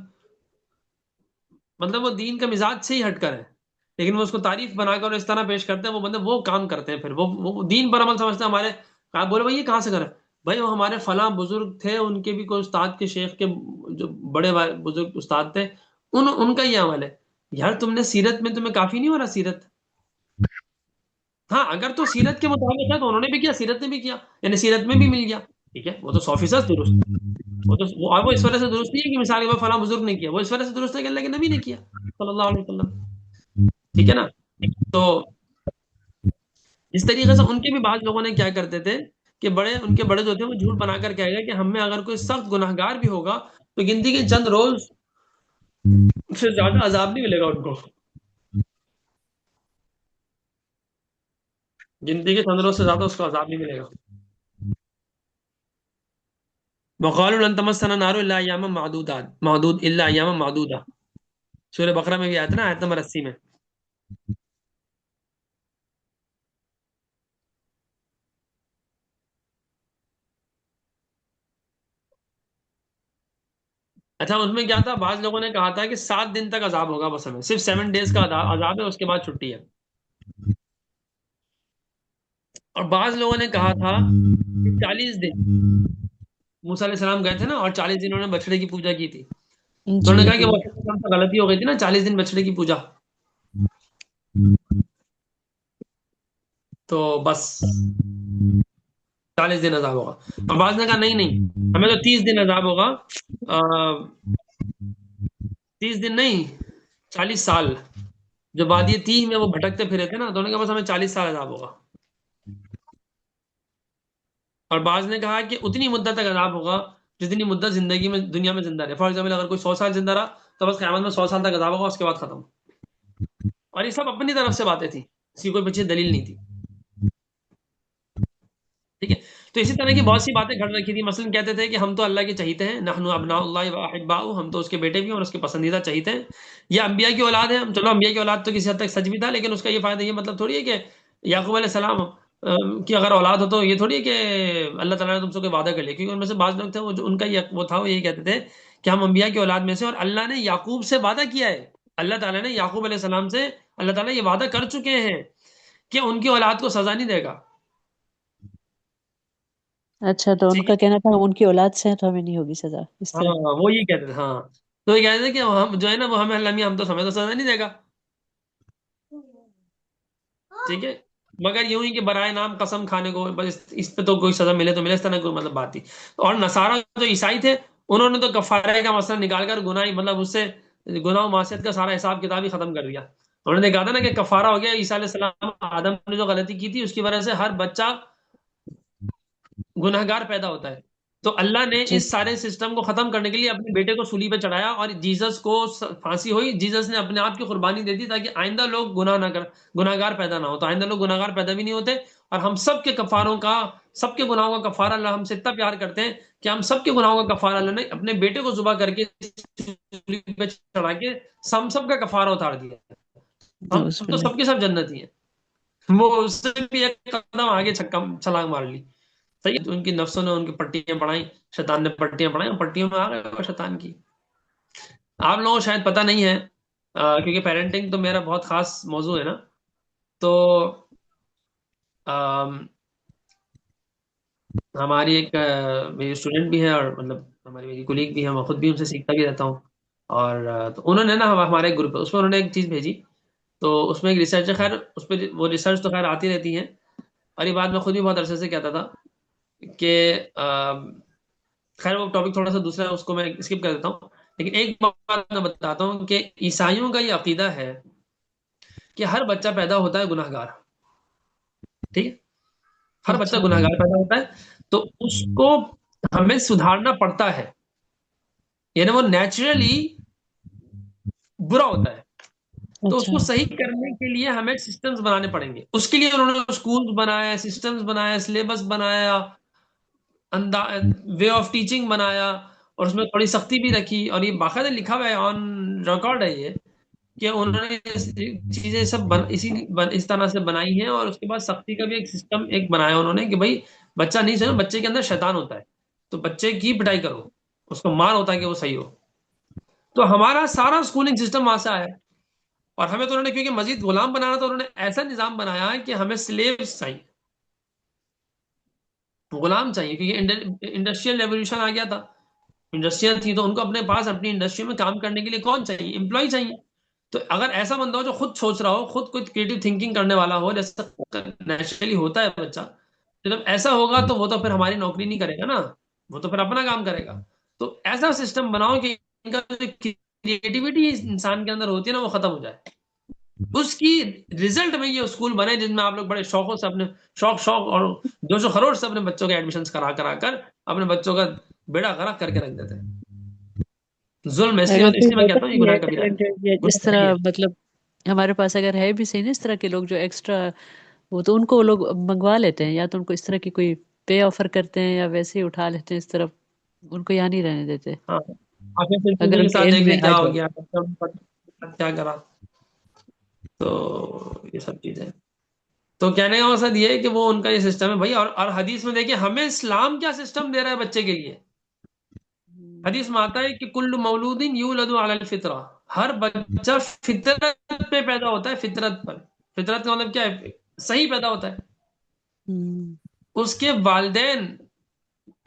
وہ دین کا مزاج سے ہی ہٹ کر ہے، لیکن وہ اس کو تعریف بنا کر اس طرح پیش کرتے ہیں، وہ بندے وہ کام کرتے ہیں، پھر وہ دین پر عمل سمجھتے ہیں. ہمارے آپ بولے بھائی یہ کہاں سے کرے، بھائی وہ ہمارے فلاں بزرگ تھے، ان کے بھی کوئی استاد کے شیخ کے جو بڑے بزرگ استاد تھے، ان کا یہ عمل ہے. یار تم نے سیرت میں تمہیں کافی نہیں ہو رہا سیرت؟ ہاں اگر تو سیرت کے مطابق ہے تو انہوں نے بھی کیا، سیرت نے بھی کیا، یعنی سیرت میں بھی مل گیا، ٹھیک ہے، وہ تو 100% درست ہے. اور وہ اس وجہ سے درست نہیں ہے کہ مثال کے طور پر فلاں بزرگ نے کیا، وہ اس وجہ سے درست ہے کہ اللہ کے نبی نے کیا صلی اللہ علیہ وسلم. ٹھیک ہے نا. تو اس طریقے سے ان کے بھی بعض لوگوں نے کیا کرتے تھے کہ ان کے بڑے جو تھے وہ جھوٹ بنا کر کہہ گئے کہ ہم میں اگر کوئی سخت گناہ گار بھی ہوگا تو گنتی کے چند روز سے زیادہ عذاب نہیں ملے گا ان کو، گنتی کے چند روز سے زیادہ اس کو عذاب نہیں ملے گا. وقالوا لن تمسنا النار الا اياما معدودات الا اياما معدودة، سورہ بقرہ میں بھی آیا تھا نا، آیت نمبر 80 میں. اچھا اس میں کیا تھا، بعض لوگوں نے کہا تھا کہ 7 دن تک عذاب ہوگا، بس ہمیں صرف 7 days کا عذاب ہے، اس کے بعد چھٹی ہے. اور بعض لوگوں نے کہا تھا کہ 40 دن. موسیٰ علیہ السلام گئے تھے نا، اور 40 دن انہوں نے بچڑے کی پوجا کی تھی. تو انہوں نے جی کہا کہ جی وہ غلطی ہو گئی تھی نا، 40 دن بچڑے کی پوجا، تو بس 40 دن عذاب ہوگا. اور بعض نے کہا نہیں نہیں، ہمیں تو 30 دن عذاب ہوگا. 30 دن نہیں، 40 سال. جو وادی تیہ میں وہ بھٹکتے پھرے تھے نا، تو انہوں نے کہا بس ہمیں 40 سال عذاب ہوگا. اور بعض نے کہا کہ اتنی مدت تک عذاب ہوگا جتنی مدت زندگی میں دنیا میں زندہ رہے. فار ایگزامپل اگر کوئی 100 سال زندہ رہا تو بس قیامت میں 100 سال تک عذاب ہوگا، اس کے بعد ختم. اور یہ سب اپنی طرف سے باتیں تھیں، اس کی کوئی پیچھے دلیل نہیں تھی. ٹھیک ہے. تو اسی طرح کی بہت سی باتیں گھڑ رکھی تھی. مثلا کہتے تھے کہ ہم تو اللہ کے چہیتے ہیں، نحن ابناء اللہ و احباؤہ، ہم تو اس کے بیٹے بھی ہیں اور اس کے پسندیدہ چہیتے ہیں. یا انبیاء کی اولاد ہیں. چلو انبیاء کی اولاد تو کسی حد تک سچ بھی تھا، لیکن اس کا یہ فائدہ، یہ مطلب تھوڑی ہے کہ یعقوب علیہ السلام کی اگر اولاد ہو تو یہ تھوڑی ہے کہ اللہ تعالیٰ نے تم سے کوئی وعدہ کر لیا. کیونکہ ان میں سے بعض لوگ تھے ان کا وہ تھا، وہ یہی کہتے تھے کہ ہم انبیاء کی اولاد میں سے، اور اللہ نے یعقوب سے وعدہ کیا ہے. اللہ تعالیٰ نے یعقوب علیہ السلام سے، اللہ تعالیٰ یہ وعدہ کر چکے ہیں کہ ان کی اولاد کو سزا نہیں دے گا. اچھا، تو ان ٹھیک ہے. کا کہنا تھا ان کی اولاد سے ہیں تو ہمیں نہیں ہوگی سزا، اس طرح. ہاں وہ یہ کہتے تھے. ہاں تو یہ کہتے تھے کہ ہم جو ہے نا، وہ ہمیں اللہ میاں ہم تو ہمیں تو سزا نہیں دے گا. ٹھیک ہے. مگر یوں ہی کہ برائے نام قسم کھانے کو، بس اس پہ تو کوئی سزا ملے تو ملے، اس طرح کوئی مطلب بات تھی. اور نصارہ جو عیسائی تھے، انہوں نے تو کفارے کا مسئلہ نکال کر گناہ، مطلب اس سے گناہ و معصیت کا سارا حساب کتاب ہی ختم کر دیا. انہوں نے کہا تھا نا کہ کفارہ ہو گیا. عیسیٰ علیہ السلام، آدم نے جو غلطی کی تھی اس کی وجہ سے ہر بچہ گناہگار پیدا ہوتا ہے. تو اللہ نے جی اس سارے سسٹم کو ختم کرنے کے لیے اپنے بیٹے کو سولی پہ چڑھایا، اور جیزس کو پھانسی ہوئی. جیزس نے اپنے آپ کی قربانی دے دی تاکہ آئندہ لوگ گناہ نہ کر، گناہگار پیدا نہ ہو. تو آئندہ لوگ گناہگار پیدا بھی نہیں ہوتے، اور ہم سب کے کفاروں کا، سب کے گناہوں کا کفارہ، اللہ ہم سے اتنا پیار کرتے ہیں کہ ہم سب کے گناہوں کا کفارہ اللہ نے اپنے بیٹے کو ذبح کر کے سولی پہ چڑھا کے ہم سب کا کفارہ اتار دیا. ہم نعوذ تو باللہ. سب کے سب جنتی ہیں. وہ اس سے بھی ایک قدم آگے چھلانگ مار لی. صحیح ہے. ان کی نفسوں نے ان کی پٹیاں پڑھائیں، شیطان نے پٹیاں پڑھائیں، پٹیوں میں آ گئے شیطان کی. آپ لوگوں کو شاید پتہ نہیں ہے، کیونکہ پیرنٹنگ تو میرا بہت خاص موضوع ہے نا. تو ہماری ایک میری اسٹوڈنٹ بھی ہے، اور مطلب ہماری میری کولیگ بھی ہے، میں خود بھی ان سے سیکھتا بھی رہتا ہوں. اور تو انہوں نے نا ہمارے ایک گروپ ہے، اس میں انہوں نے ایک چیز بھیجی. تو اس میں ایک ریسرچ ہے. خیر اس پہ وہ ریسرچ تو خیر آتی رہتی ہیں، اور یہ بات میں خود بھی بہت عرصے سے کہتا تھا کہ خیر وہ ٹاپک تھوڑا سا دوسرا ہے، اس کو میں اسکپ کر دیتا ہوں. لیکن ایک بات میں بتاتا ہوں کہ عیسائیوں کا یہ عقیدہ ہے کہ ہر بچہ پیدا ہوتا ہے گناہ گار. ٹھیک ہے. ہر بچہ اچھا گناہ گار پیدا ہوتا ہے، تو اس کو ہمیں سدھارنا پڑتا ہے. یعنی وہ نیچرلی برا ہوتا ہے، تو اس اچھا کو صحیح کرنے کے لیے ہمیں سسٹمز بنانے پڑیں گے. اس کے لیے انہوں نے اسکول بنایا، سسٹمز بنایا، سلیبس بنایا، وے آف ٹیچنگ بنایا، اور اس میں تھوڑی سختی بھی رکھی. اور یہ باقاعدہ لکھا ہوا ہے، آن ریکارڈ ہے یہ، کہ انہوں نے چیزیں سب اس طرح سے بنائی ہیں. اور اس کے بعد سختی کا بھی ایک سسٹم ایک بنایا انہوں نے کہ بھائی بچہ نہیں سمجھو، بچے کے اندر شیطان ہوتا ہے، تو بچے کی پٹائی کرو، اس کو مار ہوتا ہے کہ وہ صحیح ہو. تو ہمارا سارا اسکولنگ سسٹم وہاں سے آیا ہے. اور ہمیں تو انہوں نے کیونکہ مزید غلام بنانا، تو انہوں نے ایسا نظام بنایا ہے کہ ہمیں سلیوز چاہیے، غلام چاہیے. کیونکہ انڈسٹریل ریولیوشن آ گیا تھا، انڈسٹریاں تھی، تو ان کو اپنے پاس اپنی انڈسٹری میں کام کرنے کے لیے کون چاہیے؟ امپلائی چاہیے. تو اگر ایسا بندہ ہو جو خود سوچ رہا ہو، خود کوئی کریٹو تھنکنگ کرنے والا ہو، جیسا نیچرلی ہوتا ہے بچہ، جب ایسا ہوگا تو وہ تو پھر ہماری نوکری نہیں کرے گا نا، وہ تو پھر اپنا کام کرے گا. تو ایسا سسٹم بناؤ کہ ان کا جو کریٹیوٹی انسان کے اندر ہوتی ہے نا، وہ ختم ہو جائے. اس کی ریزلٹ میں یہ اسکول بنے جن میں آپ لوگ بڑے شوقوں سے اپنے شوق اور جوش و خروش سے اپنے بچوں کے ایڈمیشنز کرا کر اپنے بچوں کا بیڑا غرق کر کے رکھ دیتے ہیں. ظلم ہے، اس لیے اگر کوئی میں کہتا ہوتا ہوں یہ بھی گناہ ہے کبیرہ ہے، talented یا گناہ اس طرح، صحیح ہے. مطلب ہمارے پاس اگر ہے بھی صحیح نا اس طرح کے لوگ جو ایکسٹرا، وہ تو ان کو وہ لوگ منگوا لیتے ہیں، یا تو ان کو اس طرح کی کوئی پے آفر کرتے ہیں، یا ویسے ہی اٹھا لیتے ہیں اس طرف، ان کو یہاں نہیں رہنے دیتے ہاں آپ نے پھر اگر کے ان کے ساتھ علم دیکھ میں لیں آ کیا ہو جائے. گیا. کیا کرا. تو یہ سب چیزیں. تو کہنے کا مقصد یہ ہے کہ وہ ان کا یہ سسٹم ہے بھائی. اور حدیث میں دیکھیں ہمیں اسلام کیا سسٹم دے رہا ہے بچے کے لیے. حدیث میں آتا ہے کہ کل مولود یولد علی الفطرہ، ہر بچہ فطرت پہ پیدا ہوتا ہے. فطرت پر، فطرت کا مطلب کیا ہے؟ صحیح پیدا ہوتا ہے. اس کے والدین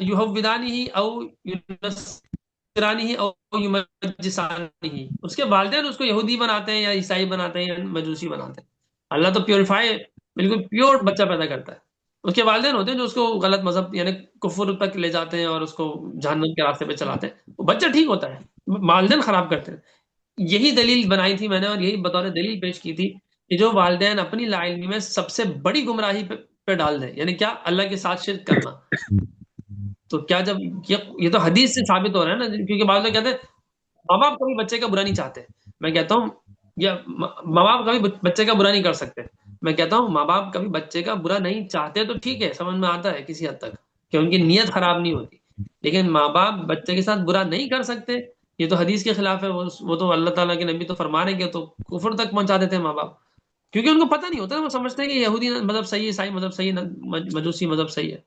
یحودانی او یونصرانی او یمجسانی، اس کے والدین اس کو یہودی بناتے ہیں یا عیسائی بناتے ہیں یا مجوسی بناتے ہیں. اللہ تو پیوریفائی، بالکل پیور بچہ پیدا کرتا ہے. اس کے والدین ہوتے ہیں جو اس کو غلط مذہب یعنی کفر تک لے جاتے ہیں اور اس کو جہنم کے راستے پہ چلاتے ہیں. وہ بچہ ٹھیک ہوتا ہے، والدین خراب کرتے ہیں. یہی دلیل بنائی تھی میں نے اور یہی بطور دلیل پیش کی تھی کہ جو والدین اپنی لا علمی میں سب سے بڑی گمراہی پہ ڈال دیں، یعنی کیا؟ اللہ کے ساتھ شرک کرنا. تو کیا جب یہ تو حدیث سے ثابت ہو رہا ہے نا، کیونکہ بعض لوگ کہتے ہیں ماں باپ کبھی بچے کا برا نہیں چاہتے. میں کہتا ہوں یا ماں باپ کبھی بچے کا برا نہیں کر سکتے. میں کہتا ہوں ماں باپ کبھی بچے کا برا نہیں چاہتے تو ٹھیک ہے، سمجھ میں آتا ہے کسی حد تک کہ ان کی نیت خراب نہیں ہوتی. لیکن ماں باپ بچے کے ساتھ برا نہیں کر سکتے، یہ تو حدیث کے خلاف ہے. وہ تو اللہ تعالیٰ کے نبی تو فرما رہے کہ تو کفر تک پہنچا دیتے ہیں ماں باپ، کیونکہ ان کو پتہ نہیں ہوتا. وہ سمجھتے ہیں کہ یہودی مذہب صحیح ہے، عیسائی مذہب صحیح ہے، مجوسی مذہب صحیح ہے،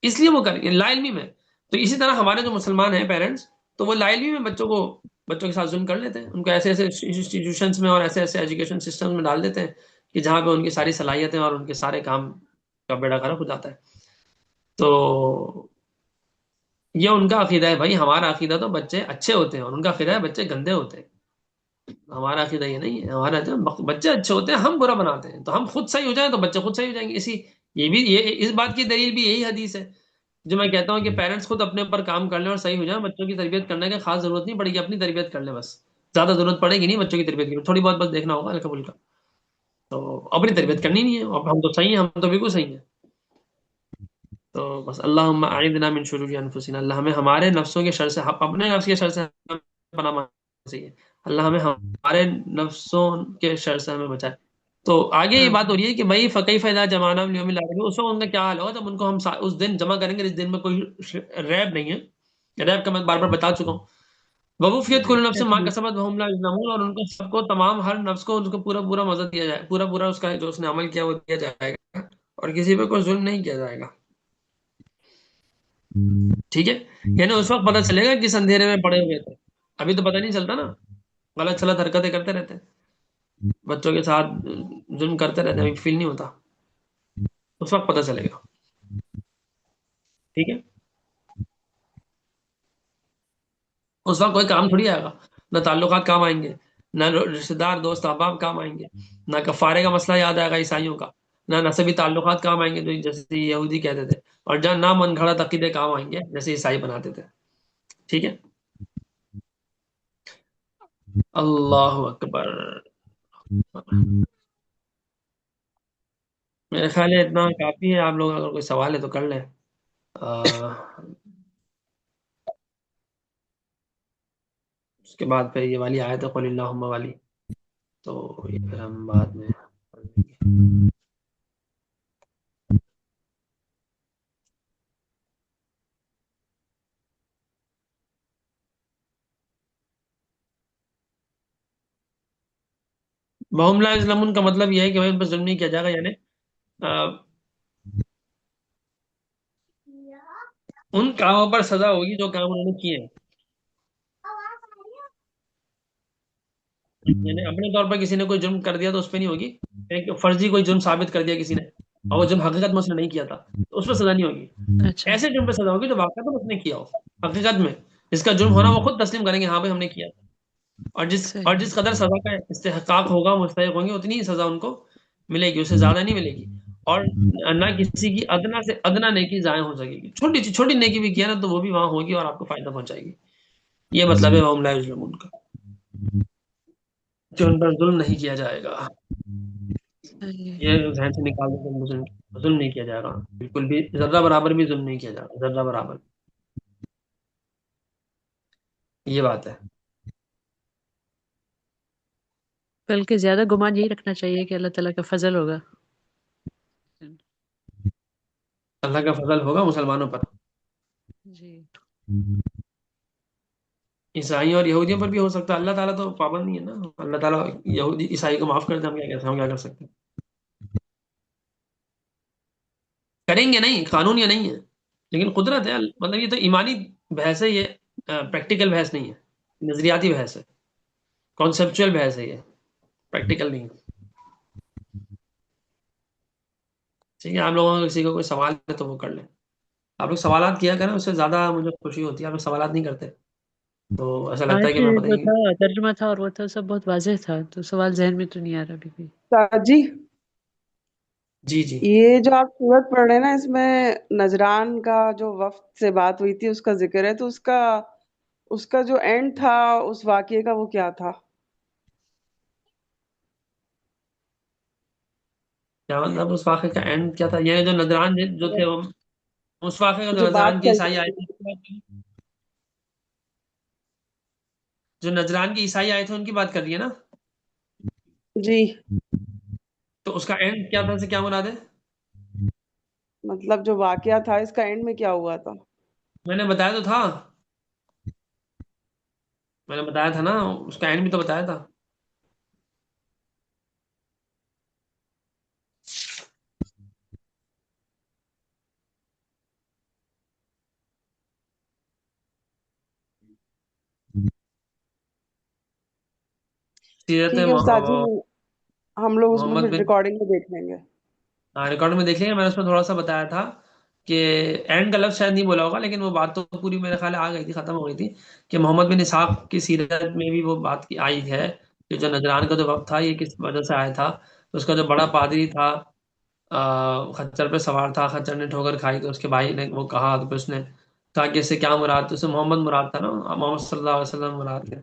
اس لیے وہ کریں لا علمی میں. تو اسی طرح ہمارے جو مسلمان ہیں پیرنٹس، تو وہ لا علمی میں بچوں کے ساتھ ظلم کر لیتے ہیں. ان کو ایسے ایسے انسٹیٹیوشنس میں اور ایسے ایسے ایجوکیشن سسٹم میں ڈال دیتے ہیں کہ جہاں پہ ان کی ساری صلاحیتیں اور ان کے سارے کام کا بیڑا غرق ہو جاتا ہے. تو یہ ان کا عقیدہ ہے بھائی. ہمارا عقیدہ تو بچے اچھے ہوتے ہیں اور ان کا عقیدہ ہے بچے گندے ہوتے ہیں. ہمارا عقیدہ یہ نہیں ہے. ہمارا بچے اچھے ہوتے ہیں، ہم برا بناتے ہیں. تو ہم خود صحیح ہو جائیں تو بچے خود صحیح ہو جائیں گے. یہ اس بات کی دلیل بھی یہی حدیث ہے جو میں کہتا ہوں کہ پیرنٹس خود اپنے اوپر کام کر لیں اور صحیح ہو جائیں. بچوں کی تربیت کرنے کا خاص ضرورت نہیں پڑے گی، اپنی تربیت کر لیں بس. زیادہ ضرورت پڑے گی نہیں بچوں کی تربیت کی، تھوڑی بہت بس دیکھنا ہوگا ہلکا پھلکا. تو اپنی تربیت کرنی نہیں ہے. اب ہم تو صحیح ہیں، ہم تو بالکل صحیح ہیں. تو بس اللہم اعذنا من شرور انفسنا، اللہ ہمیں ہمارے نفسوں کے شر سے، اپنے نفس کے شر سے ہمیں پناہ مانگنا چاہیے. اللہ ہمیں ہمارے نفسوں کے شر سے ہمیں بچائے. تو آگے یہ بات ہو رہی ہے کہ بھائی فقیف اذا جمعنا لیوم لا ریب، اس وقت ان کا کیا حال ہوگا جب ان کو ہم اس دن جمع کریں گے جس دن میں کوئی ریب نہیں ہے. ریب کا میں بار بار بتا چکا ہوں. ووفیت کل نفس ما کسبت وهم لا یظلمون، اور ان کو سب کو تمام ہر نفس کو ان کو پورا پورا مزہ دیا جائے، پورا پورا اس کا جو اس نے عمل کیا وہ دیا جائے گا اور کسی پہ کوئی ظلم نہیں کیا جائے گا. ٹھیک ہے. یعنی اس وقت پتہ چلے گا کس اندھیرے میں پڑے ہوئے تھے. ابھی تو پتہ نہیں چلتا نا، غلط سلط حرکتیں کرتے رہتے ہیں، بچوں کے ساتھ ظلم کرتے رہتے ہیں، ابھی فیل نہیں ہوتا. اس وقت پتہ چلے گا. ٹھیک ہے. اس وقت کوئی کام تھوڑی آئے گا، نہ تعلقات کام آئیں گے، نہ رشتے دار دوست احباب کام آئیں گے، نہ کفارے کا مسئلہ یاد آئے گا عیسائیوں کا، نہ نسبی تعلقات کام آئیں گے جو جیسے یہودی کہتے تھے، اور جہاں نہ من گھڑت عقیدے کام آئیں گے جیسے عیسائی بناتے تھے. ٹھیک ہے. اللہ اکبر. میرے خیال ہے اتنا کافی ہے. آپ لوگ اگر کوئی سوال ہے تو کر لیں. اس کے بعد پھر یہ والی آیت ہے قل اللہم والی، تو یہ پھر ہم بعد میں پڑھ لیں گے. وَهُمْ لَا يَظْلَمُونَ کا مطلب یہ ہے کہ ان پر ظلم نہیں کیا جائے گا. یعنی ان کاموں پر سزا ہوگی جو کام انہوں نے کیے ہیں. یعنی اپنے طور پر کسی نے کوئی جرم کر دیا تو اس پہ نہیں ہوگی. ایک فرضی کوئی جرم ثابت کر دیا کسی نے اور وہ جرم حقیقت میں اس نے نہیں کیا تھا تو اس پہ سزا نہیں ہوگی. اچھا. ایسے جرم پہ سزا ہوگی جو واقعات میں اس نے کیا ہو. حقیقت میں جس کا جرم ہونا وہ خود تسلیم کریں گے ہاں بھائی ہم نے کیا. اور جس قدر سزا کا استحقاق ہوگا، مستحق ہوں گے، اتنی ہی سزا ان کو ملے گی، اس سے زیادہ نہیں ملے گی. اور نہ کسی کی ادنا سے ادنا نیکی ضائع ہو سکے گی. چھوٹی چھوٹی نیکی بھی کیا نا تو وہ بھی وہاں ہوگی اور آپ کو فائدہ پہنچائے گی. یہ مطلب ہے وَهُمْ لَا يَظْلَمُونَ کا، جو ان پر ظلم نہیں کیا جائے گا. یہ ذہن سے نکال دو کہ ظلم نہیں کیا جائے گا، بالکل بھی ذرہ برابر بھی ظلم نہیں کیا جائے گا، ذرہ برابر. یہ بات ہے. بلکہ زیادہ گمان یہی رکھنا چاہیے کہ اللہ تعالیٰ کا فضل ہوگا. اللہ کا فضل ہوگا مسلمانوں پر. جی. عیسائیوں اور یہودیوں پر بھی ہو سکتا ہے، اللہ تعالیٰ تو پابند نہیں ہے نا، اللہ تعالیٰ یہودی عیسائی کو معاف کر دے، ہم کیا کہتے ہیں، ہم کیا کر سکتے ہیں؟ کریں گے نہیں، قانون یہ نہیں ہے، لیکن قدرت ہے، مطلب یہ تو ایمانی بحث ہے، یہ پریکٹیکل بحث نہیں ہے، نظریاتی بحث ہے، کانسیپچل بحث ہے، یہ پریکٹیکل نہیں ہے۔ ٹھیک ہے، آپ لوگوں کو کسی کو کوئی سوال ہے تو وہ کر لیں، آپ لوگ سوالات کیا کریں، اس سے زیادہ مجھے خوشی ہوتی ہے، آپ لوگ سوالات نہیں کرتے تو ایسا لگتا ہے آج کہ میں پتہ جو نہیں۔ تھا ترجمہ تھا اور وہ تھا سب بہت واضح تھا، تو سوال ذہن میں تو نہیں آ رہا ابھی بھی۔ جی جی جی یہ جو آپ سورت پڑھ رہے ہیں نا، اس میں نجران کا جو وفد سے بات ہوئی تھی اس کا ذکر ہے، تو اس کا جو اینڈ تھا اس واقعے کا وہ کیا تھا؟ کیا مطلب اس واقعے کا اینڈ کیا تھا؟ یہ جو نذران جو تھے وہ اس واقعے کا، جو جو بات نذران کی چل عیسائی رہی آئے تھی، تھے، جو نذران کی عیسائی آئے تھے ان کی بات کر رہی ہے نا، جی تو اس کا اینڈ کیا تھا، سے کیا مراد ہے؟ مطلب جو واقعہ تھا اس کا اینڈ میں کیا ہوا تھا؟ میں نے بتایا تو تھا، میں نے بتایا تھا نا، اس کا اینڈ بھی تو بتایا تھا۔ سیرت ٹھیک ہے استاد جی، ہم لوگ اس کو محمد پھر بن، ریکارڈنگ میں دیکھ لیں گے۔ ریکارڈ میں دیکھ لیں گے، میں نے اس میں تھوڑا سا بتایا تھا کہ اینڈ کا لفظ شاید نہیں بولا ہوگا، لیکن وہ بات تو پوری میرے خیال آ گئی تھی، ختم ہو گئی تھی، کہ محمد بن اسحاق کی سیرت میں بھی وہ بات کی آئی ہے کہ جو نجران کا جو وقت تھا یہ کس وجہ سے آیا تھا، تو اس کا جو بڑا پادری تھا خچر پہ سوار تھا، خچر نے ٹھوکر کھائی تو اس کے بھائی نے وہ کہا، تو پھر اس نے کہا کہ اس سے کیا مراد، تو اسے محمد مراد تھا نا، محمد صلی اللہ علیہ وسلم مراد تھے،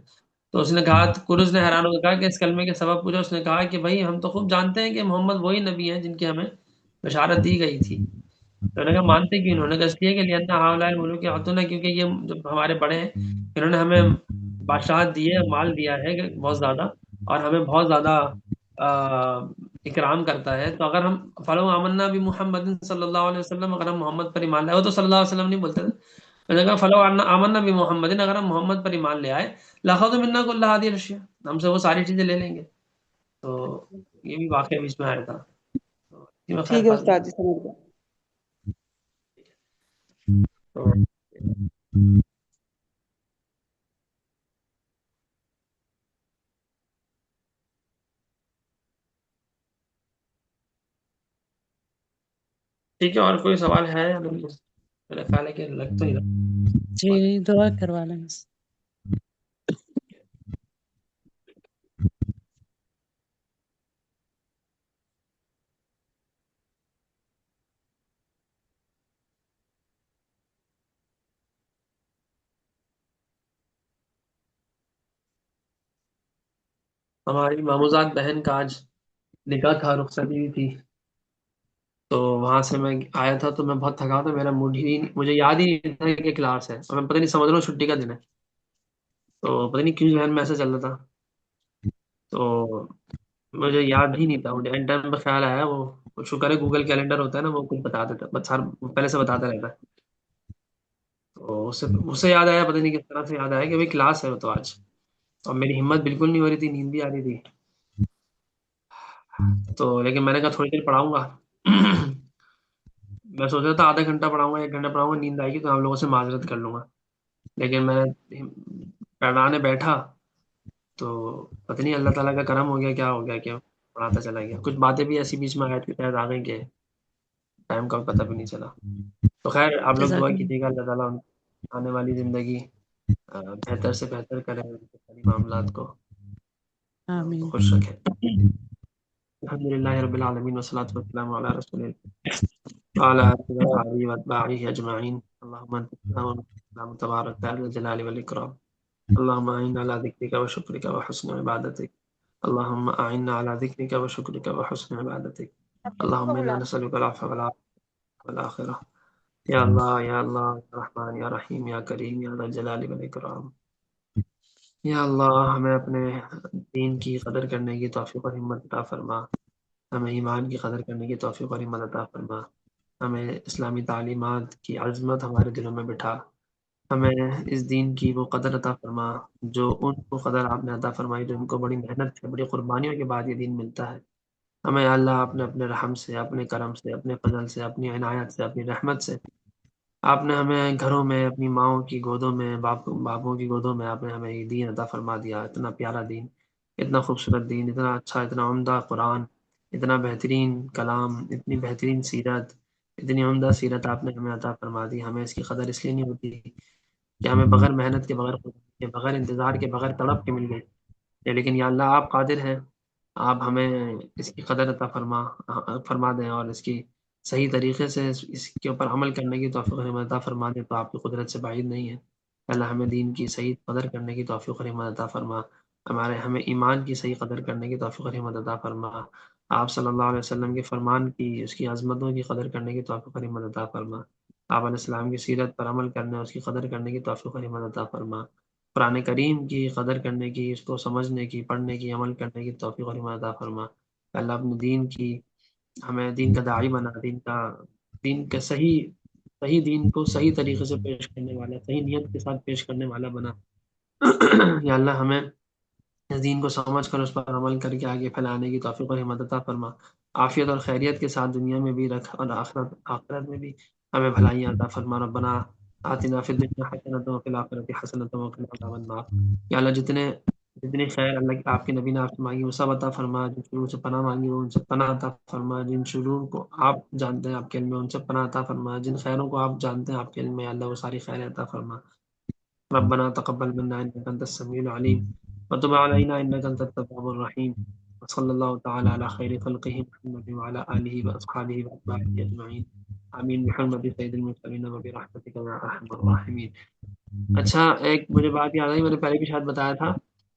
تو اس نے کہا، کرز نے حیران ہو کر کہا کہ اس کلمے کے سبب پوچھا، اس نے کہا کہ بھائی ہم تو خوب جانتے ہیں کہ محمد وہی نبی ہیں جن کی ہمیں بشارت دی گئی تھی، تو انہوں نے کہا مانتے کیوں؟ انہوں نے کہا اس لیے کہ لأن ہؤلاء الملوک یعطون، کیونکہ یہ جو ہمارے بڑے ہیں انہوں نے ہمیں بادشاہت دی ہے، مال دیا ہے کہ بہت زیادہ، اور ہمیں بہت زیادہ اکرام کرتا ہے، تو اگر ہم فلو آمنا بھی محمد صلی اللہ علیہ وسلم، اگر ہم محمد پر ایمان لائے، وہ تو صلی اللہ علیہ وسلم نہیں بولتے تھے، انہوں نے کہا فلو آمنا بھی محمد، اگر ہم محمد پر ایمان لے آئے، لاخذ منا کل هذه الاشیاء، ہم سے وہ ساری چیزیں لے لیں گے، تو یہ بھی واقعہ بیچ میں آیا تھا، تو اسی میں خیر ٹھیک ہے خواہ۔ استاد جی، سمجھ گیا۔ تو ٹھیک ہے، اور کوئی سوال ہے؟ میرا خیال ہے کہ لگ تو نہیں رہا۔ جی دعا کروا لیں بس۔ ہماری ماموزاد بہن کا آج نکاح تھا، رخصتی بھی تھی، تو وہاں سے میں آیا تھا تو میں بہت تھکا تھا، میرا موڈ ہی مجھے یاد ہی نہیں تھا کہ کلاس ہے، اور میں پتہ نہیں سمجھ رہا ہوں چھٹی کا دن ہے، تو پتہ نہیں کیوں ذہن میں ایسا چل رہا تھا، تو مجھے یاد ہی نہیں تھا، مجھے اینڈ ٹائم پہ خیال آیا، وہ شکر ہے گوگل کیلنڈر ہوتا ہے نا، وہ کچھ بتا دیتا، بس ہر پہلے سے بتاتا رہتا ہے، تو اس سے یاد آیا، پتہ نہیں کس طرح سے یاد آیا کہ بھائی کلاس ہے وہ تو آج، اور میری ہمت بالکل نہیں ہو رہی تھی، نیند بھی آ رہی تھی، تو لیکن میں نے کہا تھوڑی دیر پڑھاؤں گا میں سوچ رہا تھا آدھا گھنٹہ پڑھاؤں گا، 1 گھنٹہ پڑھاؤں گا، نیند آئے گی تو آپ لوگوں سے معذرت کر لوں گا، لیکن میں پڑھانے بیٹھا تو پتہ نہیں اللہ تعالیٰ کا کرم ہو گیا، کیا ہو گیا، کہ پڑھاتا چلا گیا، کچھ باتیں بھی ایسی بیچ میں آیت کے تحت آ گئی کہ ٹائم کا پتہ بھی نہیں چلا، تو خیر آپ لوگ جزاک دعا اللہ۔ کیجیے گا اللہ تعالیٰ ان کی آنے والی زندگی بہتر سے بہتر کرے، ان کے ساری معاملات کو آمین۔ خوش رکھے۔ الحمد للہ رب العالمین والصلاة والسلام علی رسول اللہ وعلى آله وصحبه وأتباعه أجمعين، اللهم أنت السلام تبارك يا ذا الجلال والإكرام، اللهم أعنا على ذكرك وشكرك وحسن عبادتك، اللهم أعنا على ذكرك وشكرك وحسن عبادتك، اللهم إنا نسألك العفو والآخرة، یا اللہ یا اللہ یا رحمان یا رحیم یا کریم یا ذا الجلال والإکرام، یا اللہ ہمیں اپنے دین کی قدر کرنے کی توفیق اور ہمت عطا فرما، ہمیں ایمان کی قدر کرنے کی توفیق اور ہمت عطا فرما، ہمیں اسلامی تعلیمات کی عظمت ہمارے دلوں میں بٹھا، ہمیں اس دین کی وہ قدر عطا فرما جو ان کو قدر آپ نے عطا فرمائی، جو ان کو بڑی محنت سے، بڑی قربانیوں کے بعد یہ دین ملتا ہے۔ ہمیں اللہ اپنے رحم سے، اپنے کرم سے، اپنے فضل سے، اپنی عنایت سے، اپنی رحمت سے، آپ نے ہمیں گھروں میں اپنی ماؤں کی گودوں میں، باپوں کی گودوں میں آپ نے ہمیں یہ دین عطا فرما دیا، اتنا پیارا دین، اتنا خوبصورت دین، اتنا اچھا، اتنا عمدہ قرآن، اتنا بہترین کلام، اتنی بہترین سیرت، اتنی عمدہ سیرت آپ نے ہمیں عطا فرما دی۔ ہمیں اس کی قدر اس لیے نہیں ہوتی کہ ہمیں بغیر محنت کے، بغیر قربانی کے، بغیر انتظار کے، بغیر تڑپ کے مل گئی، لیکن یا اللہ آپ قادر ہیں، آپ ہمیں اس کی قدر عطا فرما دیں، اور اس کی صحیح طریقے سے اس کے اوپر عمل کرنے کی توفیق ہمیں عطا فرما دیں، تو آپ کی قدرت سے بعید نہیں ہے۔ اللہ ہمیں دین کی صحیح قدر کرنے کی توفیق ہمیں عطا فرما، ہمیں ایمان کی صحیح قدر کرنے کی توفیق ہمیں عطا فرما، آپ صلی اللہ علیہ وسلم کے فرمان کی، اس کی عظمتوں کی قدر کرنے کی توفیق ہمیں عطا فرما، آپ علیہ السلام کی سیرت پر عمل کرنے، اس کی قدر کرنے کی توفیق ہمیں عطا فرما، قرآن کریم کی قدر کرنے کی، اس کو سمجھنے کی، پڑھنے کی، عمل کرنے کی توفیق ہمیں عطا فرما۔ اللہ اپنے دین کی، ہمیں دین کا داعی بنا، دین کا صحیح دین کو صحیح طریقے سے پیش کرنے والا، صحیح نیت کے ساتھ پیش کرنے والا بنا۔ یا اللہ ہمیں اس دین کو سمجھ کر اس پر عمل کر کے آگے پھیلانے کی توفیق اور ہمت عطا فرما، عافیت اور خیریت کے ساتھ دنیا میں بھی رکھ، اور آخرت میں بھی ہمیں بھلائیاں عطا فرما۔ ربنا آتنا فی الدنیا حسنۃ وفی الآخرۃ حسنۃ وقنا عذاب النار۔ یا اللہ جتنے خیر اللہ آپ کے نبی نے آپ سے مانگی وہ سب عطا فرما، جن شرور سے پناہ مانگی وہ ان سے پناہ عطا فرما، جن شرور کو آپ جانتے ہیں آپ کے علم میں ان سے پناہ عطا فرما، جن خیروں کو آپ جانتے ہیں آپ کے علم میں اللہ وہ ساری خیر عطا فرما۔ ربنا تقبل منا انك انت السميع العليم وتب علينا انك انت التواب الرحيم، وصلى الله تعالى على خير خلقه محمد وعلى اله واصحابه واتباعه اجمعين، امين بحرمة سيد المرسلين وبرحمتك يا ارحم الراحمين۔ اچھا، ایک مجھے بات یاد آئی، میں نے پہلے بھی شاید بتایا تھا،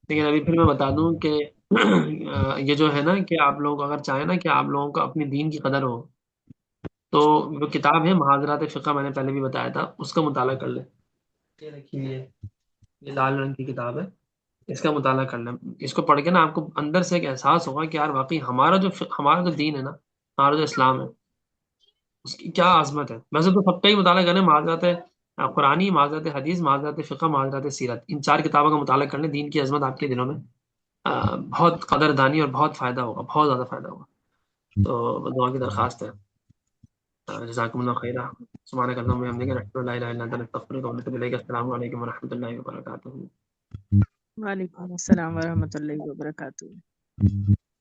لیکن ابھی پھر میں بتا دوں کہ یہ جو ہے نا کہ آپ لوگ اگر چاہیں نا کہ آپ لوگوں کو اپنی دین کی قدر ہو، تو جو کتاب ہے محاضرات فقہ، میں نے پہلے بھی بتایا تھا، اس کا مطالعہ کر لیں۔ یہ رکھیے، یہ لال رنگ کی کتاب ہے، اس کا مطالعہ کر لیں۔ اس کو پڑھ کے نا آپ کو اندر سے ایک احساس ہوگا کہ یار واقعی ہمارا جو دین ہے نا، ہمارا جو اسلام ہے، اس کی کیا عظمت ہے۔ ویسے تو سب کا ہی مطالعہ کریں، معاذرات قرآنی، معاذرات حدیث، معاذرات فقہ، معاذرات سیرت، ان 4 کتابوں کا مطالعہ کر لیں، دین کی عظمت آپ کے دلوں میں بہت قدردانی اور بہت فائدہ ہوگا، بہت زیادہ فائدہ ہوگا۔ تو دعا کی درخواست ہے۔ جزاکم اللہ خیرہ، سبحانک اللہم و بحمدک، نشہد ان لا الہ الا انت، نستغفرک ونتوب الیک۔ السلام علیکم ورحمۃ اللہ وبرکاتہ۔ وعلیکم السلام ورحمۃ اللہ وبرکاتہ۔